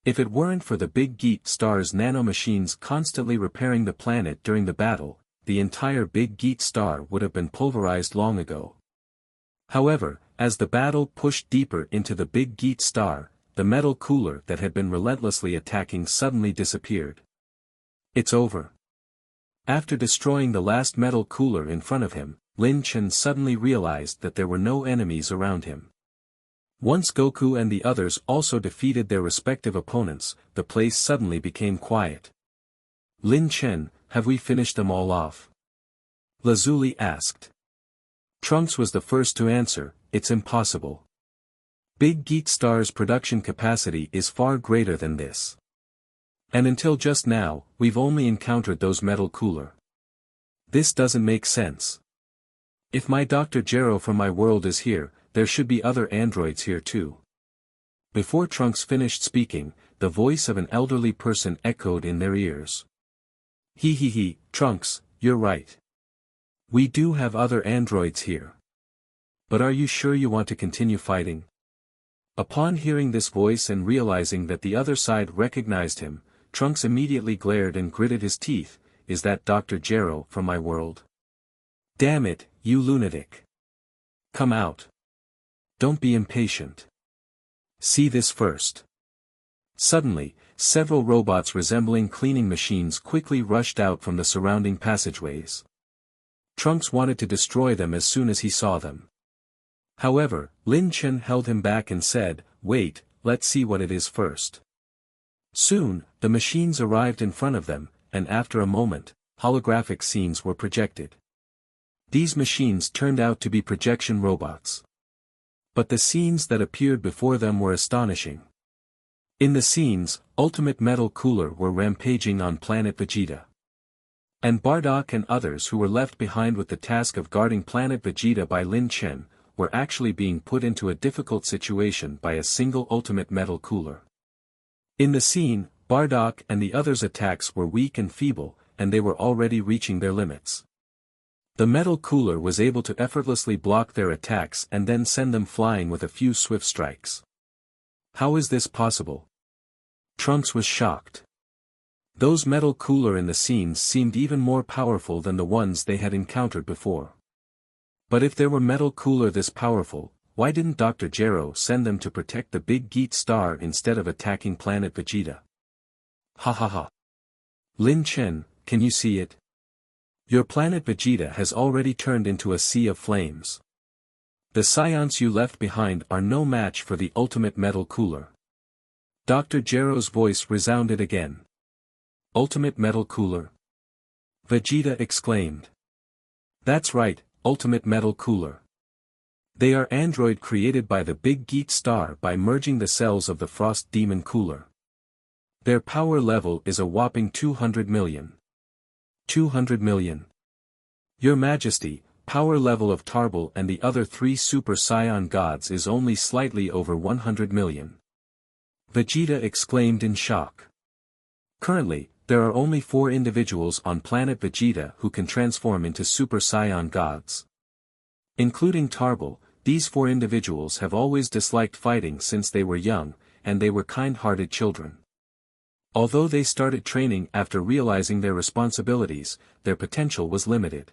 If it weren't for the Big Geat Star's nanomachines constantly repairing the planet during the battle, the entire Big Geat Star would have been pulverized long ago. However, as the battle pushed deeper into the Big Geat Star, the metal cooler that had been relentlessly attacking suddenly disappeared. "It's over." After destroying the last metal cooler in front of him, Lin Chen suddenly realized that there were no enemies around him. Once Goku and the others also defeated their respective opponents, the place suddenly became quiet. "Lin Chen, have we finished them all off?" Lazuli asked. Trunks was the first to answer, "It's impossible. Big Geat Star's production capacity is far greater than this. And until just now, we've only encountered those metal cooler. This doesn't make sense. If my Dr. Gero from my world is here, there should be other androids here too. Before Trunks finished speaking, the voice of an elderly person echoed in their ears. He, Trunks, you're right. We do have other androids here. But are you sure you want to continue fighting? Upon hearing this voice and realizing that the other side recognized him, Trunks immediately glared and gritted his teeth. Is that Dr. Gero from my world? Damn it, you lunatic. Come out. Don't be impatient. See this first. Suddenly, several robots resembling cleaning machines quickly rushed out from the surrounding passageways. Trunks wanted to destroy them as soon as he saw them. However, Lin Chen held him back and said, "Wait, let's see what it is first." Soon, the machines arrived in front of them, and after a moment, holographic scenes were projected. These machines turned out to be projection robots. But the scenes that appeared before them were astonishing. In the scenes, Ultimate Metal Cooler were rampaging on Planet Vegeta. And Bardock and others who were left behind with the task of guarding Planet Vegeta by Lin Chen, were actually being put into a difficult situation by a single Ultimate Metal Cooler. In the scene, Bardock and the others' attacks were weak and feeble, and they were already reaching their limits. The metal cooler was able to effortlessly block their attacks and then send them flying with a few swift strikes. How is this possible? Trunks was shocked. Those metal cooler in the scenes seemed even more powerful than the ones they had encountered before. But if there were metal cooler this powerful, why didn't Dr. Gero send them to protect the big Geet star instead of attacking Planet Vegeta? Ha ha ha. Lin Chen, can you see it? Your Planet Vegeta has already turned into a sea of flames. The Saiyans you left behind are no match for the ultimate metal cooler. Dr. Gero's voice resounded again. Ultimate metal cooler? Vegeta exclaimed. That's right, ultimate metal cooler. They are android created by the big Geet star by merging the cells of the Frost Demon cooler. Their power level is a whopping 200 million. 200 million. Your Majesty, power level of Tarbal and the other 3 Super Saiyan gods is only slightly over 100 million. Vegeta exclaimed in shock. Currently, there are only 4 individuals on Planet Vegeta who can transform into Super Saiyan gods. Including Tarbal, these 4 individuals have always disliked fighting since they were young, and they were kind-hearted children. Although they started training after realizing their responsibilities, their potential was limited.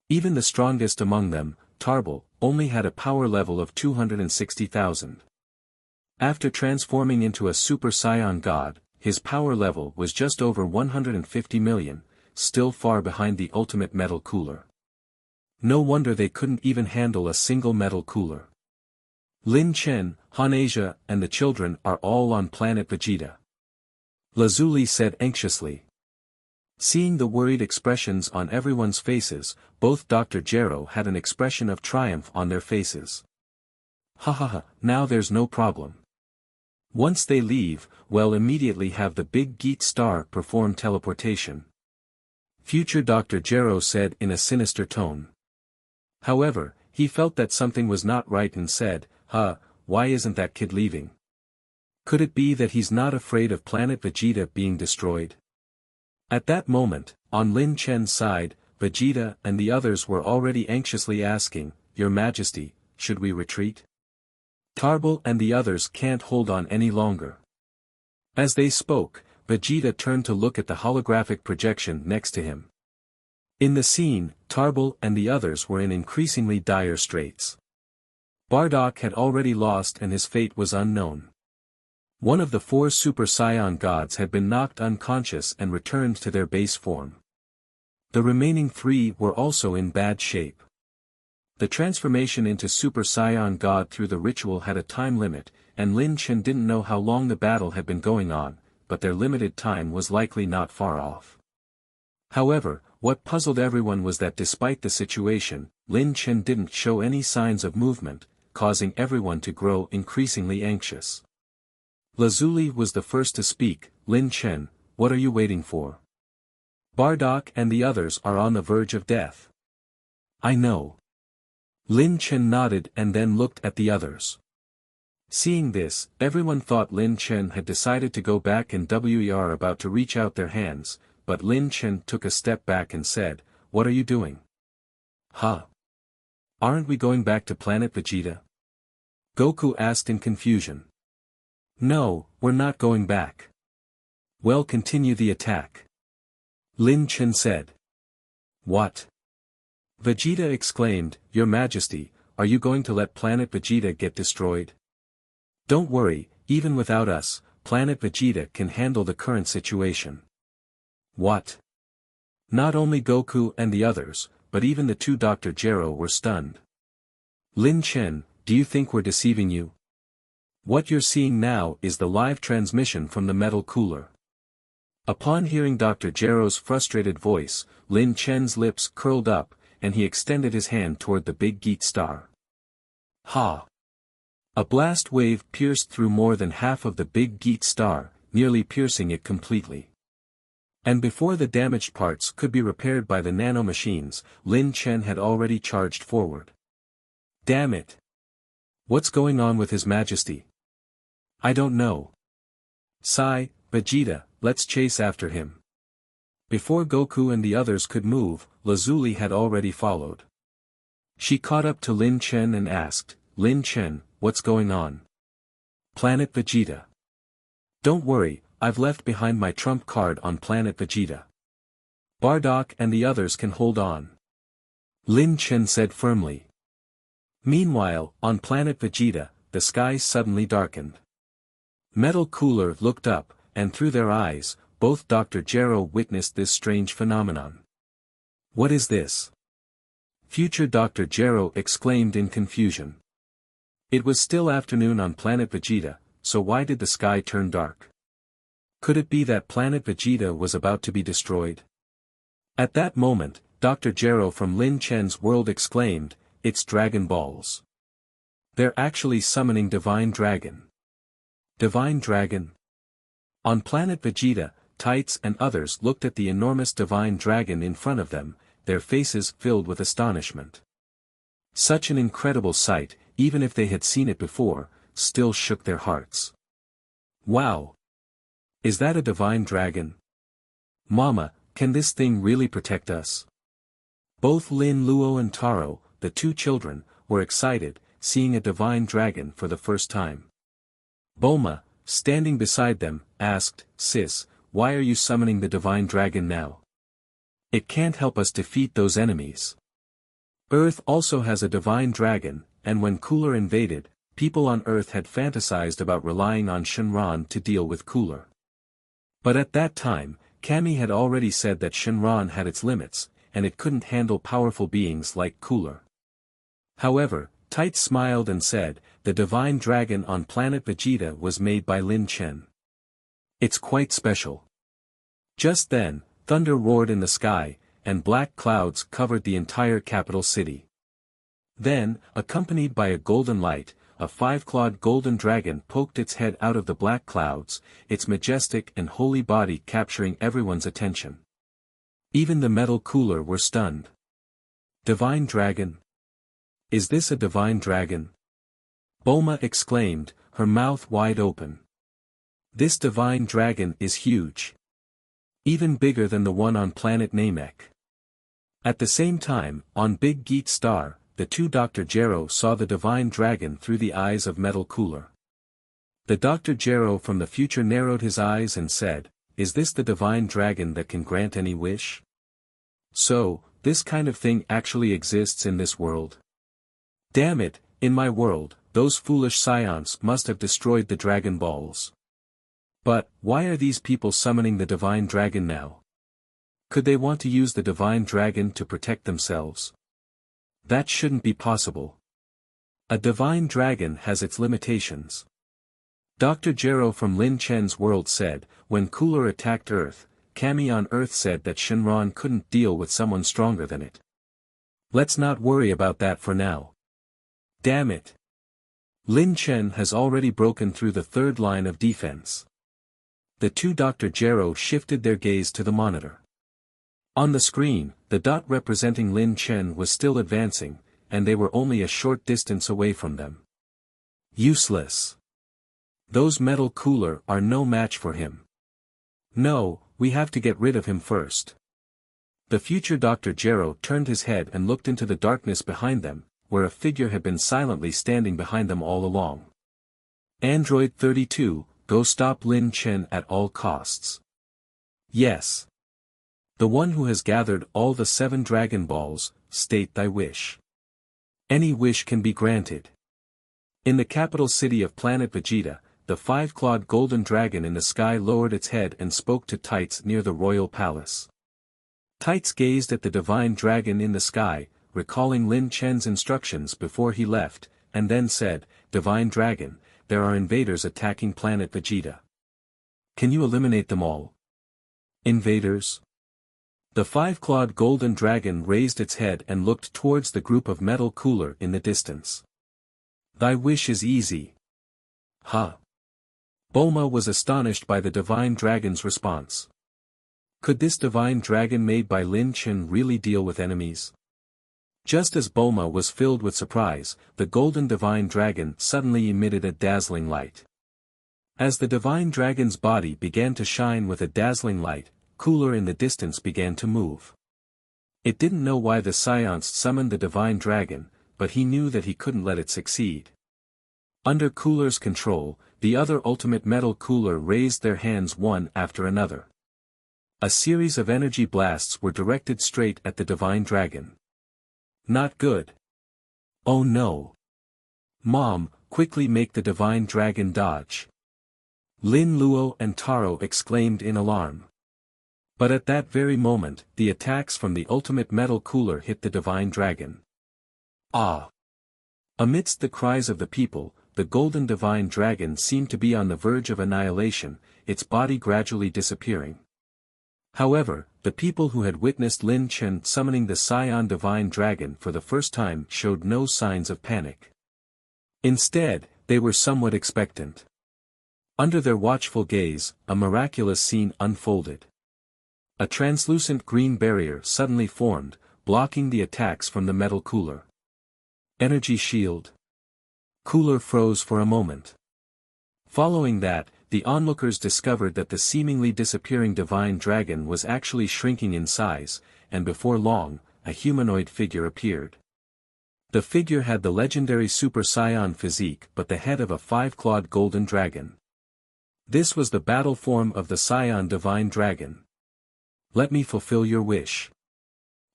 Even the strongest among them, Tarbal, only had a power level of 260,000. After transforming into a Super Saiyan god, his power level was just over 150 million, still far behind the ultimate metal cooler. No wonder they couldn't even handle a single metal cooler. Lin Chen, Hanasia, and the children are all on Planet Vegeta. Lazuli said anxiously. Seeing the worried expressions on everyone's faces, both Dr. Gero had an expression of triumph on their faces. Ha ha ha, now there's no problem. Once they leave, we'll immediately have the big Geet star perform teleportation. Future Dr. Gero said in a sinister tone. However, he felt that something was not right and said, why isn't that kid leaving? Could it be that he's not afraid of Planet Vegeta being destroyed? At that moment, on Lin Chen's side, Vegeta and the others were already anxiously asking, Your Majesty, should we retreat? Tarbal and the others can't hold on any longer. As they spoke, Vegeta turned to look at the holographic projection next to him. In the scene, Tarbal and the others were in increasingly dire straits. Bardock had already lost and his fate was unknown. One of the 4 Super Saiyan gods had been knocked unconscious and returned to their base form. The remaining 3 were also in bad shape. The transformation into Super Saiyan God through the ritual had a time limit, and Lin Chen didn't know how long the battle had been going on, but their limited time was likely not far off. However, what puzzled everyone was that despite the situation, Lin Chen didn't show any signs of movement, causing everyone to grow increasingly anxious. Lazuli was the first to speak, Lin Chen, what are you waiting for? Bardock and the others are on the verge of death. I know. Lin Chen nodded and then looked at the others. Seeing this, everyone thought Lin Chen had decided to go back and were about to reach out their hands, but Lin Chen took a step back and said, "What are you doing?" Huh? Aren't we going back to Planet Vegeta? Goku asked in confusion. No, we're not going back. Well, continue the attack. Lin Chen said. What? Vegeta exclaimed, Your Majesty, are you going to let Planet Vegeta get destroyed? Don't worry, even without us, Planet Vegeta can handle the current situation. What? Not only Goku and the others, but even the two Dr. Gero were stunned. Lin Chen, do you think we're deceiving you? What you're seeing now is the live transmission from the metal cooler. Upon hearing Dr. Gero's frustrated voice, Lin Chen's lips curled up, and he extended his hand toward the big Geet star. Ha! A blast wave pierced through more than half of the big Geet star, nearly piercing it completely. And before the damaged parts could be repaired by the nanomachines, Lin Chen had already charged forward. Damn it! What's going on with His Majesty? I don't know. Vegeta, let's chase after him. Before Goku and the others could move, Lazuli had already followed. She caught up to Lin Chen and asked, Lin Chen, what's going on? Planet Vegeta. Don't worry, I've left behind my trump card on Planet Vegeta. Bardock and the others can hold on. Lin Chen said firmly. Meanwhile, on Planet Vegeta, the sky suddenly darkened. Metal Cooler looked up, and through their eyes, both Dr. Gero witnessed this strange phenomenon. What is this? Future Dr. Gero exclaimed in confusion. It was still afternoon on Planet Vegeta, so why did the sky turn dark? Could it be that Planet Vegeta was about to be destroyed? At that moment, Dr. Gero from Lin Chen's world exclaimed, It's Dragon Balls. They're actually summoning Divine Dragon. Divine Dragon? On Planet Vegeta, Tights and others looked at the enormous Divine Dragon in front of them, their faces filled with astonishment. Such an incredible sight, even if they had seen it before, still shook their hearts. Wow! Is that a Divine Dragon? Mama, can this thing really protect us? Both Lin Luo and Taro, the two children, were excited, seeing a Divine Dragon for the first time. Bulma, standing beside them, asked, Sis, why are you summoning the Divine Dragon now? It can't help us defeat those enemies. Earth also has a Divine Dragon, and when Cooler invaded, people on Earth had fantasized about relying on Shenron to deal with Cooler. But at that time, Kami had already said that Shenron had its limits, and it couldn't handle powerful beings like Cooler. However, Tight smiled and said, the Divine Dragon on Planet Vegeta was made by Lin Chen. It's quite special. Just then, thunder roared in the sky, and black clouds covered the entire capital city. Then, accompanied by a golden light, a five-clawed golden dragon poked its head out of the black clouds, its majestic and holy body capturing everyone's attention. Even the metal cooler were stunned. Divine Dragon? Is this a Divine Dragon? Bulma exclaimed, her mouth wide open. This Divine Dragon is huge. Even bigger than the one on planet Namek. At the same time, on Big Geet Star, the two Dr. Gero saw the Divine Dragon through the eyes of Metal Cooler. The Dr. Gero from the future narrowed his eyes and said, Is this the Divine Dragon that can grant any wish? So, this kind of thing actually exists in this world? Damn it, in my world, those foolish Saiyans must have destroyed the Dragon Balls. But, why are these people summoning the Divine Dragon now? Could they want to use the Divine Dragon to protect themselves? That shouldn't be possible. A Divine Dragon has its limitations. Dr. Gero from Lin Chen's world said, when Cooler attacked Earth, Kami on Earth said that Shenron couldn't deal with someone stronger than it. Let's not worry about that for now. Damn it! Lin Chen has already broken through the third line of defense. The two Dr. Gero shifted their gaze to the monitor. On the screen, the dot representing Lin Chen was still advancing, and they were only a short distance away from them. Useless. Those metal cooler are no match for him. No, we have to get rid of him first. The future Dr. Gero turned his head and looked into the darkness behind them, where a figure had been silently standing behind them all along. Android 32, go stop Lin Chen at all costs. Yes. The one who has gathered all the 7 Dragon Balls, state thy wish. Any wish can be granted. In the capital city of Planet Vegeta, the 5-clawed golden dragon in the sky lowered its head and spoke to Tights near the royal palace. Tights gazed at the divine dragon in the sky, recalling Lin Chen's instructions before he left, and then said, "Divine dragon, there are invaders attacking Planet Vegeta. Can you eliminate them all?" Invaders? The 5-clawed golden dragon raised its head and looked towards the group of metal cooler in the distance. Thy wish is easy. Huh. Bulma was astonished by the divine dragon's response. Could this divine dragon made by Lin Chen really deal with enemies? Just as Bulma was filled with surprise, the golden divine dragon suddenly emitted a dazzling light. As the divine dragon's body began to shine with a dazzling light, Cooler in the distance began to move. It didn't know why the Saiyans summoned the divine dragon, but he knew that he couldn't let it succeed. Under Cooler's control, the other ultimate metal Cooler raised their hands one after another. A series of energy blasts were directed straight at the divine dragon. Not good. Oh no. Mom, quickly make the divine dragon dodge. Lin Luo and Taro exclaimed in alarm. But at that very moment, the attacks from the ultimate metal Cooler hit the divine dragon. Ah! Amidst the cries of the people, the golden divine dragon seemed to be on the verge of annihilation, its body gradually disappearing. However, the people who had witnessed Lin Chen summoning the Saiyan divine dragon for the first time showed no signs of panic. Instead, they were somewhat expectant. Under their watchful gaze, a miraculous scene unfolded. A translucent green barrier suddenly formed, blocking the attacks from the metal Cooler. Energy shield. Cooler froze for a moment. Following that, the onlookers discovered that the seemingly disappearing divine dragon was actually shrinking in size, and before long, a humanoid figure appeared. The figure had the legendary Super Saiyan physique but the head of a 5-clawed golden dragon. This was the battle form of the Saiyan divine dragon. Let me fulfill your wish.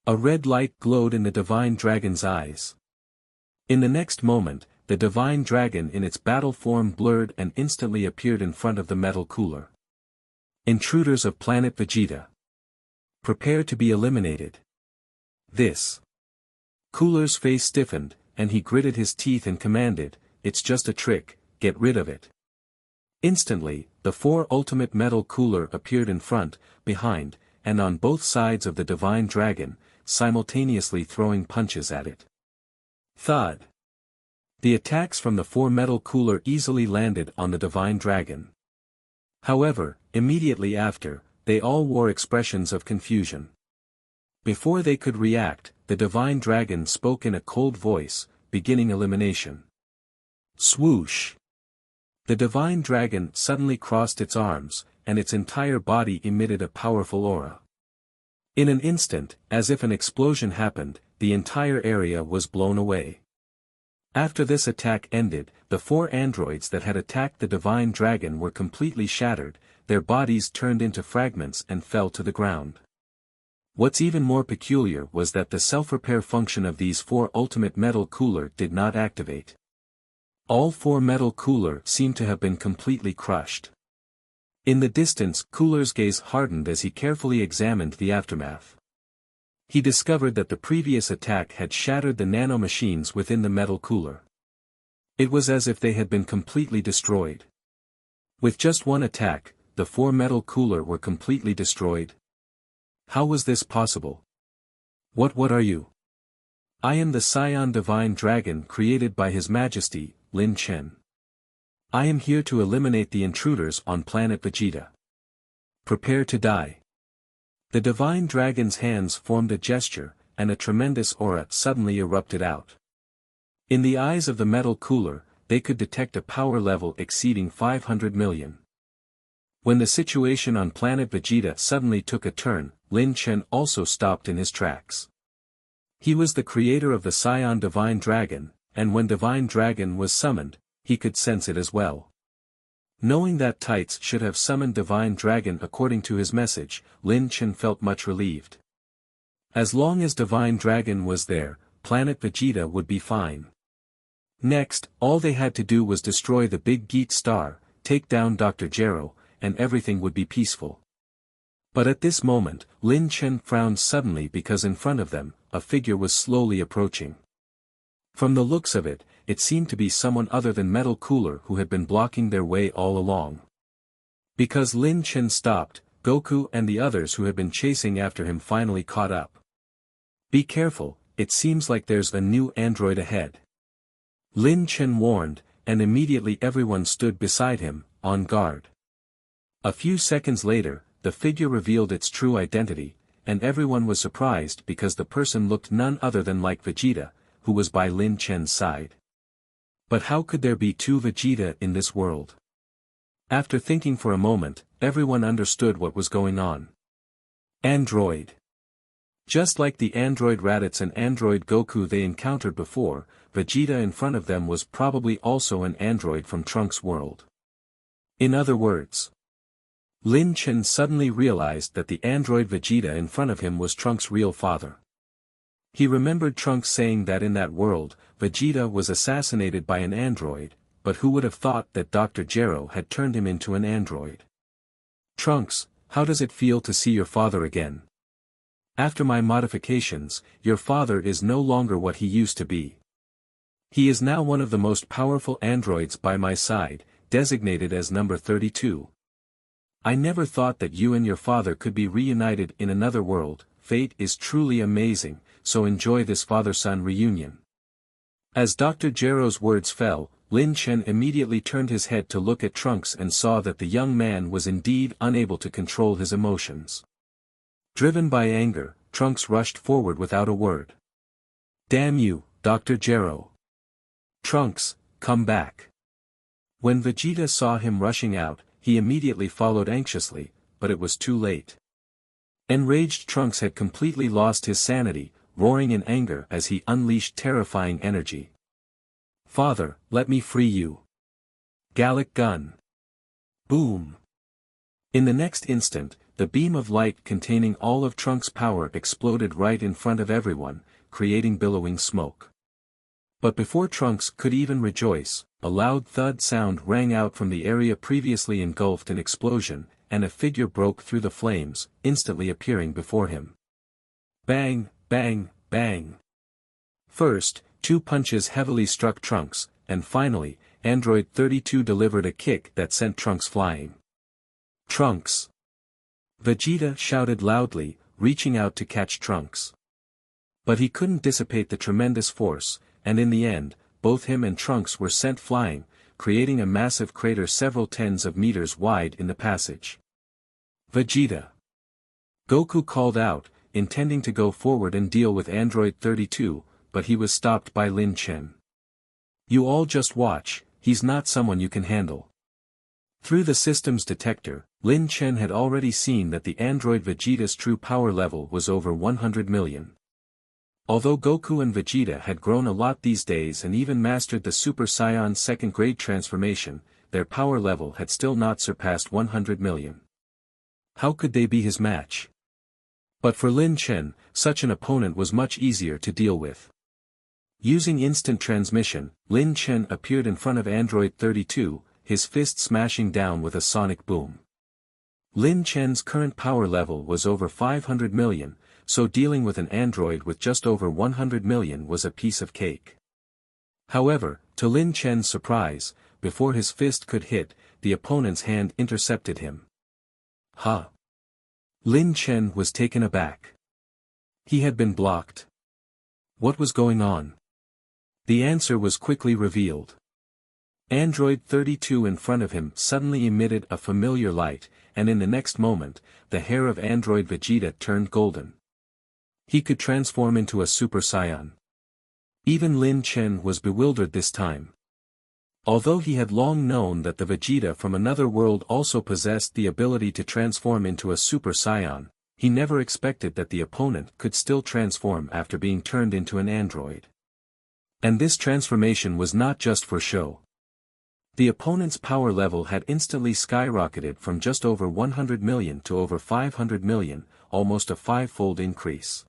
A red light glowed in the divine dragon's eyes. In the next moment, the divine dragon in its battle form blurred and instantly appeared in front of the metal Cooler. Intruders of Planet Vegeta. Prepare to be eliminated. This. Cooler's face stiffened, and he gritted his teeth and commanded, "It's just a trick, get rid of it." Instantly, the 4 ultimate metal Cooler appeared in front, behind, and on both sides of the divine dragon, simultaneously throwing punches at it. Thud. The attacks from the 4 metal Cooler easily landed on the divine dragon. However, immediately after, they all wore expressions of confusion. Before they could react, the divine dragon spoke in a cold voice, beginning elimination. Swoosh! The divine dragon suddenly crossed its arms, and its entire body emitted a powerful aura. In an instant, as if an explosion happened, the entire area was blown away. After this attack ended, the 4 androids that had attacked the divine dragon were completely shattered, their bodies turned into fragments and fell to the ground. What's even more peculiar was that the self-repair function of these 4 ultimate metal Cooler did not activate. All 4 metal Cooler seemed to have been completely crushed. In the distance, Cooler's gaze hardened as he carefully examined the aftermath. He discovered that the previous attack had shattered the nanomachines within the metal Cooler. It was as if they had been completely destroyed. With just one attack, the 4 metal Cooler were completely destroyed. How was this possible? What are you? I am the Saiyan divine dragon created by His Majesty, Lin Chen. I am here to eliminate the intruders on Planet Vegeta. Prepare to die. The divine dragon's hands formed a gesture, and a tremendous aura suddenly erupted out. In the eyes of the metal cooler, they could detect a power level exceeding 500 million. When the situation on Planet Vegeta suddenly took a turn, Lin Chen also stopped in his tracks. He was the creator of the Saiyan Divine Dragon, and when Divine Dragon was summoned, he could sense it as well. Knowing that Tights should have summoned Divine Dragon according to his message, Lin Chen felt much relieved. As long as Divine Dragon was there, Planet Vegeta would be fine. Next, all they had to do was destroy the Big Geat Star, take down Dr. Gero, and everything would be peaceful. But at this moment, Lin Chen frowned suddenly because in front of them, a figure was slowly approaching. From the looks of it, it seemed to be someone other than Metal Cooler who had been blocking their way all along. Because Lin Chen stopped, Goku and the others who had been chasing after him finally caught up. Be careful, it seems like there's a new android ahead. Lin Chen warned, and immediately everyone stood beside him, on guard. A few seconds later, the figure revealed its true identity, and everyone was surprised because the person looked none other than like Vegeta, who was by Lin Chen's side. But how could there be two Vegeta in this world? After thinking for a moment, everyone understood what was going on. Android. Just like the android Raditz and android Goku they encountered before, Vegeta in front of them was probably also an android from Trunks' world. In other words, Lin Chen suddenly realized that the android Vegeta in front of him was Trunks' real father. He remembered Trunks saying that in that world, Vegeta was assassinated by an android, but who would have thought that Dr. Gero had turned him into an android? Trunks, how does it feel to see your father again? After my modifications, your father is no longer what he used to be. He is now one of the most powerful androids by my side, designated as number 32. I never thought that you and your father could be reunited in another world. Fate is truly amazing, so enjoy this father-son reunion. As Dr. Gero's words fell, Lin Chen immediately turned his head to look at Trunks and saw that the young man was indeed unable to control his emotions. Driven by anger, Trunks rushed forward without a word. Damn you, Dr. Gero. Trunks, come back. When Vegeta saw him rushing out, he immediately followed anxiously, but it was too late. Enraged Trunks had completely lost his sanity, roaring in anger as he unleashed terrifying energy. Father, let me free you. Gallic gun. Boom. In the next instant, the beam of light containing all of Trunks' power exploded right in front of everyone, creating billowing smoke. But before Trunks could even rejoice, a loud thud sound rang out from the area previously engulfed in explosion, and a figure broke through the flames, instantly appearing before him. Bang, bang, bang. First, 2 punches heavily struck Trunks, and finally, Android 32 delivered a kick that sent Trunks flying. Trunks! Vegeta shouted loudly, reaching out to catch Trunks. But he couldn't dissipate the tremendous force, and in the end, both him and Trunks were sent flying, creating a massive crater several tens of meters wide in the passage. Vegeta! Goku called out, intending to go forward and deal with Android 32, but he was stopped by Lin Chen. You all just watch, he's not someone you can handle. Through the system's detector, Lin Chen had already seen that the android Vegeta's true power level was over 100 million. Although Goku and Vegeta had grown a lot these days and even mastered the Super Saiyan second grade transformation, their power level had still not surpassed 100 million. How could they be his match? But for Lin Chen, such an opponent was much easier to deal with. Using instant transmission, Lin Chen appeared in front of Android 32, his fist smashing down with a sonic boom. Lin Chen's current power level was over 500 million, so dealing with an android with just over 100 million was a piece of cake. However, to Lin Chen's surprise, before his fist could hit, the opponent's hand intercepted him. Ha! Lin Chen was taken aback. He had been blocked. What was going on? The answer was quickly revealed. Android 32 in front of him suddenly emitted a familiar light, and in the next moment, the hair of Android Vegeta turned golden. He could transform into a Super Saiyan. Even Lin Chen was bewildered this time. Although he had long known that the Vegeta from another world also possessed the ability to transform into a Super Saiyan, he never expected that the opponent could still transform after being turned into an android. And this transformation was not just for show. The opponent's power level had instantly skyrocketed from just over 100 million to over 500 million, almost a five-fold increase.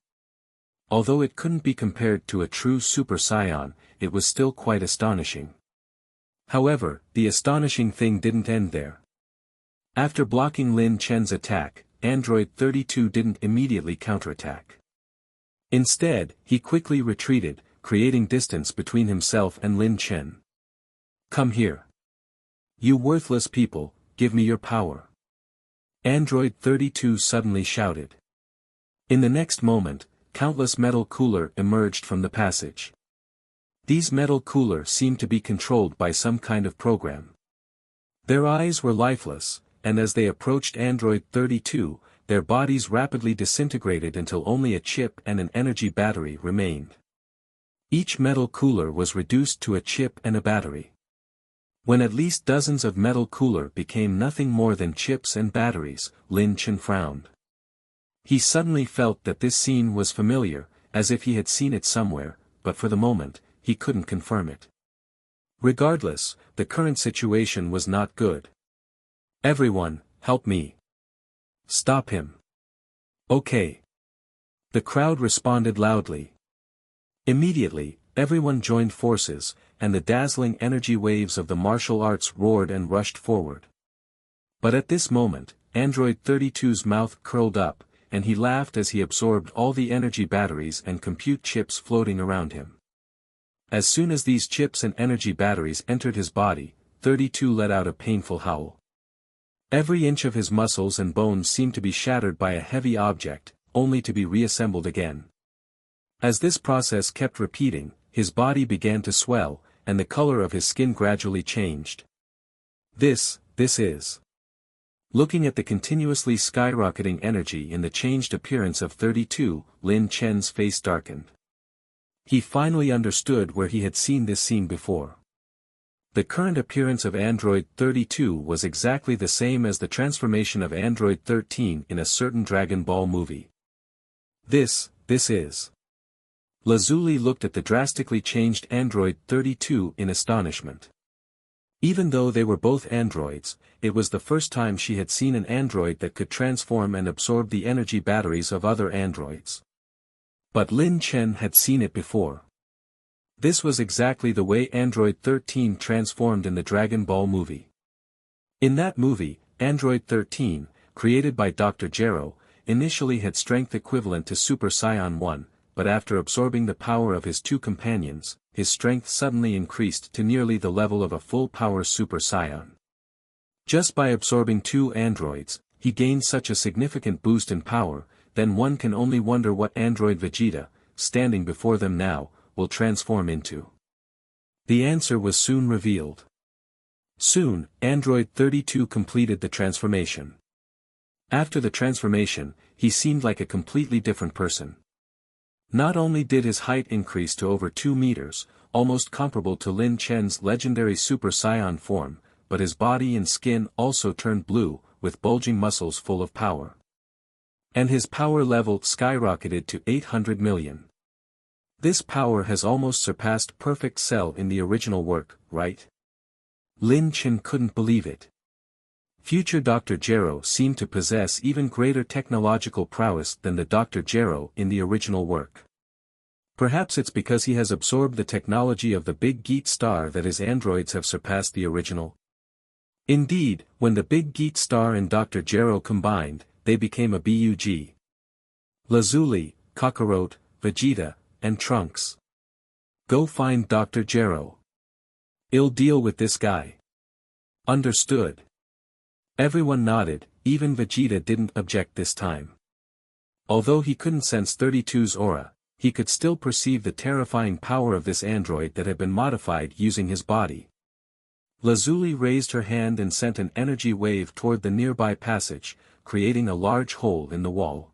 Although it couldn't be compared to a true Super Saiyan, it was still quite astonishing. However, the astonishing thing didn't end there. After blocking Lin Chen's attack, Android 32 didn't immediately counterattack. Instead, he quickly retreated, creating distance between himself and Lin Chen. "Come here. You worthless people, give me your power." Android 32 suddenly shouted. In the next moment, countless metal cooler emerged from the passage. These metal cooler seemed to be controlled by some kind of program. Their eyes were lifeless, and as they approached Android 32, their bodies rapidly disintegrated until only a chip and an energy battery remained. Each metal cooler was reduced to a chip and a battery. When at least dozens of metal cooler became nothing more than chips and batteries, Lin Chen frowned. He suddenly felt that this scene was familiar, as if he had seen it somewhere, but for the moment, he couldn't confirm it. Regardless, the current situation was not good. "Everyone, help me. Stop him." "Okay." The crowd responded loudly. Immediately, everyone joined forces, and the dazzling energy waves of the martial arts roared and rushed forward. But at this moment, Android 32's mouth curled up, and he laughed as he absorbed all the energy batteries and compute chips floating around him. As soon as these chips and energy batteries entered his body, 32 let out a painful howl. Every inch of his muscles and bones seemed to be shattered by a heavy object, only to be reassembled again. As this process kept repeating, his body began to swell, and the color of his skin gradually changed. This is. Looking at the continuously skyrocketing energy in the changed appearance of 32, Lin Chen's face darkened. He finally understood where he had seen this scene before. The current appearance of Android 32 was exactly the same as the transformation of Android 13 in a certain Dragon Ball movie. This is. Lazuli looked at the drastically changed Android 32 in astonishment. Even though they were both androids, it was the first time she had seen an android that could transform and absorb the energy batteries of other androids. But Lin Chen had seen it before. This was exactly the way Android 13 transformed in the Dragon Ball movie. In that movie, Android 13, created by Dr. Gero, initially had strength equivalent to Super Saiyan 1, but after absorbing the power of his two companions, his strength suddenly increased to nearly the level of a full-power Super Saiyan. Just by absorbing two androids, he gained such a significant boost in power, then one can only wonder what Android Vegeta, standing before them now, will transform into. The answer was soon revealed. Soon, Android 32 completed the transformation. After the transformation, he seemed like a completely different person. Not only did his height increase to over 2 meters, almost comparable to Lin Chen's legendary Super Saiyan form, but his body and skin also turned blue, with bulging muscles full of power. And his power level skyrocketed to 800 million. This power has almost surpassed Perfect Cell in the original work, right? Lin Chen couldn't believe it. Future Dr. Gero seemed to possess even greater technological prowess than the Dr. Gero in the original work. Perhaps it's because he has absorbed the technology of the Big Geat Star that his androids have surpassed the original. Indeed, when the Big Geat Star and Dr. Gero combined, they became a Bug. Lazuli, Kakarot, Vegeta, and Trunks. Go find Dr. Gero. I'll deal with this guy. Understood. Everyone nodded, even Vegeta didn't object this time. Although he couldn't sense 32's aura, he could still perceive the terrifying power of this android that had been modified using his body. Lazuli raised her hand and sent an energy wave toward the nearby passage, creating a large hole in the wall.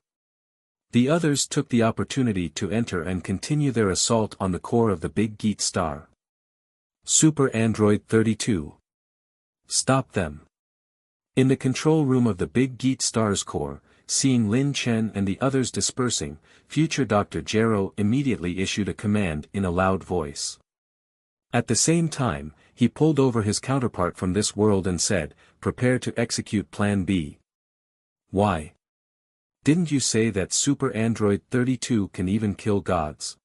The others took the opportunity to enter and continue their assault on the core of the Big Geat star. Super Android 32. Stop them. In the control room of the Big Geat star's core, seeing Lin Chen and the others dispersing, future Dr. Gero immediately issued a command in a loud voice. At the same time, he pulled over his counterpart from this world and said, "Prepare to execute Plan B." Why? Didn't you say that Super Android 32 can even kill gods?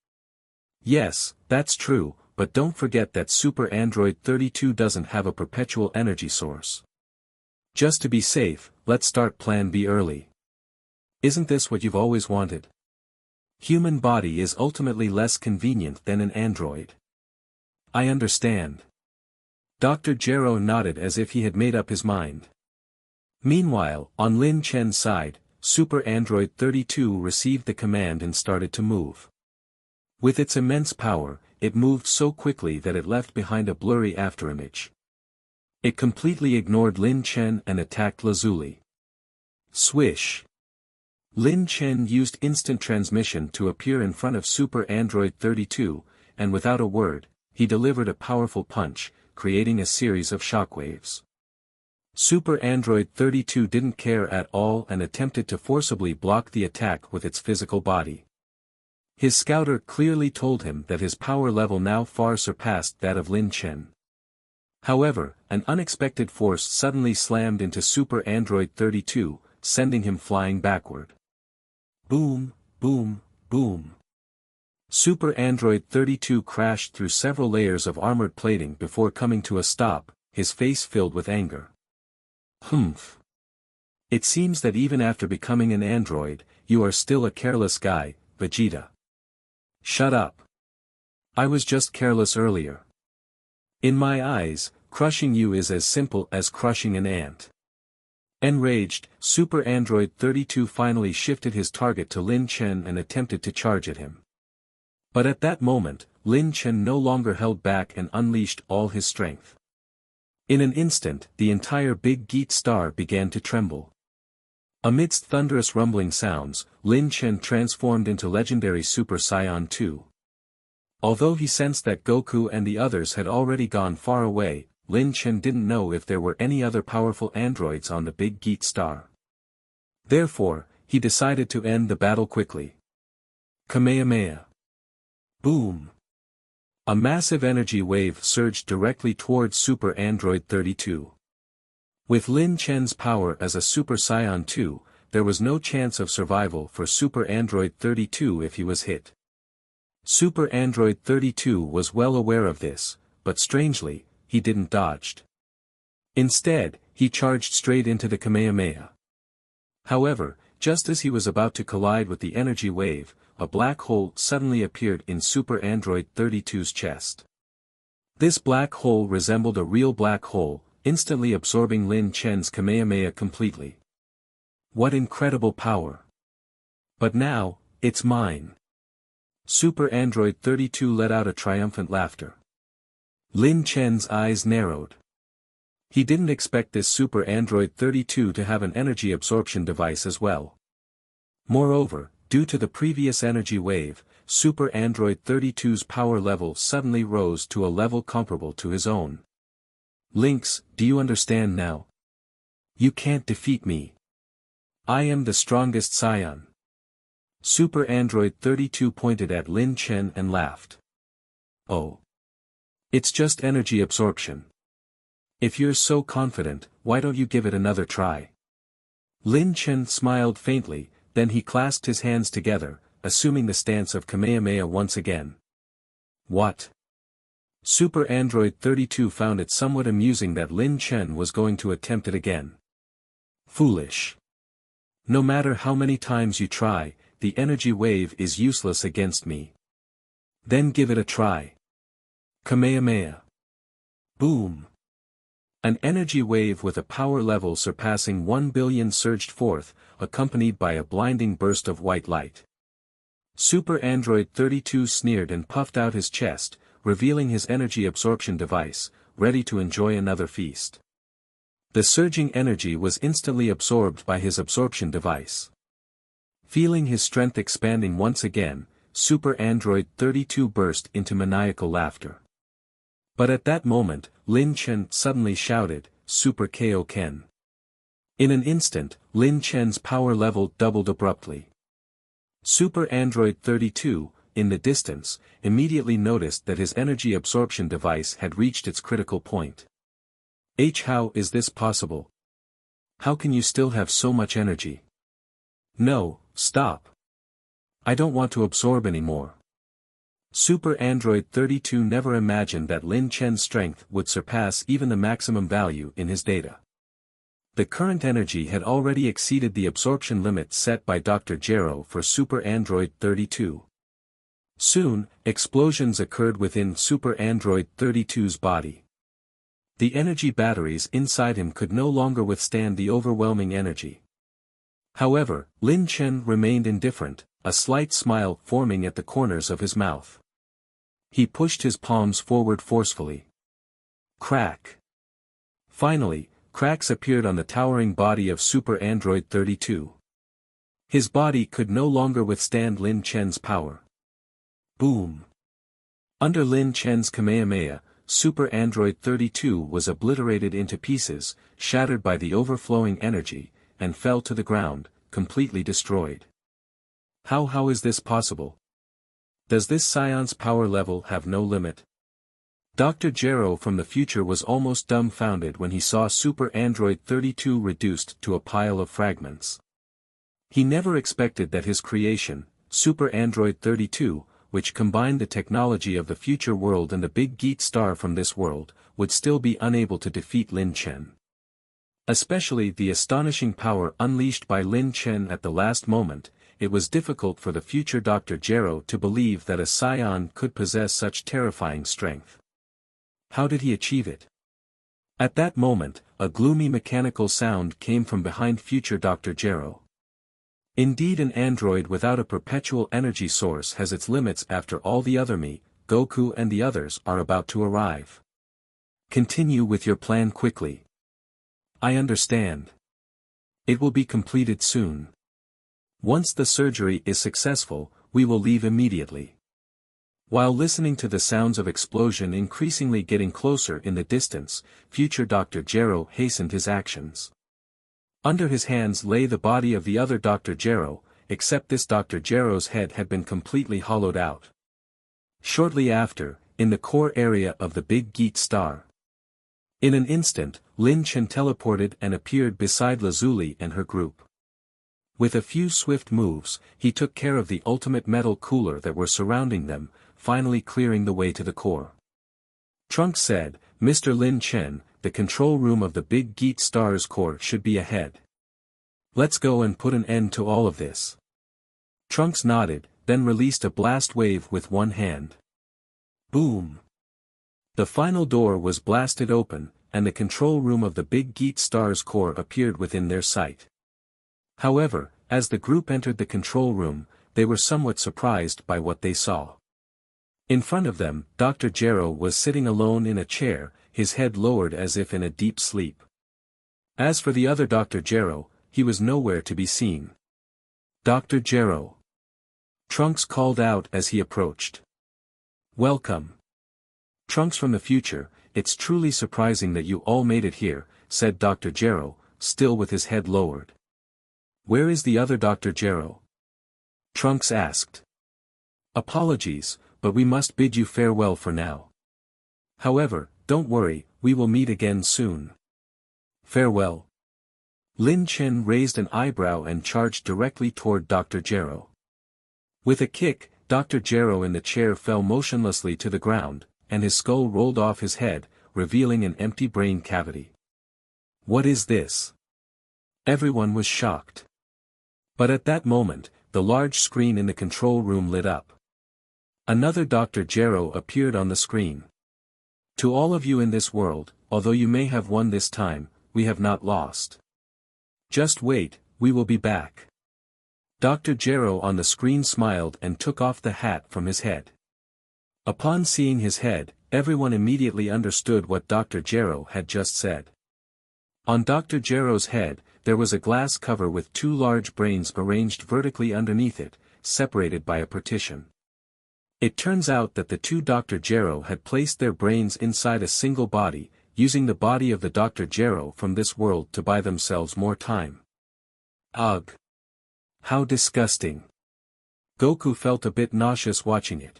Yes, that's true, but don't forget that Super Android 32 doesn't have a perpetual energy source. Just to be safe, let's start Plan B early. Isn't this what you've always wanted? Human body is ultimately less convenient than an android. I understand. Dr. Gero nodded as if he had made up his mind. Meanwhile, on Lin Chen's side, Super Android 32 received the command and started to move. With its immense power, it moved so quickly that it left behind a blurry afterimage. It completely ignored Lin Chen and attacked Lazuli. Swish! Lin Chen used instant transmission to appear in front of Super Android 32, and without a word, he delivered a powerful punch, creating a series of shockwaves. Super Android 32 didn't care at all and attempted to forcibly block the attack with its physical body. His scouter clearly told him that his power level now far surpassed that of Lin Chen. However, an unexpected force suddenly slammed into Super Android 32, sending him flying backward. Boom, boom, boom. Super Android 32 crashed through several layers of armored plating before coming to a stop, his face filled with anger. Humph. It seems that even after becoming an android, you are still a careless guy, Vegeta. Shut up. I was just careless earlier. In my eyes, crushing you is as simple as crushing an ant. Enraged, Super Android 32 finally shifted his target to Lin Chen and attempted to charge at him. But at that moment, Lin Chen no longer held back and unleashed all his strength. In an instant, the entire Big Geat star began to tremble. Amidst thunderous rumbling sounds, Lin Chen transformed into legendary Super Saiyan 2. Although he sensed that Goku and the others had already gone far away, Lin Chen didn't know if there were any other powerful androids on the Big Geat star. Therefore, he decided to end the battle quickly. Kamehameha. Boom. A massive energy wave surged directly towards Super Android 32. With Lin Chen's power as a Super Saiyan 2, there was no chance of survival for Super Android 32 if he was hit. Super Android 32 was well aware of this, but strangely, he didn't dodge. Instead, he charged straight into the Kamehameha. However, just as he was about to collide with the energy wave, a black hole suddenly appeared in Super Android 32's chest. This black hole resembled a real black hole, instantly absorbing Lin Chen's Kamehameha completely. What incredible power! But now, it's mine. Super Android 32 let out a triumphant laughter. Lin Chen's eyes narrowed. He didn't expect this Super Android 32 to have an energy absorption device as well. Moreover, due to the previous energy wave, Super Android 32's power level suddenly rose to a level comparable to his own. Lynx, do you understand now? You can't defeat me. I am the strongest Saiyan. Super Android 32 pointed at Lin Chen and laughed. Oh. It's just energy absorption. If you're so confident, why don't you give it another try? Lin Chen smiled faintly, then he clasped his hands together, assuming the stance of Kamehameha once again. What? Super Android 32 found it somewhat amusing that Lin Chen was going to attempt it again. Foolish. No matter how many times you try, the energy wave is useless against me. Then give it a try. Kamehameha. Boom. An energy wave with a power level surpassing 1 billion surged forth, accompanied by a blinding burst of white light. Super Android 32 sneered and puffed out his chest, revealing his energy absorption device, ready to enjoy another feast. The surging energy was instantly absorbed by his absorption device. Feeling his strength expanding once again, Super Android 32 burst into maniacal laughter. But at that moment, Lin Chen suddenly shouted, "Super KO Ken." In an instant, Lin Chen's power level doubled abruptly. Super Android 32, in the distance, immediately noticed that his energy absorption device had reached its critical point. How is this possible? How can you still have so much energy? No, stop. I don't want to absorb anymore. Super Android 32 never imagined that Lin Chen's strength would surpass even the maximum value in his data. The current energy had already exceeded the absorption limit set by Dr. Gero for Super Android 32. Soon, explosions occurred within Super Android 32's body. The energy batteries inside him could no longer withstand the overwhelming energy. However, Lin Chen remained indifferent, a slight smile forming at the corners of his mouth. He pushed his palms forward forcefully. Crack! Finally, cracks appeared on the towering body of Super Android 32. His body could no longer withstand Lin Chen's power. Boom! Under Lin Chen's Kamehameha, Super Android 32 was obliterated into pieces, shattered by the overflowing energy, and fell to the ground, completely destroyed. How is this possible? Does this Saiyan's power level have no limit? Dr. Gero from the future was almost dumbfounded when he saw Super Android 32 reduced to a pile of fragments. He never expected that his creation, Super Android 32, which combined the technology of the future world and the big geek star from this world, would still be unable to defeat Lin Chen. Especially the astonishing power unleashed by Lin Chen at the last moment, it was difficult for the future Dr. Gero to believe that a Saiyan could possess such terrifying strength. How did he achieve it? At that moment, a gloomy mechanical sound came from behind future Dr. Gero. Indeed, an android without a perpetual energy source has its limits after all the other me, Goku and the others are about to arrive. Continue with your plan quickly. I understand. It will be completed soon. Once the surgery is successful, we will leave immediately. While listening to the sounds of explosion increasingly getting closer in the distance, future Dr. Gero hastened his actions. Under his hands lay the body of the other Dr. Gero, except this Dr. Gero's head had been completely hollowed out. Shortly after, in the core area of the big geek star. In an instant, Lin Chen teleported and appeared beside Lazuli and her group. With a few swift moves, he took care of the ultimate metal cooler that were surrounding them, finally clearing the way to the core. Trunks said, "Mr. Lin Chen, the control room of the big geek star's core should be ahead. Let's go and put an end to all of this." Trunks nodded, then released a blast wave with one hand. Boom! The final door was blasted open, and the control room of the big geek star's core appeared within their sight. However, as the group entered the control room, they were somewhat surprised by what they saw. In front of them, Dr. Gero was sitting alone in a chair, his head lowered as if in a deep sleep. As for the other Dr. Gero, he was nowhere to be seen. "Dr. Gero!" Trunks called out as he approached. "Welcome. Trunks from the future, it's truly surprising that you all made it here," said Dr. Gero, still with his head lowered. "Where is the other Dr. Gero?" Trunks asked. "Apologies, but we must bid you farewell for now. However, don't worry, we will meet again soon." "Farewell." Lin Chen raised an eyebrow and charged directly toward Dr. Gero. With a kick, Dr. Gero in the chair fell motionlessly to the ground, and his skull rolled off his head, revealing an empty brain cavity. "What is this?" Everyone was shocked. But at that moment, the large screen in the control room lit up. Another Dr. Gero appeared on the screen. "To all of you in this world, although you may have won this time, we have not lost. Just wait, we will be back." Dr. Gero on the screen smiled and took off the hat from his head. Upon seeing his head, Everyone immediately understood what Dr. Gero had just said. On Dr. Gero's head, there was a glass cover with two large brains arranged vertically underneath it, separated by a partition. It turns out that the two Dr. Gero had placed their brains inside a single body, using the body of the Dr. Gero from this world to buy themselves more time. Ugh! How disgusting! Goku felt a bit nauseous watching it.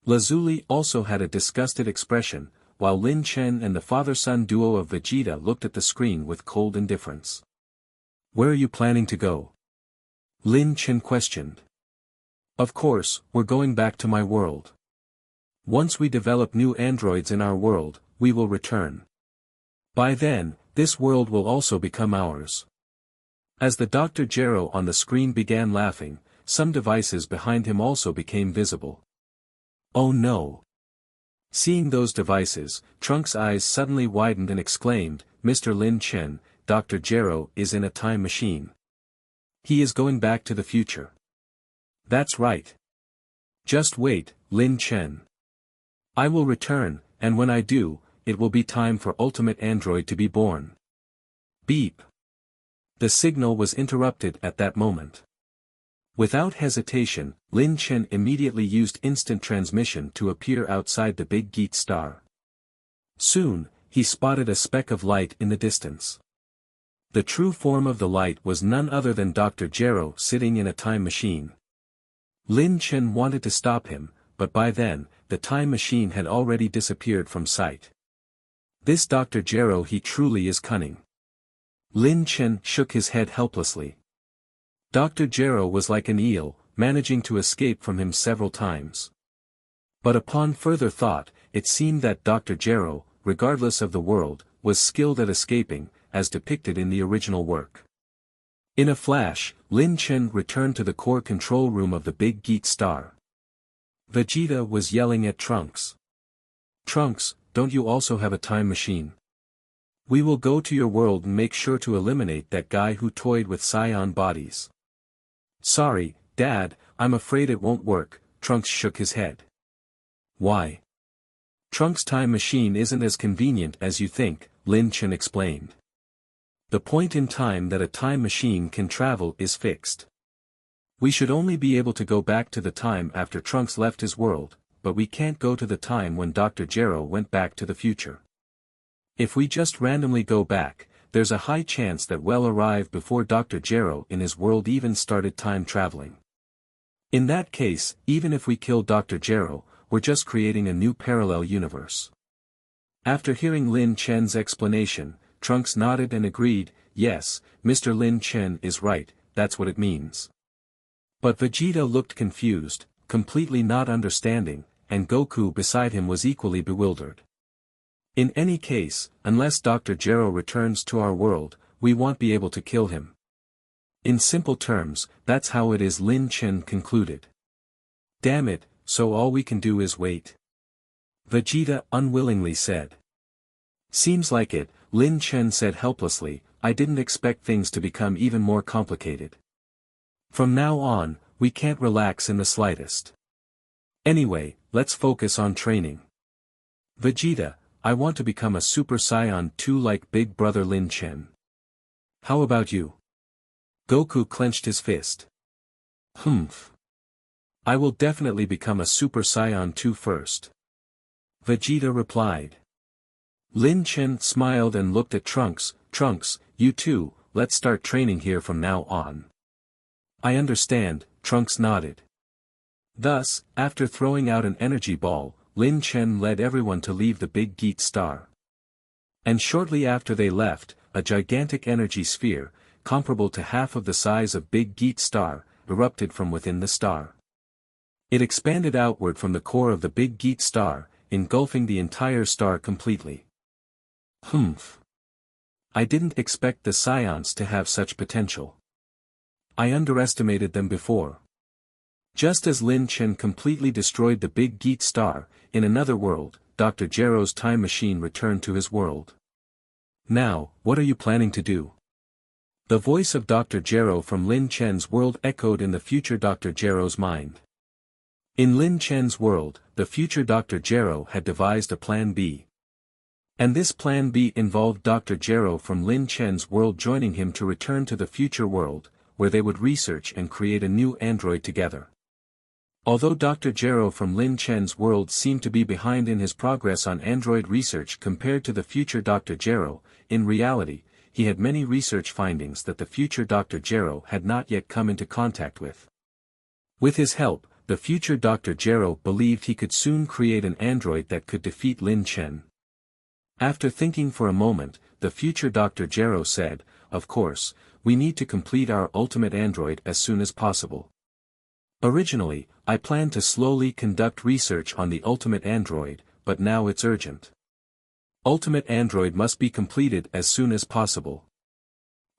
Lazuli also had a disgusted expression, while Lin Chen and the father-son duo of Vegeta looked at the screen with cold indifference. "Where are you planning to go?" Lin Chen questioned. "Of course, we're going back to my world. Once we develop new androids in our world, we will return. By then, this world will also become ours." As the Dr. Gero on the screen began laughing, some devices behind him also became visible. Oh no! Seeing those devices, Trunks' eyes suddenly widened and exclaimed, "Mr. Lin Chen, Dr. Gero is in a time machine. He is going back to the future." "That's right. Just wait, Lin Chen. I will return, and when I do, it will be time for Ultimate Android to be born." Beep! The signal was interrupted at that moment. Without hesitation, Lin Chen immediately used instant transmission to appear outside the big Geet star. Soon, he spotted a speck of light in the distance. The true form of the light was none other than Dr. Gero sitting in a time machine. Lin Chen wanted to stop him, but by then, the time machine had already disappeared from sight. This Dr. Gero, he truly is cunning. Lin Chen shook his head helplessly. Dr. Gero was like an eel, managing to escape from him several times. But upon further thought, it seemed that Dr. Gero, regardless of the world, was skilled at escaping, as depicted in the original work. In a flash, Lin Chen returned to the core control room of the big Geet star. Vegeta was yelling at Trunks. "Trunks, don't you also have a time machine? We will go to your world and make sure to eliminate that guy who toyed with Saiyan bodies." "Sorry, Dad, I'm afraid it won't work," Trunks shook his head. "Why?" "Trunks' time machine isn't as convenient as you think," Lin Chen explained. "The point in time that a time machine can travel is fixed. We should only be able to go back to the time after Trunks left his world, but we can't go to the time when Dr. Gero went back to the future. If we just randomly go back, there's a high chance that we'll arrive before Dr. Gero in his world even started time traveling. In that case, even if we kill Dr. Gero, we're just creating a new parallel universe." After hearing Lin Chen's explanation, Trunks nodded and agreed, "Yes, Mr. Lin Chen is right, that's what it means." But Vegeta looked confused, completely not understanding, and Goku beside him was equally bewildered. "In any case, unless Dr. Gero returns to our world, we won't be able to kill him. In simple terms, that's how it is," Lin Chen concluded. "Damn it, so all we can do is wait?" Vegeta unwillingly said. "Seems like it," Lin Chen said helplessly. "I didn't expect things to become even more complicated. From now on, we can't relax in the slightest. Anyway, let's focus on training. Vegeta, I want to become a Super Saiyan 2 like big brother Lin Chen. How about you?" Goku clenched his fist. "Humph. I will definitely become a Super Saiyan 2 first." Vegeta replied. Lin Chen smiled and looked at Trunks. "Trunks, you too, let's start training here from now on." "I understand," Trunks nodded. Thus, after throwing out an energy ball, Lin Chen led everyone to leave the big Geet star. And shortly after they left, a gigantic energy sphere, comparable to half of the size of big Geet star, erupted from within the star. It expanded outward from the core of the big Geet star, engulfing the entire star completely. Humph. I didn't expect the Saiyans to have such potential. I underestimated them before. Just as Lin Chen completely destroyed the big Geet star, in another world, Dr. Gero's time machine returned to his world. "Now, what are you planning to do?" The voice of Dr. Gero from Lin Chen's world echoed in the future Dr. Gero's mind. In Lin Chen's world, the future Dr. Gero had devised a Plan B. And this Plan B involved Dr. Gero from Lin Chen's world joining him to return to the future world, where they would research and create a new android together. Although Dr. Gero from Lin Chen's world seemed to be behind in his progress on android research compared to the future Dr. Gero, in reality, he had many research findings that the future Dr. Gero had not yet come into contact with. With his help, the future Dr. Gero believed he could soon create an android that could defeat Lin Chen. After thinking for a moment, the future Dr. Gero said, "Of course, we need to complete our ultimate android as soon as possible. Originally, I planned to slowly conduct research on the ultimate android, but now it's urgent. Ultimate android must be completed as soon as possible.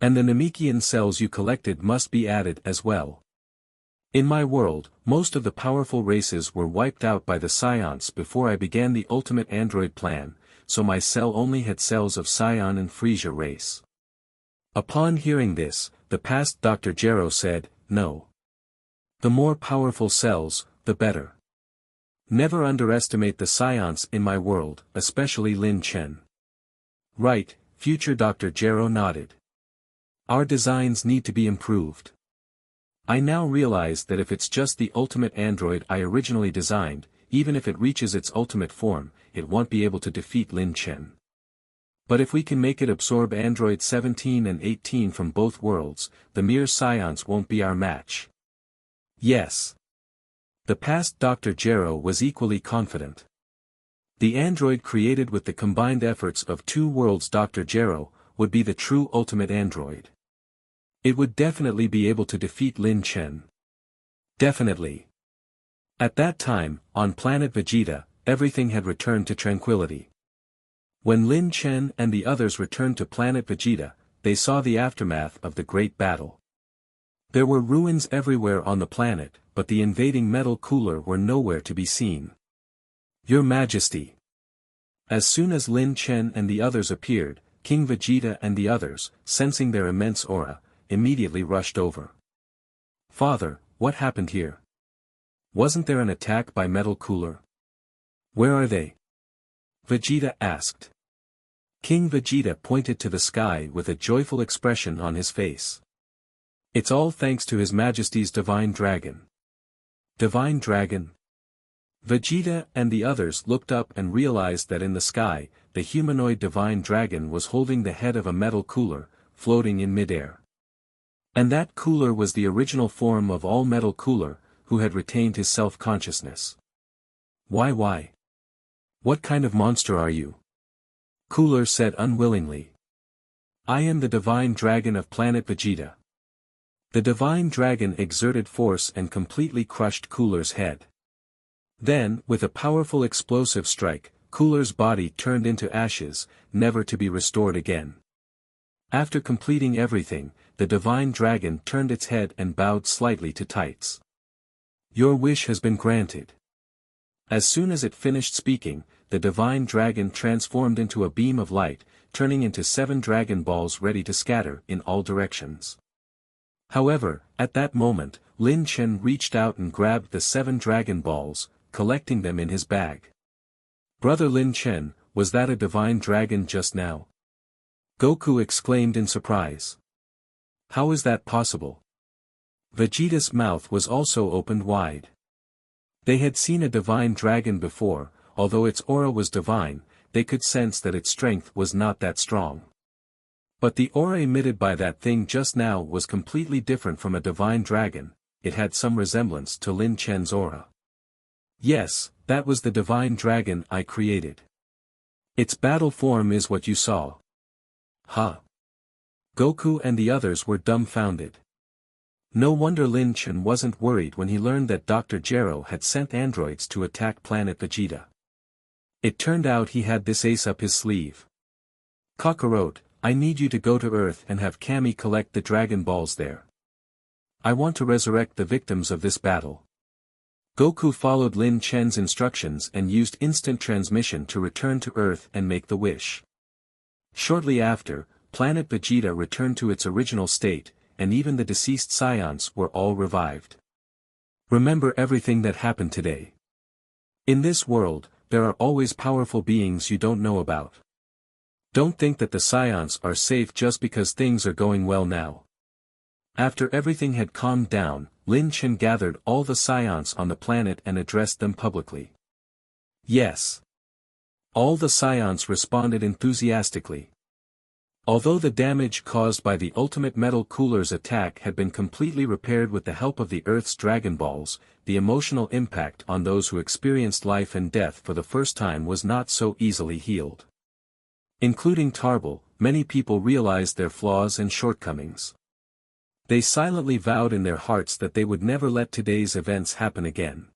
And the Namekian cells you collected must be added as well. In my world, most of the powerful races were wiped out by the Saiyans before I began the ultimate android plan, so my cell only had cells of Saiyan and Frieza race." Upon hearing this, the past Dr. Gero said, "No. The more powerful cells, the better. Never underestimate the Saiyans in my world, especially Lin Chen." "Right," future Dr. Gero nodded. "Our designs need to be improved. I now realize that if it's just the ultimate android I originally designed, even if it reaches its ultimate form, it won't be able to defeat Lin Chen. But if we can make it absorb Android 17 and 18 from both worlds, the mere Saiyans won't be our match." Yes. The past Dr. Gero was equally confident. The android created with the combined efforts of two worlds Dr. Gero would be the true ultimate android. It would definitely be able to defeat Lin Chen. Definitely. At that time, on Planet Vegeta, everything had returned to tranquility. When Lin Chen and the others returned to Planet Vegeta, they saw the aftermath of the great battle. There were ruins everywhere on the planet, but the invading metal cooler were nowhere to be seen. "Your Majesty." As soon as Lin Chen and the others appeared, King Vegeta and the others, sensing their immense aura, immediately rushed over. "Father, what happened here? Wasn't there an attack by metal cooler? Where are they?" Vegeta asked. King Vegeta pointed to the sky with a joyful expression on his face. "It's all thanks to His Majesty's Divine Dragon." Divine Dragon? Vegeta and the others looked up and realized that in the sky, the humanoid Divine Dragon was holding the head of a metal cooler, floating in midair. And that cooler was the original form of all metal cooler, who had retained his self-consciousness. Why? What kind of monster are you?" Cooler said unwillingly. "I am the Divine Dragon of Planet Vegeta." The Divine Dragon exerted force and completely crushed Cooler's head. Then, with a powerful explosive strike, Cooler's body turned into ashes, never to be restored again. After completing everything, the Divine Dragon turned its head and bowed slightly to Tights. "Your wish has been granted." As soon as it finished speaking, the Divine Dragon transformed into a beam of light, turning into 7 Dragon Balls ready to scatter in all directions. However, at that moment, Lin Chen reached out and grabbed the 7 Dragon Balls, collecting them in his bag. "Brother Lin Chen, was that a Divine Dragon just now?" Goku exclaimed in surprise. "How is that possible?" Vegeta's mouth was also opened wide. They had seen a Divine Dragon before, although its aura was divine, they could sense that its strength was not that strong. But the aura emitted by that thing just now was completely different from a Divine Dragon, it had some resemblance to Lin Chen's aura. "Yes, that was the Divine Dragon I created. Its battle form is what you saw." "Huh?" Goku and the others were dumbfounded. No wonder Lin Chen wasn't worried when he learned that Dr. Gero had sent androids to attack Planet Vegeta. It turned out he had this ace up his sleeve. "Kakarot, I need you to go to Earth and have Kami collect the Dragon Balls there. I want to resurrect the victims of this battle." Goku followed Lin Chen's instructions and used instant transmission to return to Earth and make the wish. Shortly after, Planet Vegeta returned to its original state, and even the deceased Saiyans were all revived. Remember everything that happened today. In this world, there are always powerful beings you don't know about. Don't think that the Saiyans are safe just because things are going well now. After everything had calmed down, Lin Chen gathered all the Saiyans on the planet and addressed them publicly. Yes. All the Saiyans responded enthusiastically. Although the damage caused by the ultimate metal cooler's attack had been completely repaired with the help of the Earth's Dragon Balls, the emotional impact on those who experienced life and death for the first time was not so easily healed. Including Tarbell, many people realized their flaws and shortcomings. They silently vowed in their hearts that they would never let today's events happen again.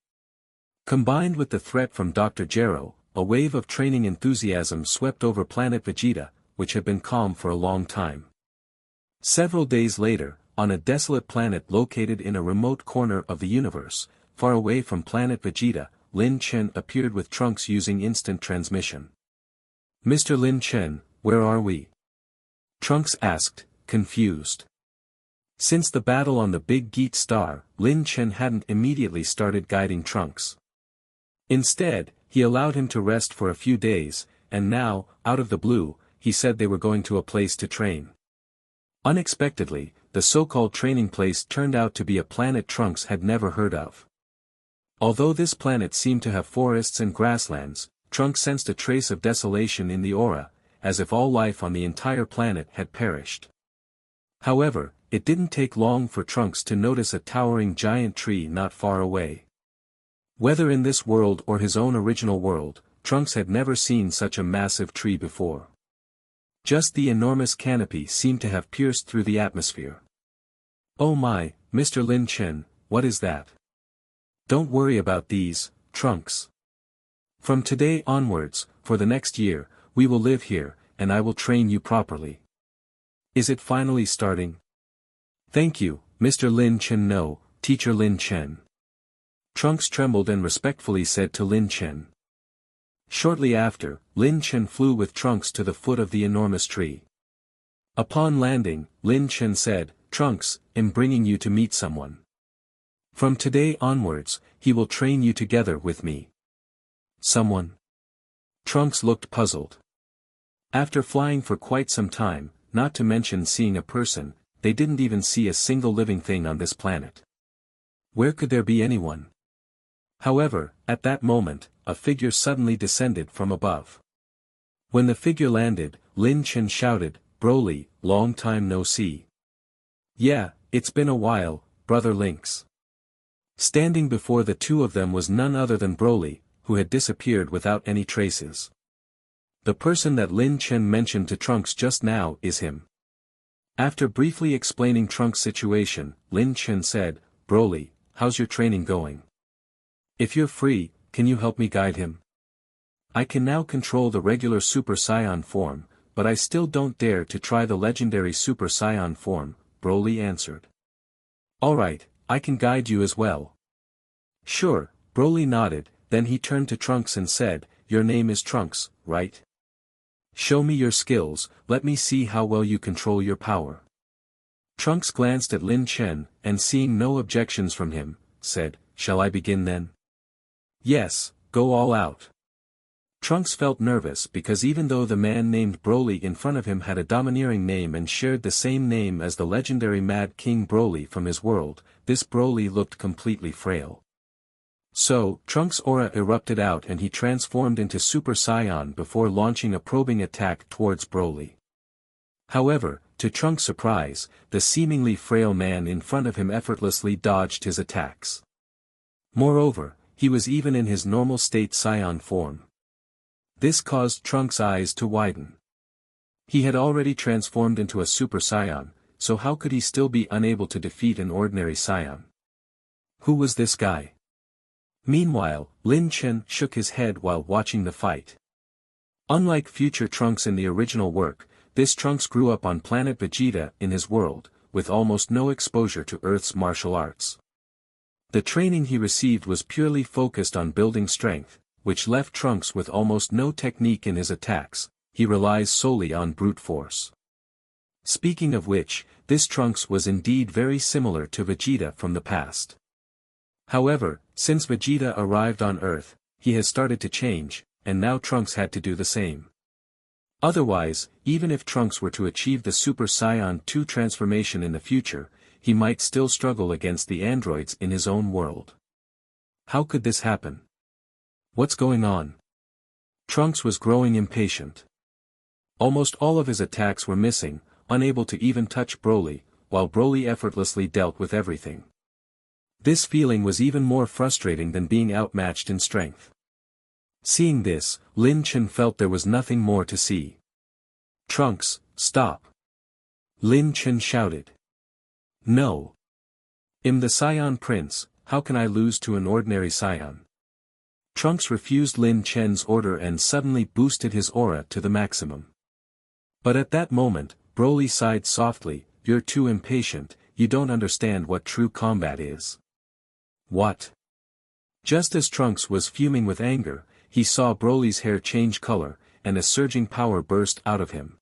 Combined with the threat from Dr. Gero, a wave of training enthusiasm swept over Planet Vegeta, which had been calm for a long time. Several days later, on a desolate planet located in a remote corner of the universe, far away from Planet Vegeta, Lin Chen appeared with Trunks using instant transmission. "Mr. Lin Chen, where are we?" Trunks asked, confused. Since the battle on the Big Geet Star, Lin Chen hadn't immediately started guiding Trunks. Instead, he allowed him to rest for a few days, and now, out of the blue, he said they were going to a place to train. Unexpectedly, the so-called training place turned out to be a planet Trunks had never heard of. Although this planet seemed to have forests and grasslands, Trunks sensed a trace of desolation in the aura, as if all life on the entire planet had perished. However, it didn't take long for Trunks to notice a towering giant tree not far away. Whether in this world or his own original world, Trunks had never seen such a massive tree before. Just the enormous canopy seemed to have pierced through the atmosphere. "Oh my, Mr. Lin Chen, what is that?" "Don't worry about these, Trunks. From today onwards, for the next year, we will live here, and I will train you properly." "Is it finally starting?" "Thank you, Mr. Lin Chen. No, Teacher Lin Chen." Trunks trembled and respectfully said to Lin Chen. Shortly after, Lin Chen flew with Trunks to the foot of the enormous tree. Upon landing, Lin Chen said, "Trunks, I'm bringing you to meet someone. From today onwards, he will train you together with me." "Someone?" Trunks looked puzzled. After flying for quite some time, not to mention seeing a person, they didn't even see a single living thing on this planet. Where could there be anyone? However, at that moment, a figure suddenly descended from above. When the figure landed, Lin Chen shouted, "Broly, long time no see." "Yeah, it's been a while, Brother Lynx." Standing before the two of them was none other than Broly, who had disappeared without any traces. The person that Lin Chen mentioned to Trunks just now is him. After briefly explaining Trunks' situation, Lin Chen said, "Broly, how's your training going? If you're free, can you help me guide him? I can now control the regular Super Saiyan form, but I still don't dare to try the legendary Super Saiyan form," Broly answered. "Alright, I can guide you as well." "Sure," Broly nodded, then he turned to Trunks and said, "Your name is Trunks, right? Show me your skills, let me see how well you control your power." Trunks glanced at Lin Chen, and seeing no objections from him, said, "Shall I begin then?" "Yes, go all out." Trunks felt nervous because even though the man named Broly in front of him had a domineering name and shared the same name as the legendary Mad King Broly from his world, this Broly looked completely frail. So, Trunks' aura erupted out and he transformed into Super Saiyan before launching a probing attack towards Broly. However, to Trunks' surprise, the seemingly frail man in front of him effortlessly dodged his attacks. Moreover, he was even in his normal state Saiyan form. This caused Trunks' eyes to widen. He had already transformed into a Super Saiyan, so how could he still be unable to defeat an ordinary Saiyan? Who was this guy? Meanwhile, Lin Chen shook his head while watching the fight. Unlike future Trunks in the original work, this Trunks grew up on Planet Vegeta in his world, with almost no exposure to Earth's martial arts. The training he received was purely focused on building strength, which left Trunks with almost no technique in his attacks. He relies solely on brute force. Speaking of which, this Trunks was indeed very similar to Vegeta from the past. However, since Vegeta arrived on Earth, he has started to change, and now Trunks had to do the same. Otherwise, even if Trunks were to achieve the Super Saiyan 2 transformation in the future, he might still struggle against the androids in his own world. How could this happen? What's going on? Trunks was growing impatient. Almost all of his attacks were missing, unable to even touch Broly, while Broly effortlessly dealt with everything. This feeling was even more frustrating than being outmatched in strength. Seeing this, Lin Chen felt there was nothing more to see. "Trunks, stop!" Lin Chen shouted. "No. I'm the Saiyan Prince, how can I lose to an ordinary Saiyan?" Trunks refused Lin Chen's order and suddenly boosted his aura to the maximum. But at that moment, Broly sighed softly, "You're too impatient, you don't understand what true combat is." "What?" Just as Trunks was fuming with anger, he saw Broly's hair change color, and a surging power burst out of him.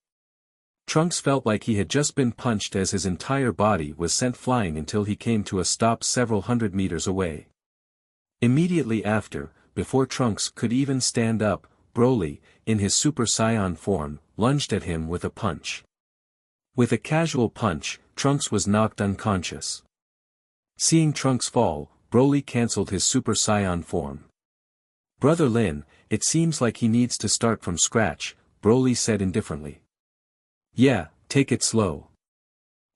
Trunks felt like he had just been punched as his entire body was sent flying until he came to a stop several hundred meters away. Immediately after, before Trunks could even stand up, Broly, in his Super Saiyan form, lunged at him with a punch. With a casual punch, Trunks was knocked unconscious. Seeing Trunks fall, Broly cancelled his Super Saiyan form. "Brother Lin, it seems like he needs to start from scratch," Broly said indifferently. "Yeah, take it slow.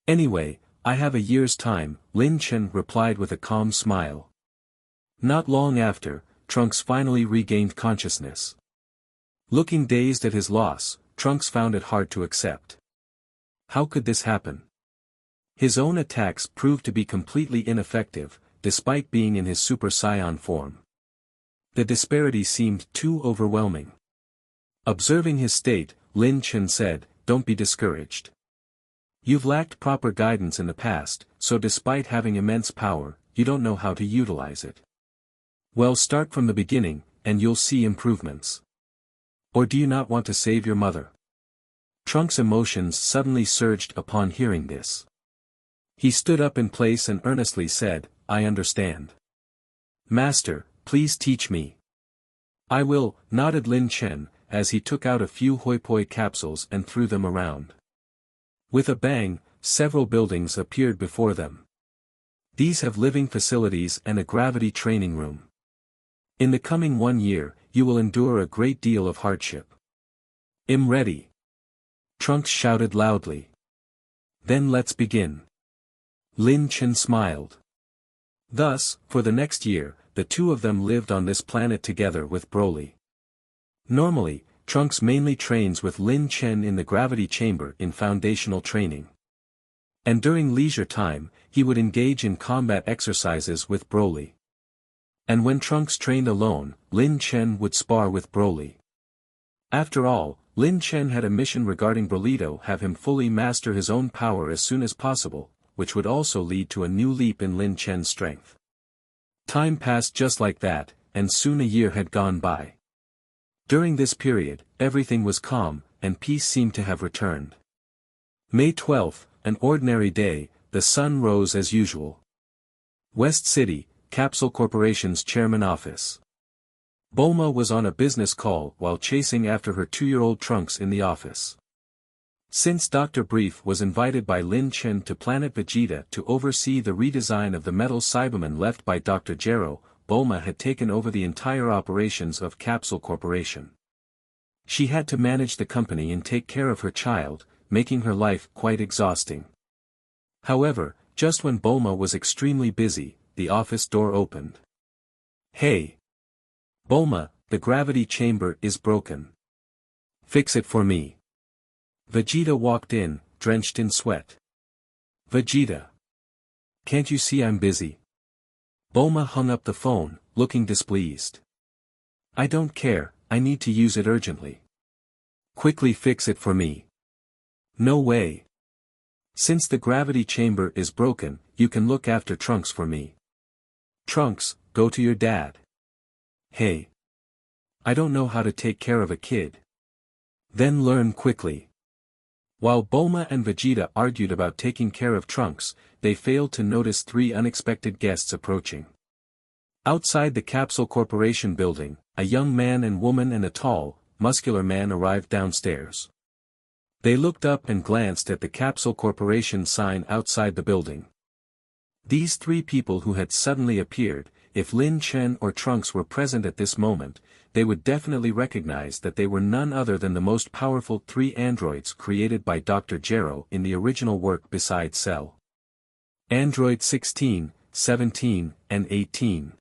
Anyway, I have a year's time," Lin Chen replied with a calm smile. Not long after, Trunks finally regained consciousness. Looking dazed at his loss, Trunks found it hard to accept. How could this happen? His own attacks proved to be completely ineffective, despite being in his Super Saiyan form. The disparity seemed too overwhelming. Observing his state, Lin Chen said, "Don't be discouraged. You've lacked proper guidance in the past, so despite having immense power, you don't know how to utilize it. Well, start from the beginning, and you'll see improvements. Or do you not want to save your mother?" Trunks' emotions suddenly surged upon hearing this. He stood up in place and earnestly said, "I understand. Master, please teach me." "I will," nodded Lin Chen, as he took out a few hoi poi capsules and threw them around. With a bang, several buildings appeared before them. These have living facilities and a gravity training room. In the coming 1 year, you will endure a great deal of hardship. "I'm ready," Trunks shouted loudly. "Then let's begin." Lin Chen smiled. Thus, for the next year, the two of them lived on this planet together with Broly. Normally, Trunks mainly trains with Lin Chen in the gravity chamber in foundational training. And during leisure time, he would engage in combat exercises with Broly. And when Trunks trained alone, Lin Chen would spar with Broly. After all, Lin Chen had a mission regarding Broly: have him fully master his own power as soon as possible, which would also lead to a new leap in Lin Chen's strength. Time passed just like that, and soon a year had gone by. During this period, everything was calm, and peace seemed to have returned. May 12th, an ordinary day, the sun rose as usual. West City, Capsule Corporation's chairman office. Bulma was on a business call while chasing after her 2-year-old Trunks in the office. Since Dr. Brief was invited by Lin Chen to Planet Vegeta to oversee the redesign of the metal Cyberman left by Dr. Gero, Bulma had taken over the entire operations of Capsule Corporation. She had to manage the company and take care of her child, making her life quite exhausting. However, just when Bulma was extremely busy, the office door opened. "Hey! Bulma, the gravity chamber is broken. Fix it for me." Vegeta walked in, drenched in sweat. "Vegeta! Can't you see I'm busy?" Bulma hung up the phone, looking displeased. "I don't care, I need to use it urgently. Quickly fix it for me." "No way. Since the gravity chamber is broken, you can look after Trunks for me." "Trunks, go to your dad." "Hey! I don't know how to take care of a kid." "Then learn quickly." While Bulma and Vegeta argued about taking care of Trunks, they failed to notice 3 unexpected guests approaching. Outside the Capsule Corporation building, a young man and woman and a tall, muscular man arrived downstairs. They looked up and glanced at the Capsule Corporation sign outside the building. These three people who had suddenly appeared, if Lin Chen or Trunks were present at this moment, they would definitely recognize that they were none other than the most powerful three androids created by Dr. Gero in the original work besides Cell. Android 16, 17, and 18.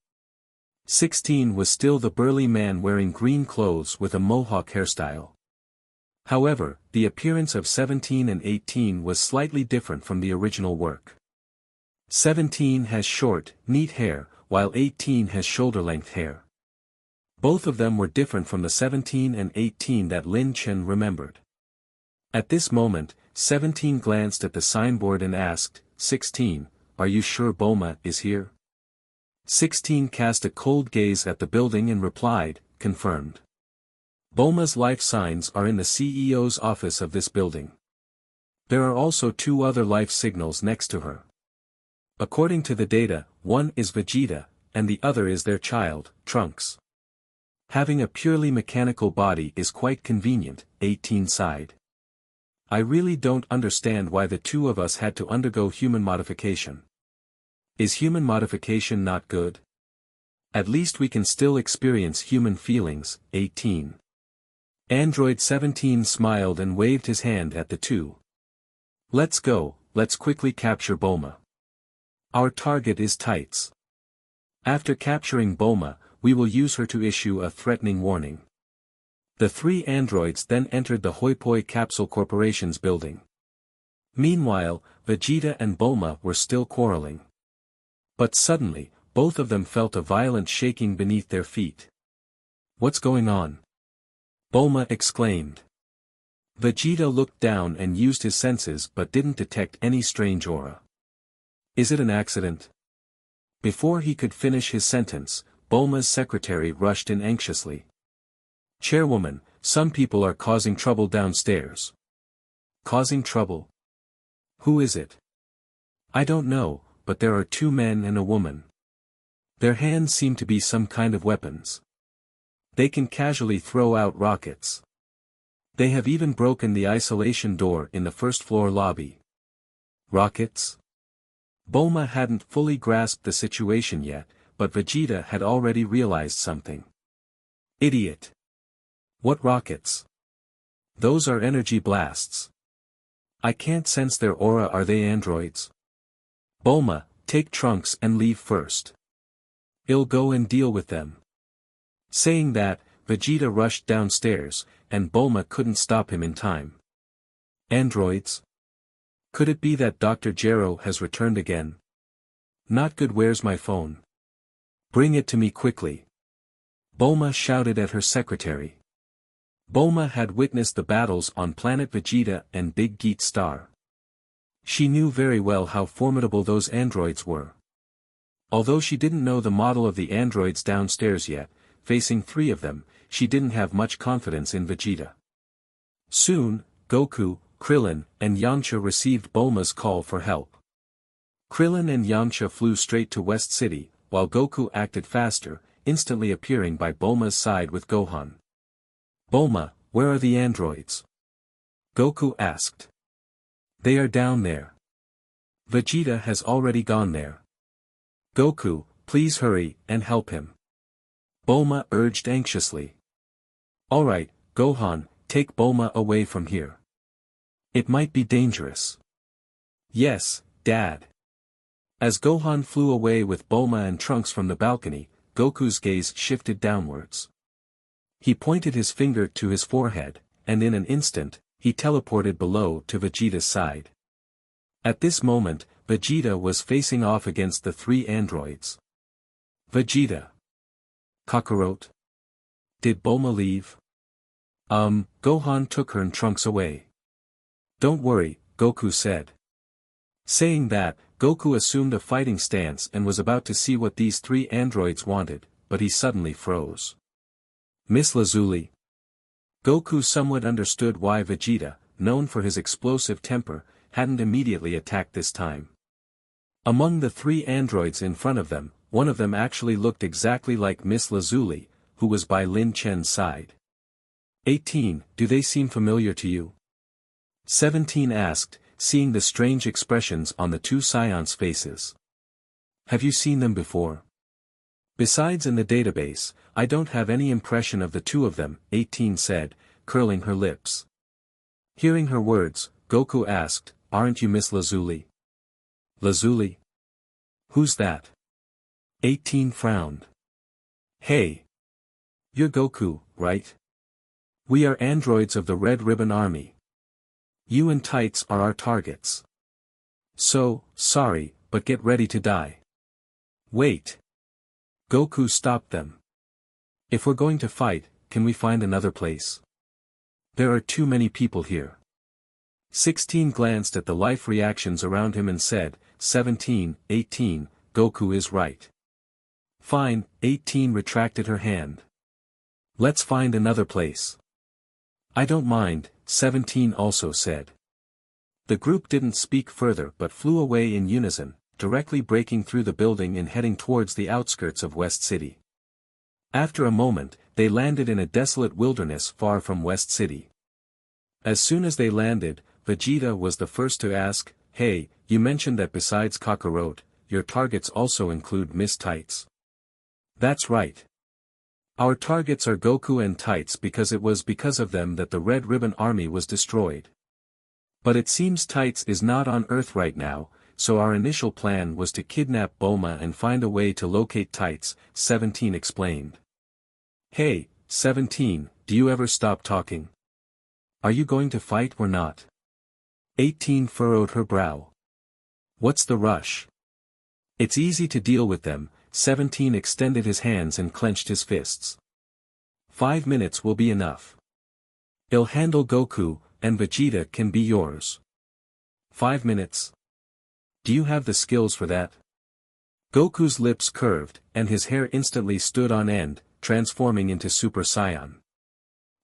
16 was still the burly man wearing green clothes with a mohawk hairstyle. However, the appearance of 17 and 18 was slightly different from the original work. 17 has short, neat hair, while 18 has shoulder-length hair. Both of them were different from the 17 and 18 that Lin Chen remembered. At this moment, 17 glanced at the signboard and asked, 16, "Are you sure Bulma is here?" 16 cast a cold gaze at the building and replied, "Confirmed. Bulma's life signs are in the CEO's office of this building. There are also two other life signals next to her. According to the data, one is Vegeta, and the other is their child, Trunks. Having a purely mechanical body is quite convenient," 18 sighed. "I really don't understand why the two of us had to undergo human modification. Is human modification not good? At least we can still experience human feelings," 18. Android 17 smiled and waved his hand at the two. "Let's go, let's quickly capture Bulma. Our target is Tights. After capturing Bulma, we will use her to issue a threatening warning." The three androids then entered the Hoi Capsule Corporation's building. Meanwhile, Vegeta and Bulma were still quarreling. But suddenly, both of them felt a violent shaking beneath their feet. "What's going on?" Bulma exclaimed. Vegeta looked down and used his senses but didn't detect any strange aura. "Is it an accident?" Before he could finish his sentence, Bulma's secretary rushed in anxiously. "Chairwoman, some people are causing trouble downstairs." "Causing trouble? Who is it?" "I don't know, but there are two men and a woman. Their hands seem to be some kind of weapons. They can casually throw out rockets. They have even broken the isolation door in the first-floor lobby." "Rockets?" Bulma hadn't fully grasped the situation yet, but Vegeta had already realized something. "Idiot! What rockets? Those are energy blasts. I can't sense their aura. Are they androids?" "Bulma, take Trunks and leave first. I'll go and deal with them." Saying that, Vegeta rushed downstairs, and Bulma couldn't stop him in time. "Androids? Could it be that Dr. Gero has returned again? Not good. Where's my phone? Bring it to me quickly." Bulma shouted at her secretary. Bulma had witnessed the battles on Planet Vegeta and Big Geet Star. She knew very well how formidable those androids were. Although she didn't know the model of the androids downstairs yet, facing three of them, she didn't have much confidence in Vegeta. Soon, Goku, Krillin, and Yamcha received Bulma's call for help. Krillin and Yamcha flew straight to West City, while Goku acted faster, instantly appearing by Bulma's side with Gohan. "Bulma, where are the androids?" Goku asked. "They are down there. Vegeta has already gone there." "Goku, please hurry and help him," Bulma urged anxiously. "All right, Gohan, take Bulma away from here. It might be dangerous." "Yes, Dad." As Gohan flew away with Bulma and Trunks from the balcony, Goku's gaze shifted downwards. He pointed his finger to his forehead, and in an instant, he teleported below to Vegeta's side. At this moment, Vegeta was facing off against the three androids. "Vegeta. Kakarot. Did Bulma leave?" Gohan took her and Trunks away." "Don't worry," Goku said. Saying that, Goku assumed a fighting stance and was about to see what these three androids wanted, but he suddenly froze. "Miss Lazuli." Goku somewhat understood why Vegeta, known for his explosive temper, hadn't immediately attacked this time. Among the three androids in front of them, one of them actually looked exactly like Miss Lazuli, who was by Lin Chen's side. 18. Do they seem familiar to you? 17 asked, seeing the strange expressions on the two Saiyans' faces. Have you seen them before? Besides in the database, I don't have any impression of the two of them, 18 said, curling her lips. Hearing her words, Goku asked, aren't you Miss Lazuli? Lazuli? Who's that? 18 frowned. Hey! You're Goku, right? We are androids of the Red Ribbon Army. You and Tights are our targets. So, sorry, but get ready to die. Wait. Goku stopped them. If we're going to fight, can we find another place? There are too many people here. 16 glanced at the life reactions around him and said, 17, 18, Goku is right. Fine, 18 retracted her hand. Let's find another place. I don't mind, 17 also said. The group didn't speak further but flew away in unison, directly breaking through the building and heading towards the outskirts of West City. After a moment, they landed in a desolate wilderness far from West City. As soon as they landed, Vegeta was the first to ask, hey, you mentioned that besides Kakarot, your targets also include Miss Tights. That's right. Our targets are Goku and Tights because it was because of them that the Red Ribbon Army was destroyed. But it seems Tights is not on Earth right now, so our initial plan was to kidnap Bulma and find a way to locate Tights, 17 explained. Hey, 17, do you ever stop talking? Are you going to fight or not? 18 furrowed her brow. What's the rush? It's easy to deal with them, 17 extended his hands and clenched his fists. 5 minutes will be enough. I'll handle Goku, and Vegeta can be yours. 5 minutes? Do you have the skills for that? Goku's lips curved, and his hair instantly stood on end, transforming into Super Saiyan.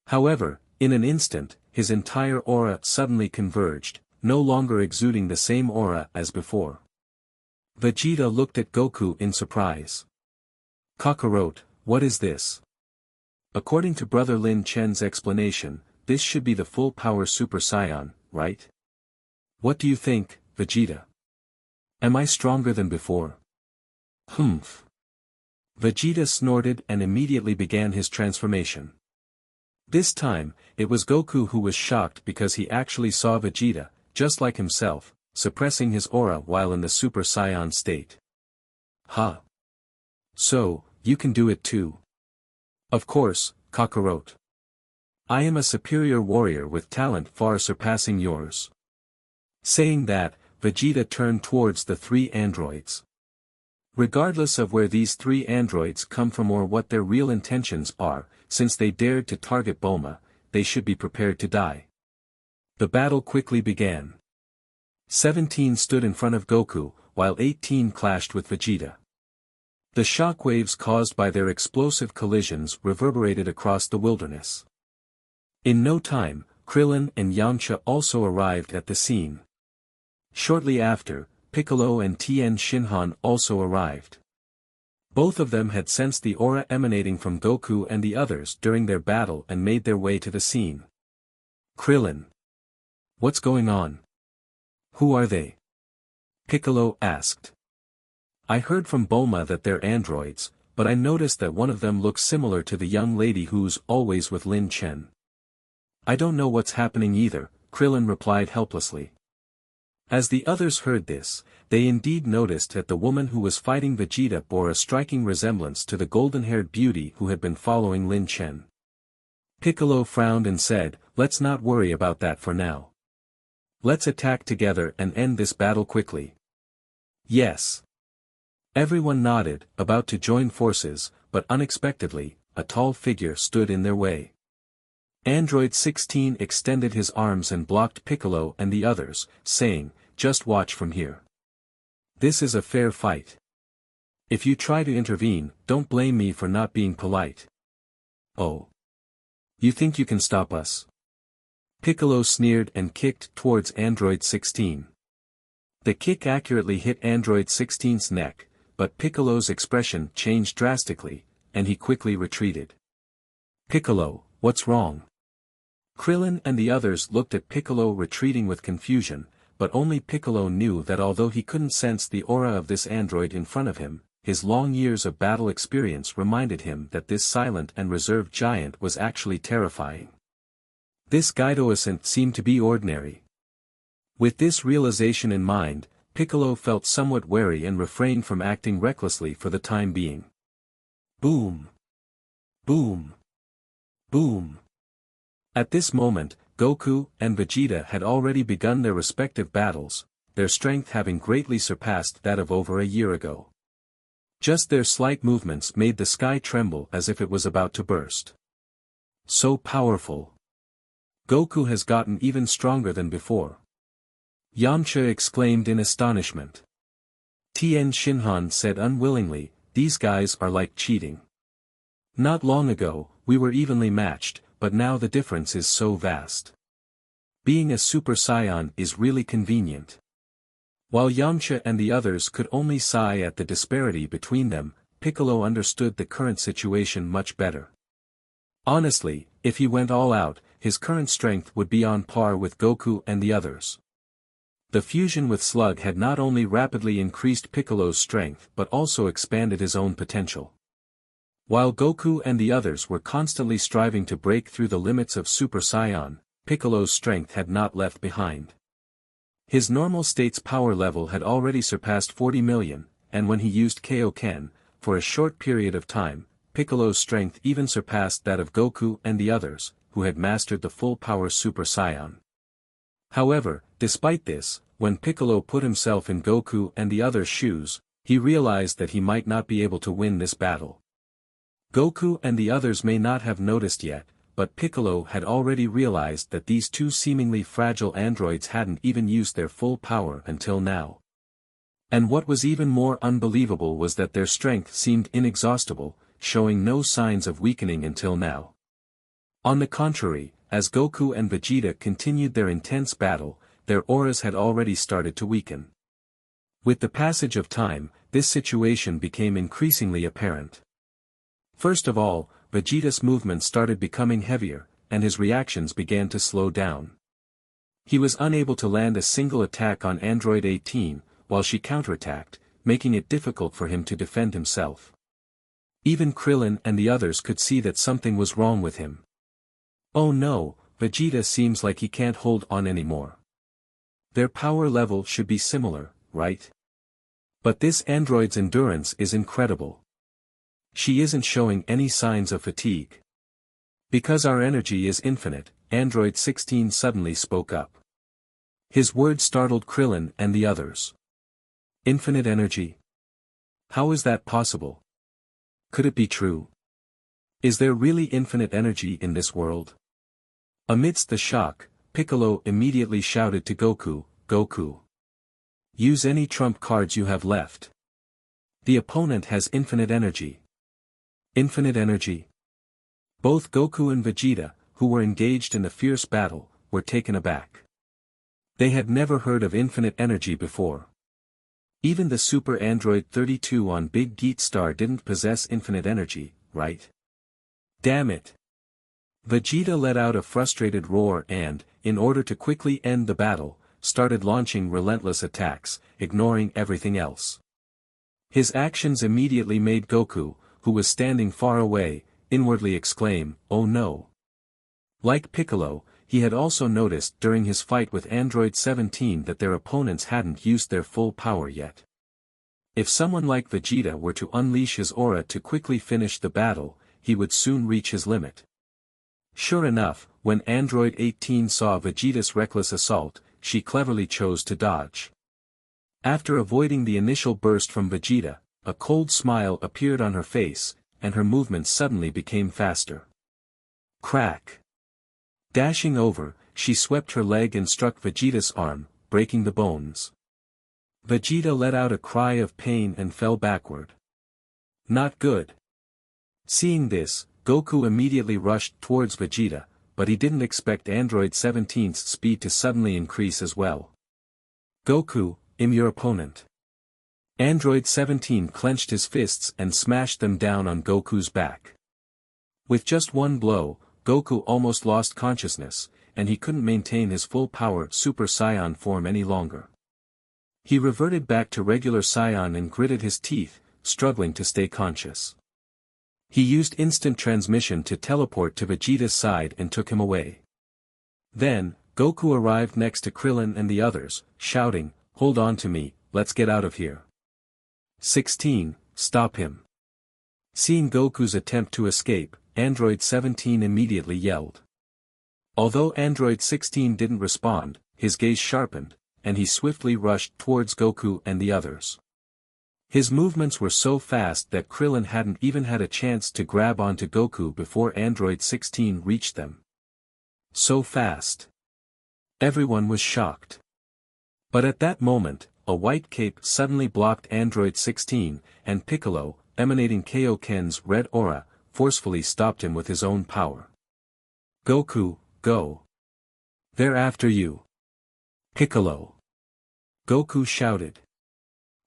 However, in an instant, his entire aura suddenly converged, no longer exuding the same aura as before. Vegeta looked at Goku in surprise. Kakarot, what is this? According to Brother Lin Chen's explanation, this should be the full-power Super Saiyan, right? What do you think, Vegeta? Am I stronger than before? Humph. Vegeta snorted and immediately began his transformation. This time, it was Goku who was shocked because he actually saw Vegeta, just like himself, suppressing his aura while in the Super Saiyan state. Ha! So, you can do it too. Of course, Kakarot. I am a superior warrior with talent far surpassing yours. Saying that, Vegeta turned towards the 3 androids. Regardless of where these 3 androids come from or what their real intentions are, since they dared to target Bulma, they should be prepared to die. The battle quickly began. 17 stood in front of Goku, while 18 clashed with Vegeta. The shockwaves caused by their explosive collisions reverberated across the wilderness. In no time, Krillin and Yamcha also arrived at the scene. Shortly after, Piccolo and Tien Shinhan also arrived. Both of them had sensed the aura emanating from Goku and the others during their battle and made their way to the scene. Krillin. What's going on? Who are they? Piccolo asked. I heard from Bulma that they're androids, but I noticed that one of them looks similar to the young lady who's always with Lin Chen. I don't know what's happening either, Krillin replied helplessly. As the others heard this, they indeed noticed that the woman who was fighting Vegeta bore a striking resemblance to the golden-haired beauty who had been following Lin Chen. Piccolo frowned and said, let's not worry about that for now. Let's attack together and end this battle quickly. Yes. Everyone nodded, about to join forces, but unexpectedly, a tall figure stood in their way. Android 16 extended his arms and blocked Piccolo and the others, saying, just watch from here. This is a fair fight. If you try to intervene, don't blame me for not being polite. Oh. You think you can stop us? Piccolo sneered and kicked towards Android 16. The kick accurately hit Android 16's neck, but Piccolo's expression changed drastically, and he quickly retreated. "Piccolo, what's wrong?" Krillin and the others looked at Piccolo retreating with confusion, but only Piccolo knew that although he couldn't sense the aura of this android in front of him, his long years of battle experience reminded him that this silent and reserved giant was actually terrifying. This Guidoisant seemed to be ordinary. With this realization in mind, Piccolo felt somewhat wary and refrained from acting recklessly for the time being. Boom! Boom! Boom! At this moment, Goku and Vegeta had already begun their respective battles, their strength having greatly surpassed that of over a year ago. Just their slight movements made the sky tremble as if it was about to burst. So powerful! Goku has gotten even stronger than before. Yamcha exclaimed in astonishment. Tien Shinhan said unwillingly, "These guys are like cheating. Not long ago, we were evenly matched, but now the difference is so vast. Being a Super Saiyan is really convenient." While Yamcha and the others could only sigh at the disparity between them, Piccolo understood the current situation much better. Honestly, if he went all out, his current strength would be on par with Goku and the others. The fusion with Slug had not only rapidly increased Piccolo's strength but also expanded his own potential. While Goku and the others were constantly striving to break through the limits of Super Saiyan, Piccolo's strength had not left behind. His normal state's power level had already surpassed 40 million, and when he used Kaioken, for a short period of time, Piccolo's strength even surpassed that of Goku and the others, who had mastered the full-power Super Saiyan. However, despite this, when Piccolo put himself in Goku and the others' shoes, he realized that he might not be able to win this battle. Goku and the others may not have noticed yet, but Piccolo had already realized that these two seemingly fragile androids hadn't even used their full power until now. And what was even more unbelievable was that their strength seemed inexhaustible, showing no signs of weakening until now. On the contrary, as Goku and Vegeta continued their intense battle, their auras had already started to weaken. With the passage of time, this situation became increasingly apparent. First of all, Vegeta's movements started becoming heavier, and his reactions began to slow down. He was unable to land a single attack on Android 18, while she counterattacked, making it difficult for him to defend himself. Even Krillin and the others could see that something was wrong with him. Oh no, Vegeta seems like he can't hold on anymore. Their power level should be similar, right? But this android's endurance is incredible. She isn't showing any signs of fatigue. Because our energy is infinite, Android 16 suddenly spoke up. His words startled Krillin and the others. Infinite energy? How is that possible? Could it be true? Is there really infinite energy in this world? Amidst the shock, Piccolo immediately shouted to Goku, "Goku! Use any trump cards you have left. The opponent has infinite energy." Infinite energy? Both Goku and Vegeta, who were engaged in the fierce battle, were taken aback. They had never heard of infinite energy before. Even the Super Android 32 on Big Geet Star didn't possess infinite energy, right? Damn it! Vegeta let out a frustrated roar and, in order to quickly end the battle, started launching relentless attacks, ignoring everything else. His actions immediately made Goku, who was standing far away, inwardly exclaim, "Oh no!" Like Piccolo, he had also noticed during his fight with Android 17 that their opponents hadn't used their full power yet. If someone like Vegeta were to unleash his aura to quickly finish the battle, he would soon reach his limit. Sure enough, when Android 18 saw Vegeta's reckless assault, she cleverly chose to dodge. After avoiding the initial burst from Vegeta, a cold smile appeared on her face, and her movements suddenly became faster. Crack! Dashing over, she swept her leg and struck Vegeta's arm, breaking the bones. Vegeta let out a cry of pain and fell backward. Not good. Seeing this, Goku immediately rushed towards Vegeta, but he didn't expect Android 17's speed to suddenly increase as well. "Goku, I'm your opponent." Android 17 clenched his fists and smashed them down on Goku's back. With just one blow, Goku almost lost consciousness, and he couldn't maintain his full-power Super Saiyan form any longer. He reverted back to regular Saiyan and gritted his teeth, struggling to stay conscious. He used instant transmission to teleport to Vegeta's side and took him away. Then, Goku arrived next to Krillin and the others, shouting, "Hold on to me, let's get out of here." 16, stop him. Seeing Goku's attempt to escape, Android 17 immediately yelled. Although Android 16 didn't respond, his gaze sharpened, and he swiftly rushed towards Goku and the others. His movements were so fast that Krillin hadn't even had a chance to grab onto Goku before Android 16 reached them. So fast. Everyone was shocked. But at that moment, a white cape suddenly blocked Android 16, and Piccolo, emanating Kaioken's red aura, forcefully stopped him with his own power. "Goku, go. They're after you. Piccolo." Goku shouted.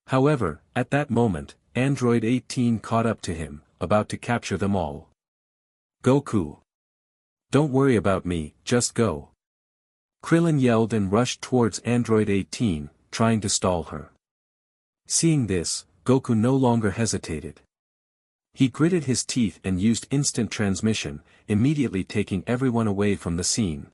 However, at that moment, Android 18 caught up to him, about to capture them all. "Goku. Don't worry about me, just go." Krillin yelled and rushed towards Android 18, trying to stall her. Seeing this, Goku no longer hesitated. He gritted his teeth and used instant transmission, immediately taking everyone away from the scene.